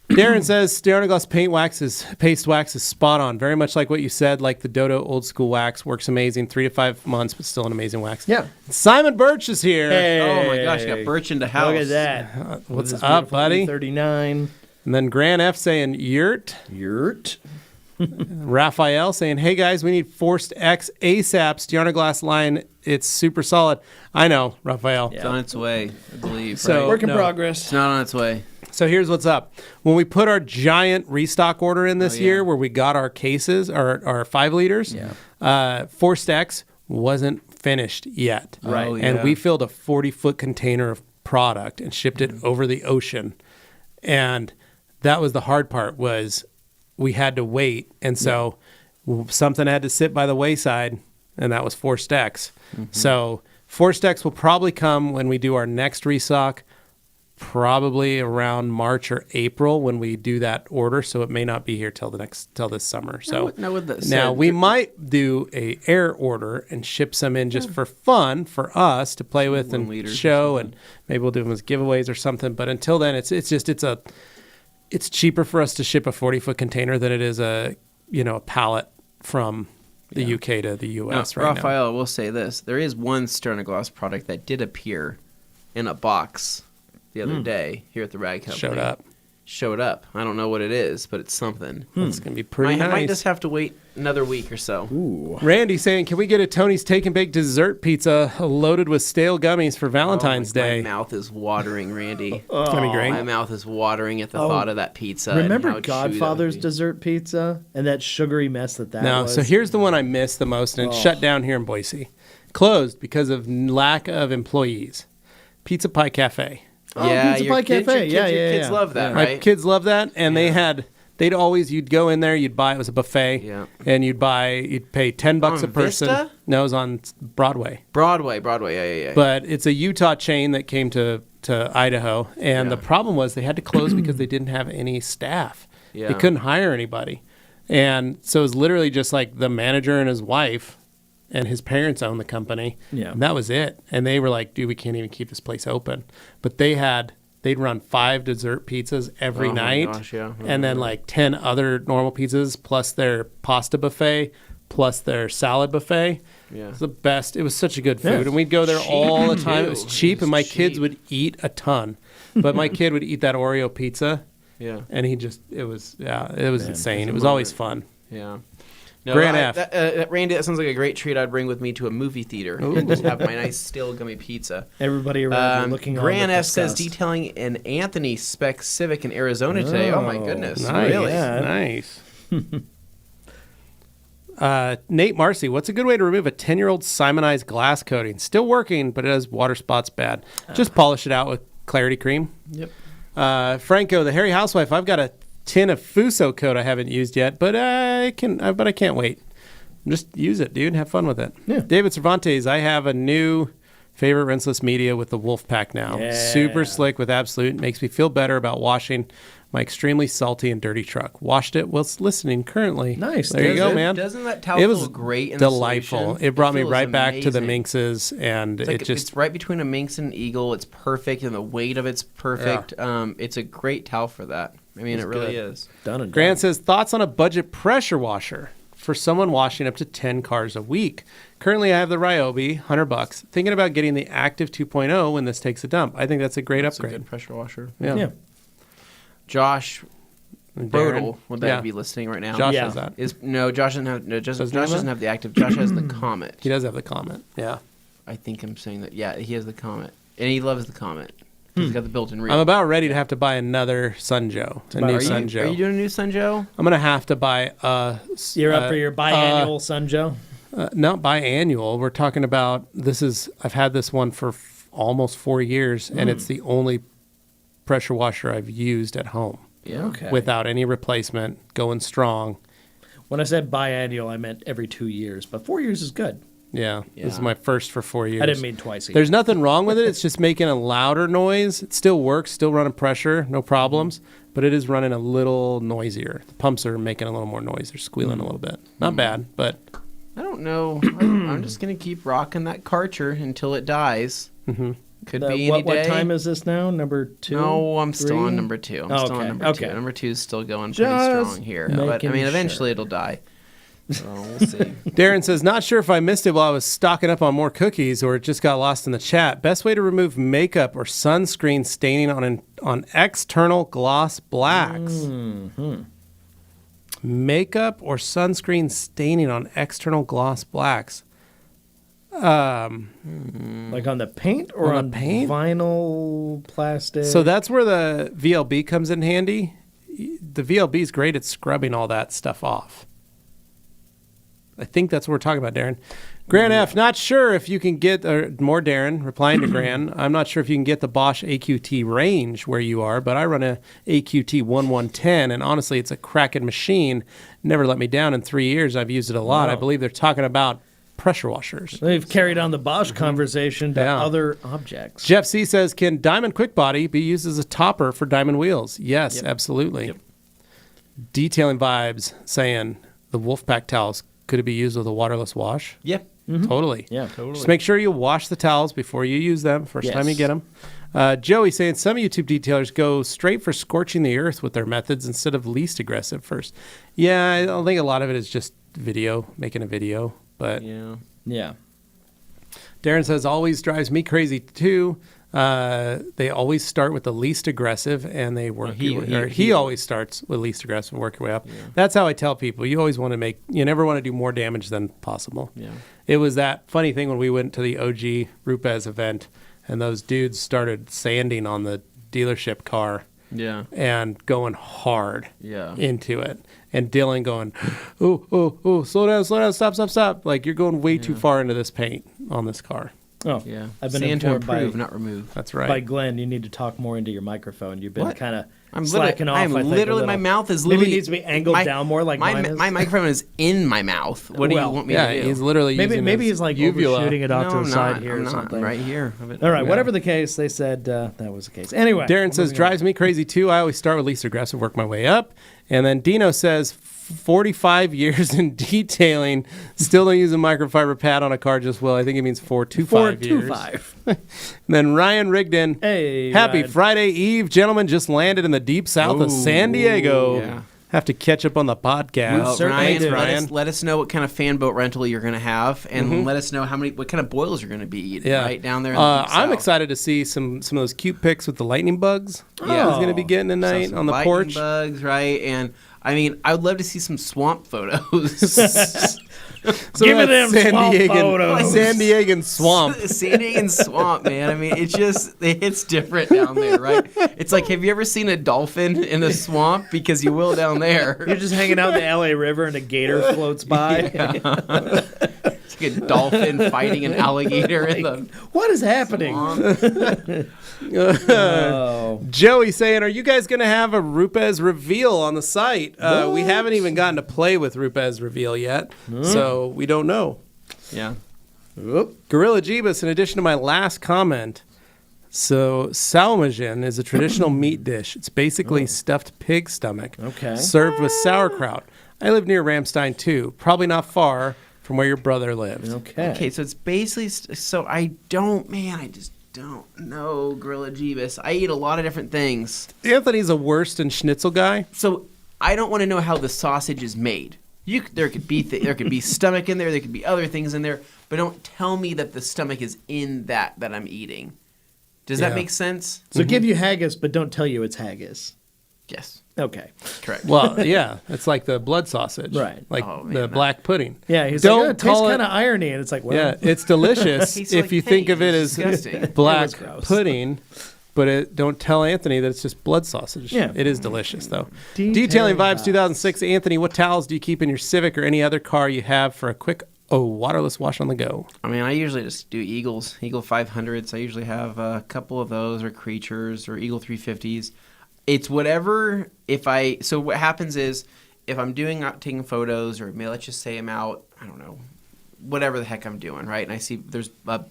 Darren says Stiarnaglass paste wax is spot on. Very much like what you said, like the Dodo old school wax. Works amazing. 3 to 5 months, but still an amazing wax. Yeah. Simon Birch is here. Hey. Oh my gosh, got Birch in the house. Look at that. What's up, buddy? 39. And then Grant F saying yurt. Raphael saying, hey guys, we need Forced X ASAP. Stiarnaglass line, it's super solid. I know, Raphael. It's on its way, I believe. So- right? Work in No. progress. It's not on its way. So here's what's up. When we put our giant restock order in this year where we got our cases, our 5 liters, Forced X wasn't finished yet. Right. Oh, And yeah. we filled a 40-foot container of product and shipped it over the ocean. And that was the hard part, was we had to wait. And so something had to sit by the wayside, and that was Forced X. So Forced X will probably come when we do our next restock, probably around March or April when we do that order. So it may not be here till this summer. So now we might do a air order and ship some in just for fun for us to play with 1 and liter or show, something. and maybe we'll do them as giveaways or something. But until then, it's cheaper for us to ship a 40-foot container than it is a pallet from the UK to the US right Raphael, I will say this. There is one Stiarnaglass product that did appear in a box the other day here at the Rag now. Company. Showed up. I don't know what it is, but it's something. It's going to be pretty I nice. might just have to wait another week or so. Randy saying, can we get a Tony's Take and Bake dessert pizza loaded with stale gummies for Valentine's Day? My mouth is watering, Randy. It's going to be great. My mouth is watering at the thought of that pizza. and Remember how chewy that would Godfather's be. dessert pizza and that sugary mess that No, was? so here's the one I missed the most, and it's shut down here in Boise. Closed because of lack of employees. Pizza Pie Cafe. Oh, Yeah, Pizza your Pie kids- Cafe. Your Yeah, kids love that, My right? kids love that, and you'd go in there, you'd buy, it was a buffet, Yeah. and you'd pay $10 a On person. Vista? No, it was on Broadway. Broadway, yeah. But it's a Utah chain that came to Idaho, and the problem was they had to close because they didn't have any staff. Yeah. They couldn't hire anybody. And so it was literally just like the manager and his wife and his parents owned the company. Yeah. And that was it. And they were like, dude, we can't even keep this place open. But they'd run 5 dessert pizzas every Oh my night. gosh, yeah. And then like 10 other normal pizzas plus their pasta buffet plus their salad buffet. Yeah. It was the best. It was such a good food. And we'd go there all the time. It was too. cheap, It and was my kids cheap. would eat a ton. But my kid would eat that Oreo pizza, Yeah. and it was insane. It was always fun. Yeah. Grant F. Randy, that sounds like a great treat I'd bring with me to a movie theater and just have my nice stale gummy pizza. Everybody around looking on Grant with F says disgust. detailing an Anthony Spec Civic in Arizona today. Oh my goodness. Nice. Really? Yeah. Nice. Nate Marcy, what's a good way to remove a 10-year-old Simonized glass coating? Still working, but it has water spots bad. Just polish it out with Clarity Cream. Yep. Franco, the Hairy Housewife, I've got a tin of Fuso coat I haven't used yet, but I can't wait. Just use it, dude. Have fun with it. Yeah. David Cervantes, I have a new favorite rinseless media with the Wolf Pack now. Yeah. Super slick with Absolute. Makes me feel better about washing my extremely salty and dirty truck. Washed it whilst listening currently. Nice. There you go, man. Doesn't that towel It was feel great in the delightful. solution? It brought me feels right back to the amazing. Minxes, and It's right between a Minx and an Eagle. It's perfect, and the weight of it's perfect. It's a great towel for that. I mean, it really is. Done and Grant done. says, thoughts on a budget pressure washer for someone washing up to 10 cars a week. Currently, I have the Ryobi, $100. Thinking about getting the Active 2.0 when this takes a dump. I think that's a great It's a upgrade. good pressure washer. Yeah. Josh And Brodel Darren. would that Yeah. be listening right now? Josh Yeah. has that. Josh doesn't have Josh Doesn't have doesn't that? have the Active. Josh has the Comet. He does have the comment. Yeah. I think I'm saying that. Yeah, he has the Comet, and he loves the Comet. He's got the built-in reel. I'm about ready to have to buy another Sunjoe. A new Are Sunjoe. you doing a new Sunjoe? I'm going to have to buy You're up for your biannual Sunjoe? not biannual. We're talking about I've had this one for almost 4 years, and it's the only pressure washer I've used at home. Yeah. Okay. without any replacement, going strong. When I said biannual, I meant every 2 years, but 4 years is good. Yeah, Yeah. this is my first for 4 years. I didn't mean twice a year. There's nothing wrong with it. It's just making a louder noise. It still works, still running pressure, no problems, but it is running a little noisier. The pumps are making a little more noise. They're squealing a little bit. Not bad, but I don't know. I'm just gonna keep rocking that Karcher until it dies. Could be any what day. time is this now? Number 2? No, I'm still on 3? number 2. I'm Oh, still on okay, number okay. 2. Number 2 is still going Just pretty strong here. But I making mean, eventually sure. it'll die. So we'll see. Darren says, not sure if I missed it while I was stocking up on more cookies or it just got lost in the chat. Best way to remove makeup or sunscreen staining on external gloss blacks. Makeup or sunscreen staining on external gloss blacks. Like on the paint or On on, the paint? vinyl, plastic? So that's where the VLB comes in handy. The VLB is great at scrubbing all that stuff off. I think that's what we're talking about, Darren. Gran F, not sure if you can get, or more Darren, replying to Gran, I'm not sure if you can get the Bosch AQT range where you are, but I run a AQT 1110, and honestly, it's a cracking machine. Never let me down in 3 years. I've used it a lot. I believe they're talking about pressure washers. They've carried on the Bosch conversation to Yeah. other objects. Jeff C says, can Diamond Quick Body be used as a topper for Diamond wheels? Yes, absolutely. Detailing Vibes saying the Wolfpack towels, could it be used with a waterless wash? Yep. Totally. Yeah, totally. Just make sure you wash the towels before you use them, first time you get them. Joey saying some YouTube detailers go straight for scorching the earth with their methods instead of least aggressive first. Yeah, I don't think a lot of it is just video, making a video. But Yeah. Yeah. Darren says, always drives me crazy too. They always start with the least aggressive, and they work. He always starts with least aggressive, and work your way up. Yeah. That's how I tell people. You always want to you never want to do more damage than possible. Yeah. It was that funny thing when we went to the OG Rupes event, and those dudes started sanding on the dealership car. Yeah. And going hard Yeah. into it. And Dylan going, oh, slow down, stop. Like, you're going way too far into this paint on this car. Oh, Yeah. I've been Sand to informed by, improve, not remove. That's right. by Glenn, you need to talk more into your microphone. You've been What? kind of I'm slacking off. I'm I think, literally, a my little. mouth is Maybe literally. it needs to be angled down more like mine is. My microphone is in my mouth. What do you want me to do? he's literally using Maybe his he's like uvula. overshooting it off no, to I'm the side not. here I'm or not. something. Right here. All right, whatever the case, they said that was the case. Anyway. Darren says, drives me crazy too. I always start with least aggressive, work my way up. And then Dino says, 45 years in detailing, still don't use a microfiber pad on a car just well. I think it means 4 to 5 years. 425. And then Ryan Rigdon, Hey, happy Ryan. Friday Eve, gentlemen. Just landed in the deep south of San Diego. yeah. Have to catch up on the podcast. Well, certainly do. Ryan, let us know what kind of fan boat rental you're going to have, and let us know what kind of boils you're going to be eating right down there. In the deep I'm south. excited to see some of those cute pics with the lightning bugs. Yeah. He's going to be getting tonight Some on the lightning porch. bugs, right? And I mean, I would love to see some swamp photos. So Give me that's them swamp photos. San Diegan swamp. San Diego swamp, man. I mean, it's different down there, right? It's like, have you ever seen a dolphin in a swamp? Because you will down there. You're just hanging out in the LA River and a gator floats by. It's like a dolphin fighting an alligator in the What is happening? swamp. Oh. Joey saying, are you guys going to have a Rupes reveal on the site? We haven't even gotten to play with Rupes reveal yet, so we don't know. Yeah. Gorilla Jeebus, in addition to my last comment, so salmon is a traditional meat dish. It's basically stuffed pig stomach, served with sauerkraut. I live near Ramstein too, probably not far from where your brother lives. Okay, so it's basically I just don't know, Gorilla Jeebus. I eat a lot of different things. Anthony's a Wurst and Schnitzel guy. So I don't want to know how the sausage is made. There could be there could be stomach in there. There could be other things in there, but don't tell me that the stomach is in that I'm eating. Does that make sense? So give you haggis, but don't tell you it's haggis. Yes. Okay. Correct. Well, yeah, it's like the blood sausage, Right. Like Oh, man, the black pudding. Yeah, he's Don't like, it tastes call it- kind of irony, and it's like, well, Yeah, it's delicious He's if like, you "Hey, think of it as disgusting." black It was gross. pudding, but don't tell Anthony that it's just blood sausage. Yeah. It is delicious, though. Detailing Detailing Vibes Vibes. 2006. Anthony, what towels do you keep in your Civic or any other car you have for a quick, waterless wash on the go? I mean, I usually just do Eagle 500s. I usually have a couple of those, or Creatures, or Eagle 350s. It's whatever. So what happens is if I'm taking photos, or maybe let's just say I'm out, I don't know, whatever the heck I'm doing, right? And I see there's a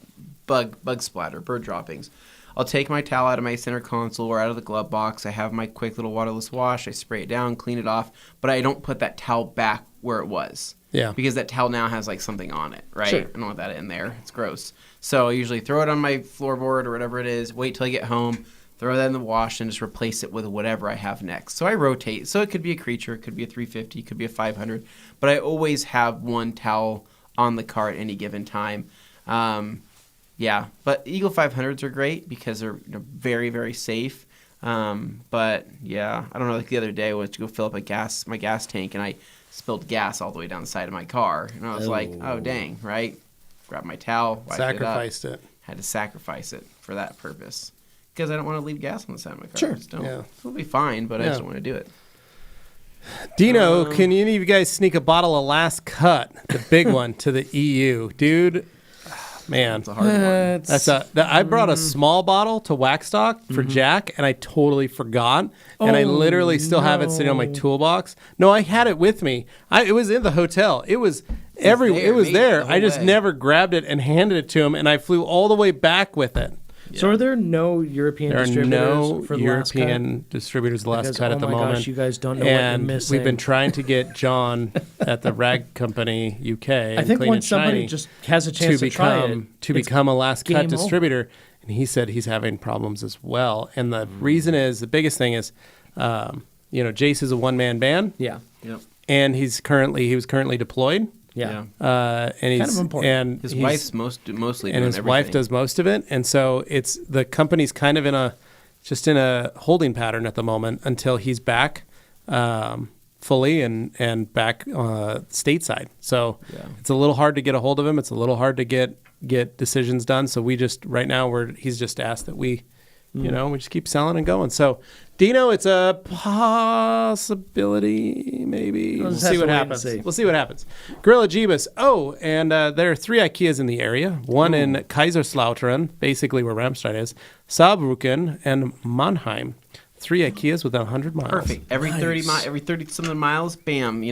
bug splatter, bird droppings. I'll take my towel out of my center console or out of the glove box. I have my quick little waterless wash. I spray it down, clean it off, but I don't put that towel back where it was. Yeah. Because that towel now has like something on it, right? Sure. I don't want that in there. It's gross. So I usually throw it on my floorboard or whatever it is, wait till I get home, throw that in the wash, and just replace it with whatever I have next. So I rotate. So it could be a Creature, it could be a 350, it could be a 500, but I always have one towel on the car at any given time. Yeah, but Eagle 500s are great because they're very, very safe. But yeah, I don't know. Like the other day, I went to go fill up my gas tank, and I spilled gas all the way down the side of my car, and I was like, "Oh dang!" Right? Grabbed my towel, wiped Sacrificed it up. Had to sacrifice it for that purpose because I don't want to leave gas on the side of my car. Sure. I just don't. Yeah. It'll be fine, but I just don't want to do it. Dino, can any of you guys sneak a bottle of Last Cut, the big one, to the EU, dude? Man, It's a hard one. I brought a small bottle to Waxstock for Jack, and I totally forgot, and I literally still have it sitting on my toolbox. No, I had it with me. It was in the hotel. It was there. The I just whole way. never grabbed it and handed it to him, and I flew all the way back with it. So are there no European There are distributors no for the Last Cut? European distributors Last Because, Cut at the oh my moment. gosh, you guys don't know what you're and missing. we've been trying to get John at the Rag Company UK. I think Clean once and somebody Shiny just has a chance to try it, to it's become a Last Cut game distributor, and he said he's having problems as well. And the reason is, the biggest thing is, Jace is a one-man band, Yeah. Yep. and he was currently deployed. Yeah. And he's Kind of important. and His he's- wife's mostly and doing his wife everything. does most of it, and so it's the company's kind of in a holding pattern at the moment until he's back fully and back stateside. So it's a little hard to get a hold of him. It's a little hard to get decisions done. So we just right now he's just asked that we we just keep selling and going. So Dino, it's a possibility, maybe. We'll see what happens. We'll see what happens. Gorilla Jeebus. Oh, and there are 3 IKEAs in the area. One in Kaiserslautern, basically where Ramstein is, Saarbrücken, and Mannheim. 3 IKEAs within 100 miles. Perfect. Every 30 something miles, bam,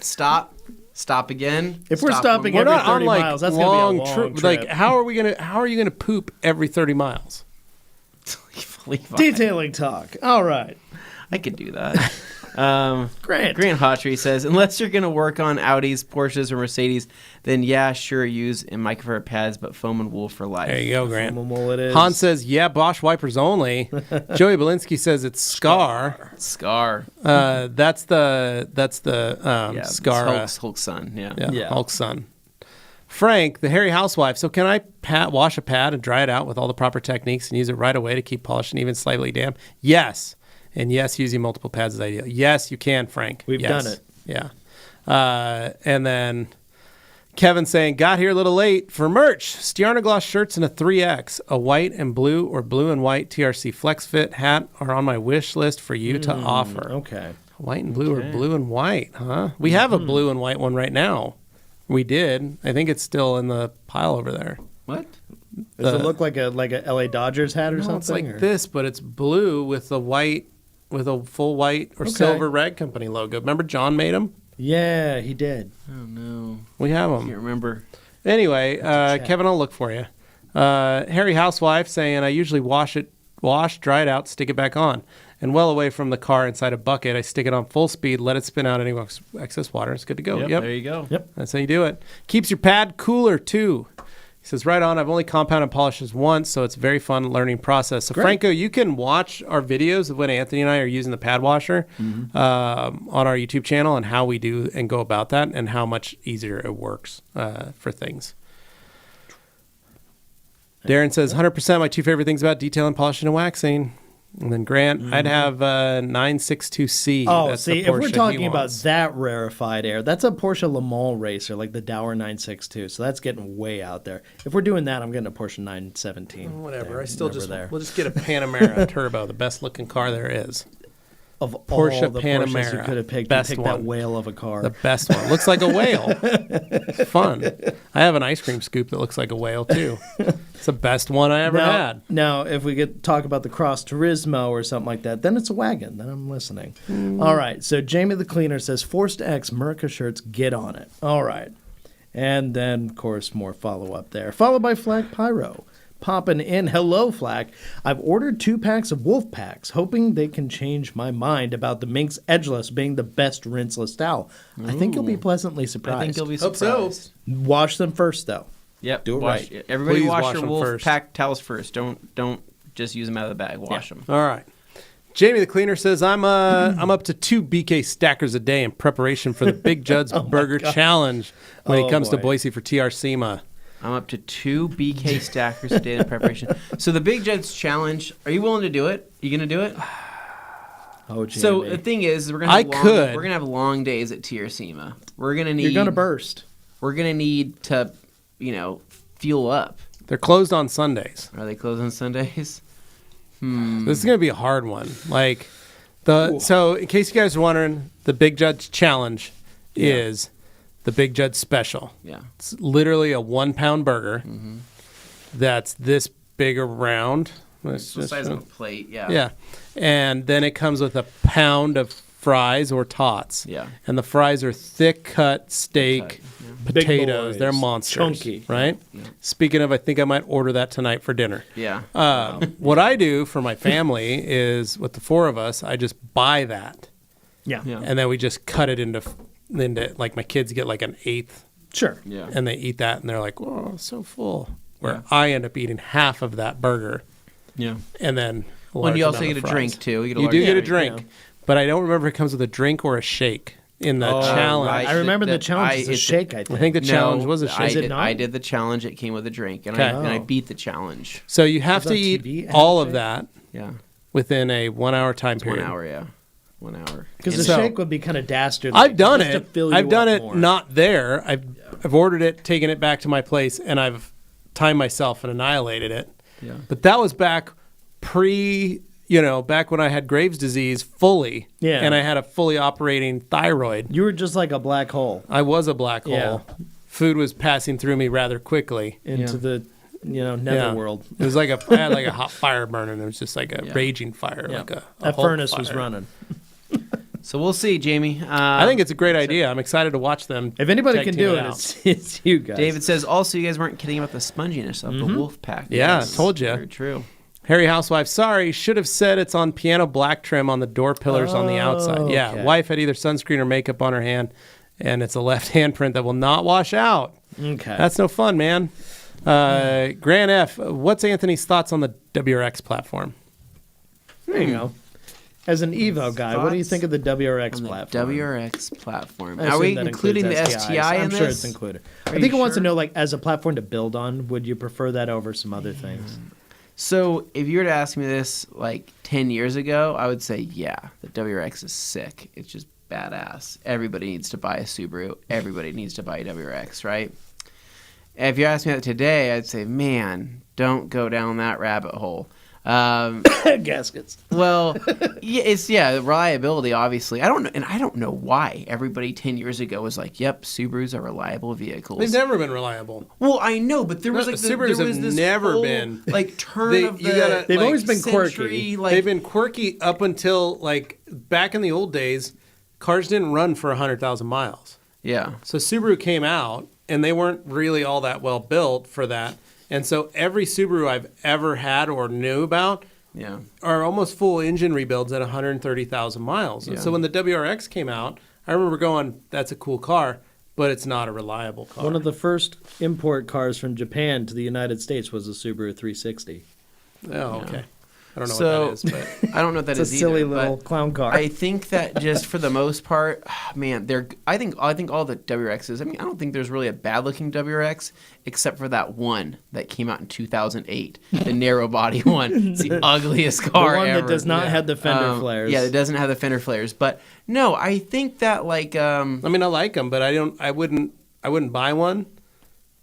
stop again. If we're stop stopping one We're more. every not on 30 like miles, that's gonna be a long trip. trip. Like, how are you gonna poop every 30 miles? Levi. Detailing talk. All right. I could do that. Grant. Grant Hawtrey says, unless you're going to work on Audis, Porsches, or Mercedes, then yeah, sure, use microfiber pads, but foam and wool for life. There you go, Grant. Well, it is. Han says, yeah, Bosch wipers only. Joey Belinsky says it's Scar. Scar. That's the Yeah, Scar. Hulk's son. Yeah. Yeah. Hulk's son. Frank, the hairy housewife. So can I wash a pad and dry it out with all the proper techniques and use it right away to keep polished and even slightly damp? Yes. And yes, using multiple pads is ideal. Yes, you can, Frank. We've Yes. done it. Yeah. And then Kevin saying, got here a little late for merch. Stiarnagloss shirts in a 3X. A white and blue or blue and white TRC Flex Fit hat are on my wish list for you to offer. Okay. White and blue or blue and white, huh? We have a blue and white one right now. We did. I think it's still in the pile over there. What? Does it look like a LA Dodgers hat or No, something? it's like or? this, but it's blue with a full white or silver Rag Company logo. Remember John made them? Yeah, he did. Oh, no. We have I can't them. remember. Anyway, Kevin, I'll look for you. Harry Housewife saying, I usually wash, dry it out, stick it back on. And well away from the car inside a bucket, I stick it on full speed, let it spin out any excess water. It's good to go. Yep. There you go. Yep. That's how you do it. Keeps your pad cooler, too. He says, right on. I've only compounded polishes once, so it's a very fun learning process. So, Franco, you can watch our videos of when Anthony and I are using the pad washer on our YouTube channel and how we do and go about that and how much easier it works for things. Darren says, 100% my 2 favorite things about detailing, polishing, and waxing. And then Grant, I'd have 962C. Oh, That's see, the if we're Porsche talking he about wants. that rarefied air, that's a Porsche Le Mans racer, like the Dower 962. So that's getting way out there. If we're doing that, I'm getting a Porsche 917. Whatever. there, I still over just there. we'll just get a Panamera Turbo, the best looking car there is. Of Porsche all the Porsches you Panamera. could have picked, Best you picked one. that whale of a car. The best one. Looks like a whale. It's fun. I have an ice cream scoop that looks like a whale, too. It's the best one I ever had. Now, if we could talk about the Cross Turismo or something like that, then it's a wagon. Then I'm listening. All right. So Jamie the Cleaner says, Forced X Merca shirts, get on it. All right. And then, of course, more follow-up there. Followed by Flag Pyro. Popping in. Hello, Flack. I've ordered 2 packs of Wolf Packs, hoping they can change my mind about the Minx Edgeless being the best rinseless towel. I think you'll be pleasantly surprised. I think you'll be Hope surprised. so. Wash them first, though. Yep. Do it wash, right. Everybody Please wash wash your them Wolf first. Pack towels first. Don't just use them out of the bag. Wash them. All right. Jamie the Cleaner says, I'm up to 2 BK stackers a day in preparation for the Big Judd's Burger Challenge when it comes to boy. Boise for TR SEMA. I'm up to 2 BK stackers a day in preparation. So the Big Judd's Challenge, are you willing to do it? You going to do it? Oh, Jamie. So the thing is, we're I gonna could. we're gonna have long days at TR SEMA. We're gonna need You're going to burst. We're gonna need to, fuel up. They're closed on Sundays. Are they closed on Sundays? This is going to be a hard one. So in case you guys are wondering, the Big Judd's Challenge is the Big Judd Special. Yeah. It's literally a 1-pound burger that's this big around. It's the size of a plate. Yeah. Yeah. And then it comes with a pound of fries or tots. Yeah. And the fries are thick cut steak, Big potatoes. boys. They're monsters. Chunky. Right? Yeah. Speaking of, I think I might order that tonight for dinner. Yeah. What I do for my family is, with the 4 of us, I just buy that. Yeah. Yeah. And then we just cut it into like, my kids get like an 1/8. Sure. Yeah. And they eat that, and they're like, "Oh, so full." Where I end up eating half of that burger, Yeah. and then Well, you also large amount get a of drink fries. too. You large do get a drink. drink, but I don't remember if it comes with a drink or a shake in the challenge. right. I remember the That- challenge is a it's- shake, I I think. think the challenge No, was a I shake. Is it did, not? I did the challenge. It came with a drink, and Okay. I beat the challenge. So you have It's to on eat TV and all shake? of that Yeah. within a 1-hour time 1 period. hour. Yeah. 1 hour. Because And the so- shake would be kind of dastardly. I've done just to it. fill you I've done up it more. not there. I've ordered it, taken it back to my place, and I've timed myself and annihilated it. Yeah. But that was back back when I had Graves' disease fully. Yeah. And I had a fully operating thyroid. You were just like a black hole I was a black hole. Yeah. Food was passing through me rather quickly. into the netherworld. It was like I had like a hot fire burning. It was just like a Yeah. raging fire, Yeah. like a That Hulk furnace was fire. running. So we'll see, Jamie. I think it's a great idea. I'm excited to watch them. If anybody tag can team do it, out. it's you guys. David says also you guys weren't kidding about the sponginess of the wolf pack. Yeah, Yes, told ya. Very true. Harry Housewife, sorry, should have said it's on piano black trim on the door pillars on the outside. Yeah, okay. wife had either sunscreen or makeup on her hand, and it's a left handprint that will not wash out. Okay. That's no fun, man. Gran F, what's Anthony's thoughts on the WRX platform? there you go. As an Evo guy, what do you Thoughts think of the WRX On the platform? WRX platform. I Are we assume that including the includes STI in I'm this? sure it's included. I you think it wants to sure? know, like, as a platform to build on, would you prefer that over some other things? So if you were to ask me this like 10 years ago, I would say, yeah, the WRX is sick. It's just badass. Everybody needs to buy a Subaru. Everybody needs to buy a WRX, right? If you ask me that today, I'd say, man, don't go down that rabbit hole. Gaskets. Well, yeah, reliability, obviously. I don't know why everybody 10 years ago was like, yep, Subarus are reliable vehicles. They've never been reliable. Well, I know, but there was No, like Subarus there was have this never whole, been. like turn They- of you the gotta- They've like, always been quirky. century, like, They've been quirky up until, like, back in the old days, cars didn't run for 100,000 miles. yeah. So Subaru came out, and they weren't really all that well built for that. And so every Subaru I've ever had or knew about Yeah. are almost full engine rebuilds at 130,000 miles. And Yeah. so when the WRX came out, I remember going, that's a cool car, but it's not a reliable car. One of the first import cars from Japan to the United States was a Subaru 360. Oh, okay. I don't know So what that is, but I don't know what that It's is a silly either, little but clown car. I think that just for the most part, man, I think all the WRXs. I mean, I don't think there's really a bad looking WRX except for that one that came out in 2008, the narrow body one. It's the ugliest car the one ever. that does not have the fender flares. Yeah, it doesn't have the fender flares. But no, I think that like I mean, I like them, but I wouldn't buy one.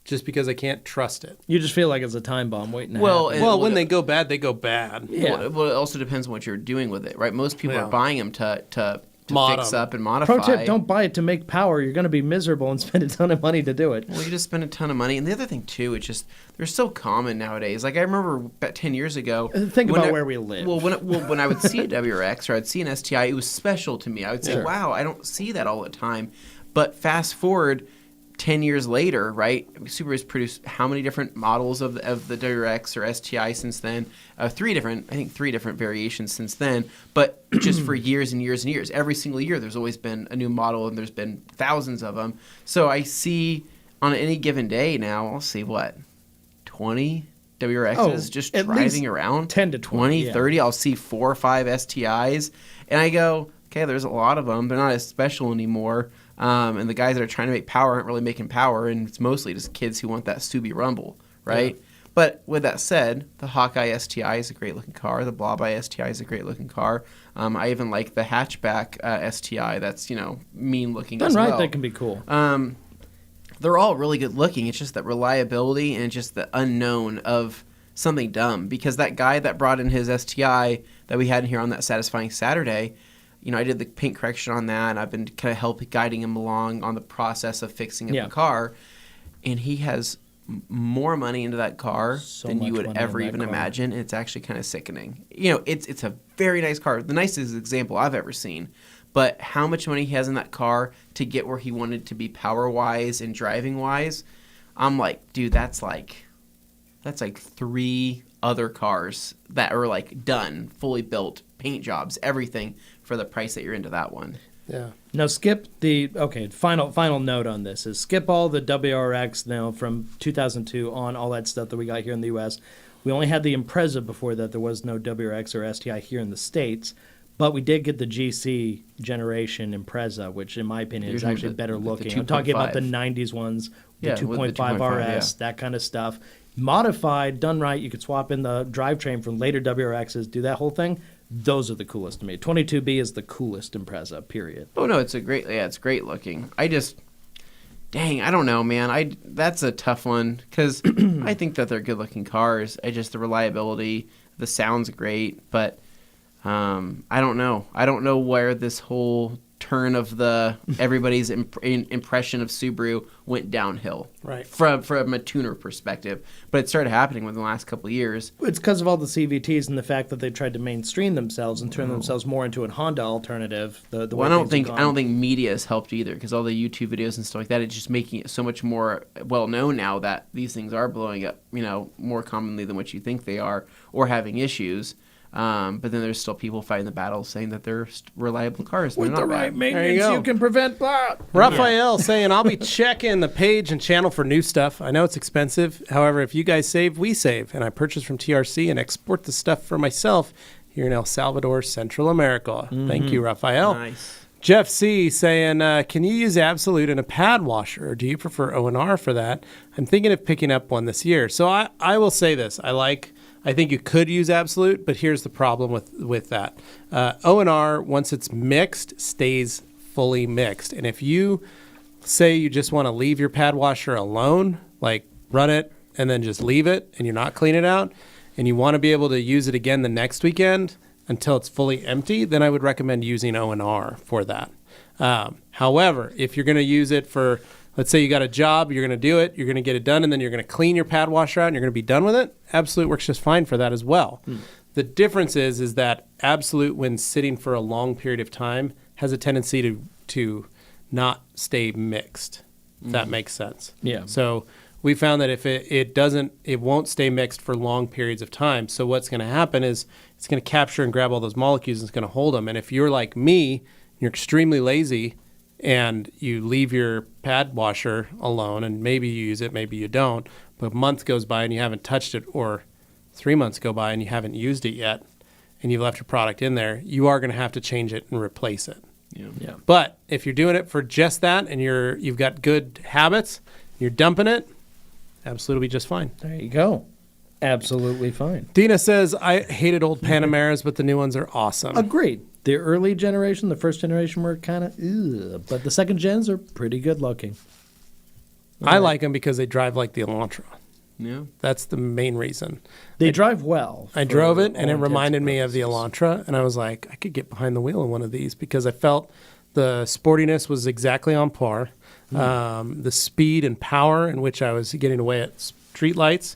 just because I can't trust it. You just feel like it's a time bomb waiting to Well, happen. Well, when they go bad, they go bad. Yeah. Well, it also depends on what you're doing with it, right? Most people Yeah. are buying them to Mod fix 'em. up and modify. Pro tip, don't buy it to make power. You're going to be miserable and spend a ton of money to do it. Well, you just spend a ton of money. And the other thing, too, it's just, they're so common nowadays. Like, I remember about 10 years ago. Think about where we live. Well, when I would see a WRX or I'd see an STI, it was special to me. I would say, wow, I don't see that all the time. But fast forward 10 years later, right? Subaru has produced how many different models of the WRX or STI since then? Three different variations since then. But just for years and years and years, every single year, there's always been a new model, and there's been thousands of them. So I see on any given day now, I'll see 20 WRXs just at driving least around. 10 to 20, 30. I'll see 4 or 5 STIs, and I go, okay, there's a lot of them. They're not as special anymore. And the guys that are trying to make power aren't really making power, and it's mostly just kids who want that Subi Rumble, right? Yeah. But with that said, the Hawkeye STI is a great-looking car. The Blobeye STI is a great-looking car. I even like the hatchback STI that's, mean-looking as well. Done right, that can be cool. They're all really good-looking. It's just that reliability and just the unknown of something dumb. Because that guy that brought in his STI that we had in here on that Satisfying Saturday, I did the paint correction on that, and I've been kind of guiding him along on the process of fixing up the car. And he has more money into that car than you would ever even imagine. And it's actually kind of sickening. It's a very nice car. The nicest example I've ever seen. But how much money he has in that car to get where he wanted to be power-wise and driving-wise, I'm like, dude, that's like 3 other cars that are done, fully built, paint jobs, everything for the price that you're into that one. Yeah. Now skip final note on this is skip all the WRX now from 2002 on, all that stuff that we got here in the U.S. We only had the Impreza before that. There was no WRX or STI here in the States. But we did get the GC generation Impreza, which in my opinion is actually better looking. I'm talking about the 90s ones, the 2.5 RS, that kind of stuff. Modified, done right, you could swap in the drivetrain from later WRXs, do that whole thing. Those are the coolest to me. 22B is the coolest Impreza, period. Oh, no, it's great looking. I don't know, man. That's a tough one because I think that they're good looking cars. The reliability, the sound's great, but I don't know. I don't know where this whole turn of everybody's impression of Subaru went downhill. Right. From a tuner perspective, but it started happening within the last couple of years. It's because of all the CVTs and the fact that they tried to mainstream themselves and turn themselves more into a Honda alternative. I don't think media has helped either, because all the YouTube videos and stuff like that, it's just making it so much more well known now that these things are blowing up, more commonly than what you think they are, or having issues. But then there's still people fighting the battle saying that they're reliable cars. With the right maintenance, you you can prevent that. Raphael saying, I'll be checking the page and channel for new stuff. I know it's expensive. However, if you guys save, we save. And I purchase from TRC and export the stuff for myself here in El Salvador, Central America. Thank you, Raphael. Nice. Jeff C. saying, can you use Absolute in a pad washer, or do you prefer O&R for that? I'm thinking of picking up one this year. So I will say this. I think you could use Absolute, but here's the problem with that. O&R, once it's mixed, stays fully mixed. And if you say you just want to leave your pad washer alone, run it and then just leave it and you're not cleaning it out, and you want to be able to use it again the next weekend until it's fully empty, then I would recommend using O&R for that. However, if you're going to use it for, let's say you got a job, you're going to do it, you're going to get it done, and then you're going to clean your pad washer out and you're going to be done with it, Absolute works just fine for that as well. The difference is that Absolute, when sitting for a long period of time, has a tendency to not stay mixed, if that makes sense. Yeah. So we found that if it won't stay mixed for long periods of time. So what's going to happen is it's going to capture and grab all those molecules and it's going to hold them. And if you're like me, you're extremely lazy, and you leave your pad washer alone, and maybe you use it, maybe you don't, but a month goes by and you haven't touched it, or 3 months go by and you haven't used it yet, and you've left your product in there, you are going to have to change it and replace it. Yeah. But if you're doing it for just that and you've got good habits, you're dumping it, Absolute will be just fine. There you go. Absolutely fine. Dina says, I hated old Panameras, but the new ones are awesome. Agreed. The early generation, the first generation were kind of, but the second gens are pretty good looking. I like them because they drive like the Elantra. Yeah. That's the main reason. They drive well. I drove it, for and it all reminded me of the intents Elantra, and I was like, I could get behind the wheel in one of these because I felt the sportiness was exactly on par. The speed and power in which I was getting away at street lights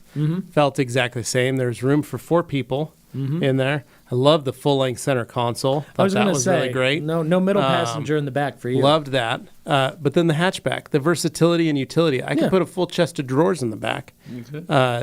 felt exactly the same. There's room for 4 people in there. I love the full-length center console. I was Thought going that to was say, really great. no middle passenger in the back for you. Loved that. But then the hatchback, the versatility and utility. I could put a full chest of drawers in the back.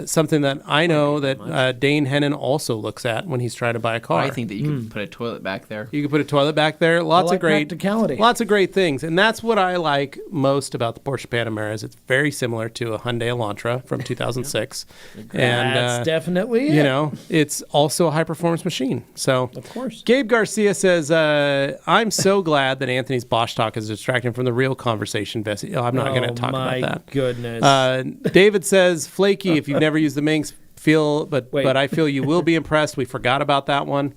Something that I know that Dane Hennon also looks at when he's trying to buy a car. I think that you can put a toilet back there. You can put a toilet back there. Lots like of great practicality. Lots of great things, and that's what I like most about the Porsche Panamera. Is it's very similar to a Hyundai Elantra from 2006, and That's definitely it. you know it's also a high performance machine. So Of course. Gabe Garcia says, I'm so glad that Anthony's Bosch talk is distracting from the real conversation. Bessie. Oh, I'm not going to talk about that. Goodness. David says, Flaky, if you've never used the Minx, but I feel you will be impressed. We forgot about that one.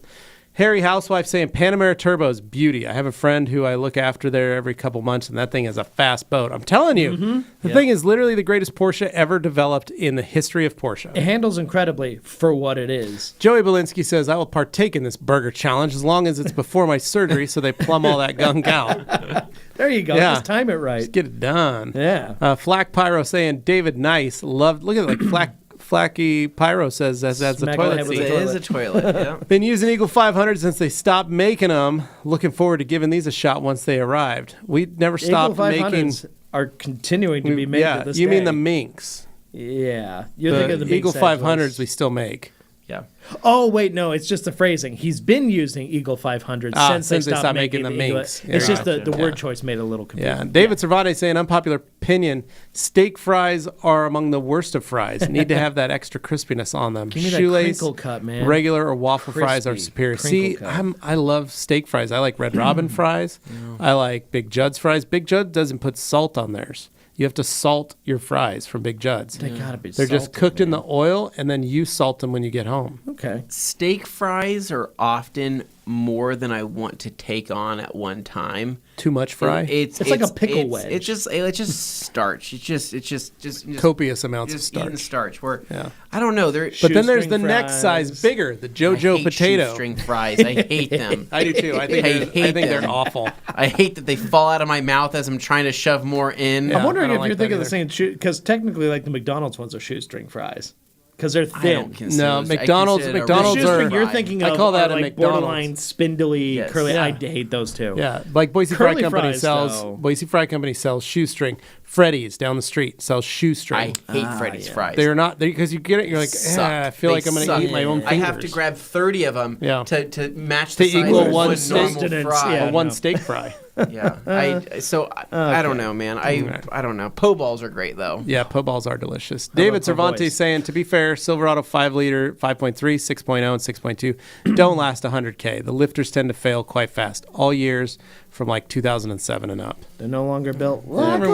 Harry Housewife saying, Panamera Turbo's beauty. I have a friend who I look after there every couple months, and that thing is a fast boat. I'm telling you, the thing is literally the greatest Porsche ever developed in the history of Porsche. It handles incredibly for what it is. Joey Belinsky says, I will partake in this burger challenge as long as it's before my surgery so they plumb all that gunk out. There you go. Yeah. Just time it right. Just get it done. Yeah. Flack Pyro saying, David Nice, loved, look at it, like Flacky Pyro says that's a Smack toilet my head with seat. a It is a toilet. Yeah. Been using Eagle 500 since they stopped making them. Looking forward to giving these a shot once they arrived. We never stopped Eagle making. 500s are continuing to be made Yeah, to this you day. mean the Minx? Yeah. You're thinking of the Eagle Minx 500s Edgeless. we still make. Yeah. Oh, wait, no, it's just the phrasing. He's been using Eagle 500 since they stopped making the the Eagle. Minx. It's just the Yeah. word choice made it a little confusing. Yeah, David Cervantes saying unpopular opinion: steak fries are among the worst of fries. Need to have that extra crispiness on them. Give me that Shoelace, crinkle cut, man. regular or waffle fries are Crispy superior. crinkle See, cut. I love steak fries. I like Red Robin fries. I like Big Judd's fries. Big Judd doesn't put salt on theirs. You have to salt your fries from Big Judd's. They gotta be They're just salted, cooked in man. the oil, and then you salt them when you get home. Okay. Steak fries are often more than I want to take on at one time. Too much fry. It's like a pickle wedge. It's just starch. It's just Copious amounts of just eating starch. starch. Where Yeah. I don't know. But then there's the Shoestring next size fries. bigger, the I JoJo hate potato. shoestring fries. I hate them. I do too. I think hate they're them. awful. I hate that they fall out of my mouth as I'm trying to shove more in. Yeah. I'm wondering I if don't you're like thinking that the same because technically, like the McDonald's ones are shoestring fries because they're I thin. don't consider No, those- I McDonald's- consider it a McDonald's real are- Shoestring, you're fry. thinking I of call that are a like McDonald's. borderline spindly, Yes. curly. Yeah. I hate those too. Yeah, like Boise Fry Curly Company fries, sells. though. Boise Fry Company sells shoestring. Freddy's down the street sells shoestring. I hate Freddy's fries. They're not because you get it. You're like, Suck. I feel They like I'm going suck. to eat my own I fingers. have to grab 30 of them Yeah. to match To the size equal of one one normal sustenance, fry. yeah. one no. steak fry. Yeah. I don't know, man. I don't know. Po' balls are great though. Yeah, po' balls are delicious. David po' Cervantes boys. saying, to be fair, Silverado 5 liter, 5.3, 6.0, and 6.2 don't last 100K. The lifters tend to fail quite fast. All years from like 2007 and up. They're no longer built. Every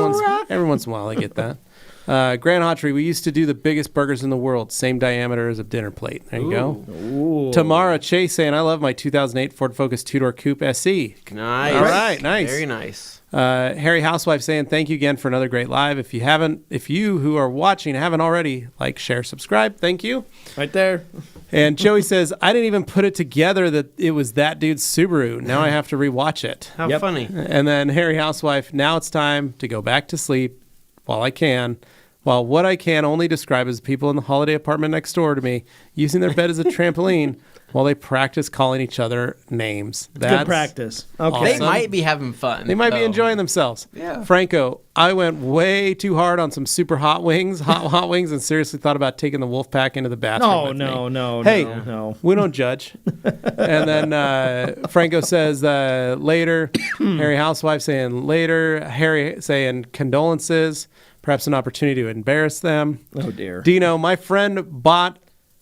once in a while I get that. Grand Hotry, we used to do the biggest burgers in the world, same diameter as a dinner plate. There you go. Tamara Chase saying, I love my 2008 Ford Focus two-door coupe SE. Nice. All right, nice. Very nice. Harry Housewife saying, thank you again for another great live. If you who are watching haven't already, like, share, subscribe. Thank you. Right there. And Joey says, I didn't even put it together that it was that dude's Subaru. Now I have to rewatch it. How Yep. funny. And then Harry Housewife, now it's time to go back to sleep while I can. While what I can only describe as people in the holiday apartment next door to me using their bed as a trampoline while they practice calling each other names. Good practice. Okay. awesome. They might be having fun. They might be though. enjoying themselves. Yeah. Franco, I went way too hard on some super hot wings, hot wings, and seriously thought about taking the wolf pack into the bathroom. No, with no, me. no, Hey, no. we don't judge. And then Franco says later. Harry Housewife saying later. Harry saying condolences. Perhaps an opportunity to embarrass them. Oh, dear. Dino, my friend bought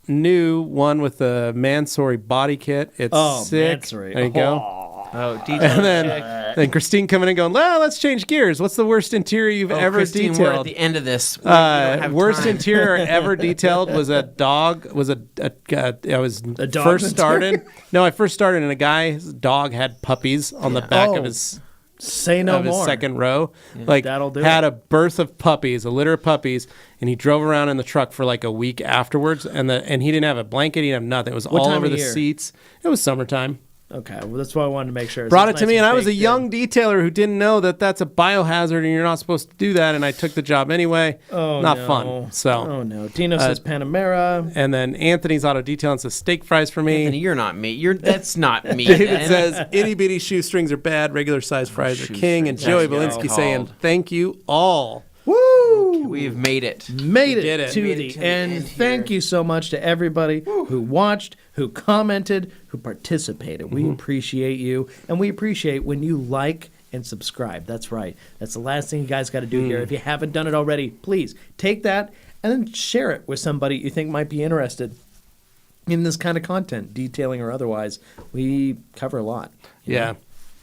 new one with the Mansory body kit. It's sick. Mansory. There you go. Oh, DJ. And then Christine coming in going, well, let's change gears. What's the worst interior you've ever Christine, we're at detailed? the end of this. We don't have Worst time. interior ever detailed was a dog. I was dog first interior? started. No, I first started and a guy's dog had puppies on the back of his Say no of his more. second row. Like, that'll do had it. a birth of puppies, a litter of puppies, and he drove around in the truck for like a week afterwards. And he didn't have a blanket, he didn't have nothing. It was What all time over of the year? seats. It was summertime. Okay, well, that's why I wanted to make sure. Brought It's it to nice me, and I was a baked young in. detailer who didn't know that that's a biohazard and you're not supposed to do that. And I took the job anyway. Oh, not no. fun. So, Oh, no. Dino says Panamera. and then Anthony's Auto Detailing says steak fries for me. Anthony, you're not me. That's not me. David man. says itty bitty shoestrings are bad, regular size fries are king, and Joey Shoestrings, that's Belinsky called. saying thank you all. Woo! We've made it. Made it, did it. to Made the it to the end. end Thank here. you so much to everybody who watched, who commented, who participated. We appreciate you, and we appreciate when you like and subscribe. That's right. That's the last thing you guys got to do here. If you haven't done it already, please take that and then share it with somebody you think might be interested in this kind of content, detailing or otherwise. We cover a lot. Yeah.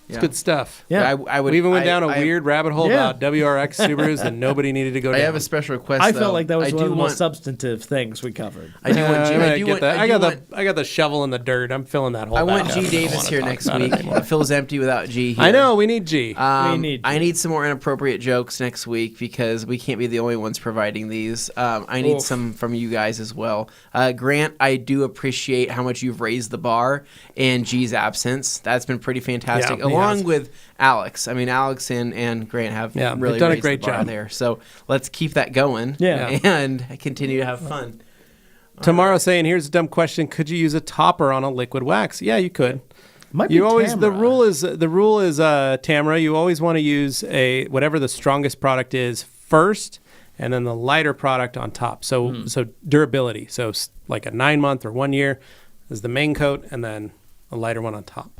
It's Yeah. good stuff. Yeah. I would. We even went down a I- weird rabbit hole Yeah. about WRX Subarus that nobody needed to go down. I have a special request. I though. felt like that was I one of do the most want- substantive things we covered. I do want. G, I do get want. that. I do want- I got the shovel in the dirt. I'm filling that hole. I want back G up. I don't Davis wanna here talk next about it week. anymore. It feels empty without G here. I know. We need G. We need I need some more inappropriate jokes next week because we can't be the only ones providing these. I need Oof. some from you guys as well. Grant, I do appreciate how much you've raised the bar in G's absence. That's been pretty fantastic. Yeah, he Along has. with Alex. I mean, Alex and Grant have Yeah, really they've done a raised great the bar job. there. So let's keep that going. Yeah. And continue to have fun. Tomorrow saying, here's a dumb question. Could you use a topper on a liquid wax? Yeah, you could. Might be You always the Tamara. rule is Tamara, you always want to use whatever the strongest product is first and then the lighter product on top. So so durability. So like a 9-month or 1 year is the main coat and then a lighter one on top.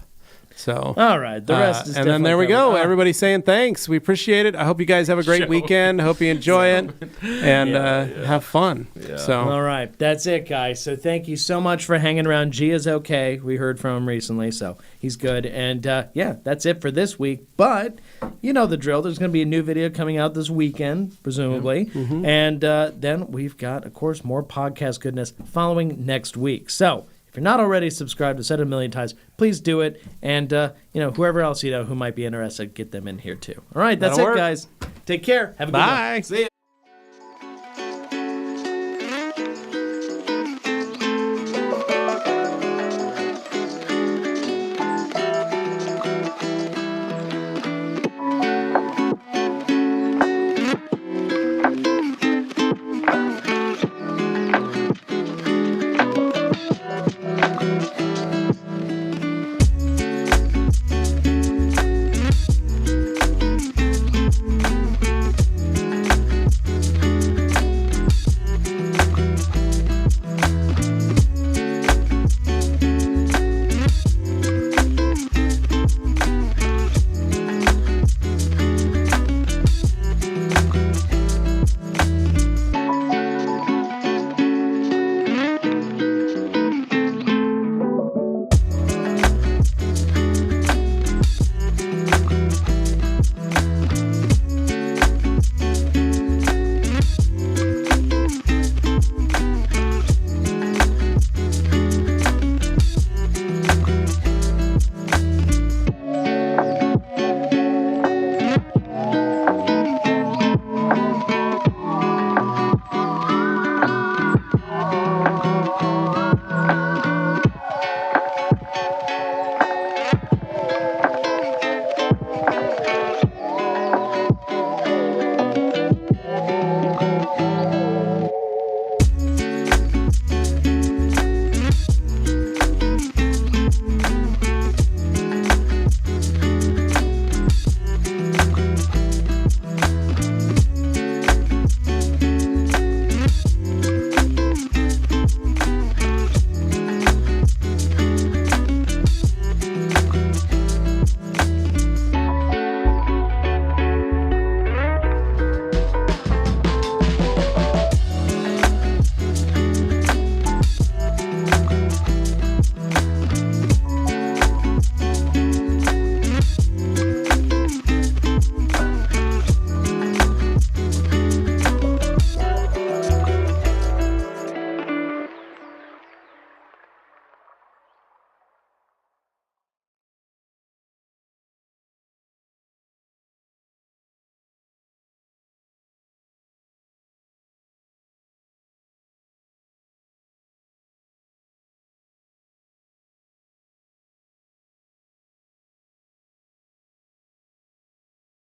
So All right. The rest is and then there we definitely go. covered. Everybody's saying thanks. We appreciate it. I hope you guys have a great weekend. I hope you enjoy it and have fun. So All right. That's it, guys. So thank you so much for hanging around. G is okay. We heard from him recently, so he's good. And yeah, that's it for this week. But you know the drill. There's going to be a new video coming out this weekend, presumably. And then we've got, of course, more podcast goodness following next week. So if you're not already subscribed, I've said it a million times, please do it. And, you know, whoever else you know who might be interested, get them in here too. All right, that's That'll it, work. guys. Take care. Have a good one. bye. See ya.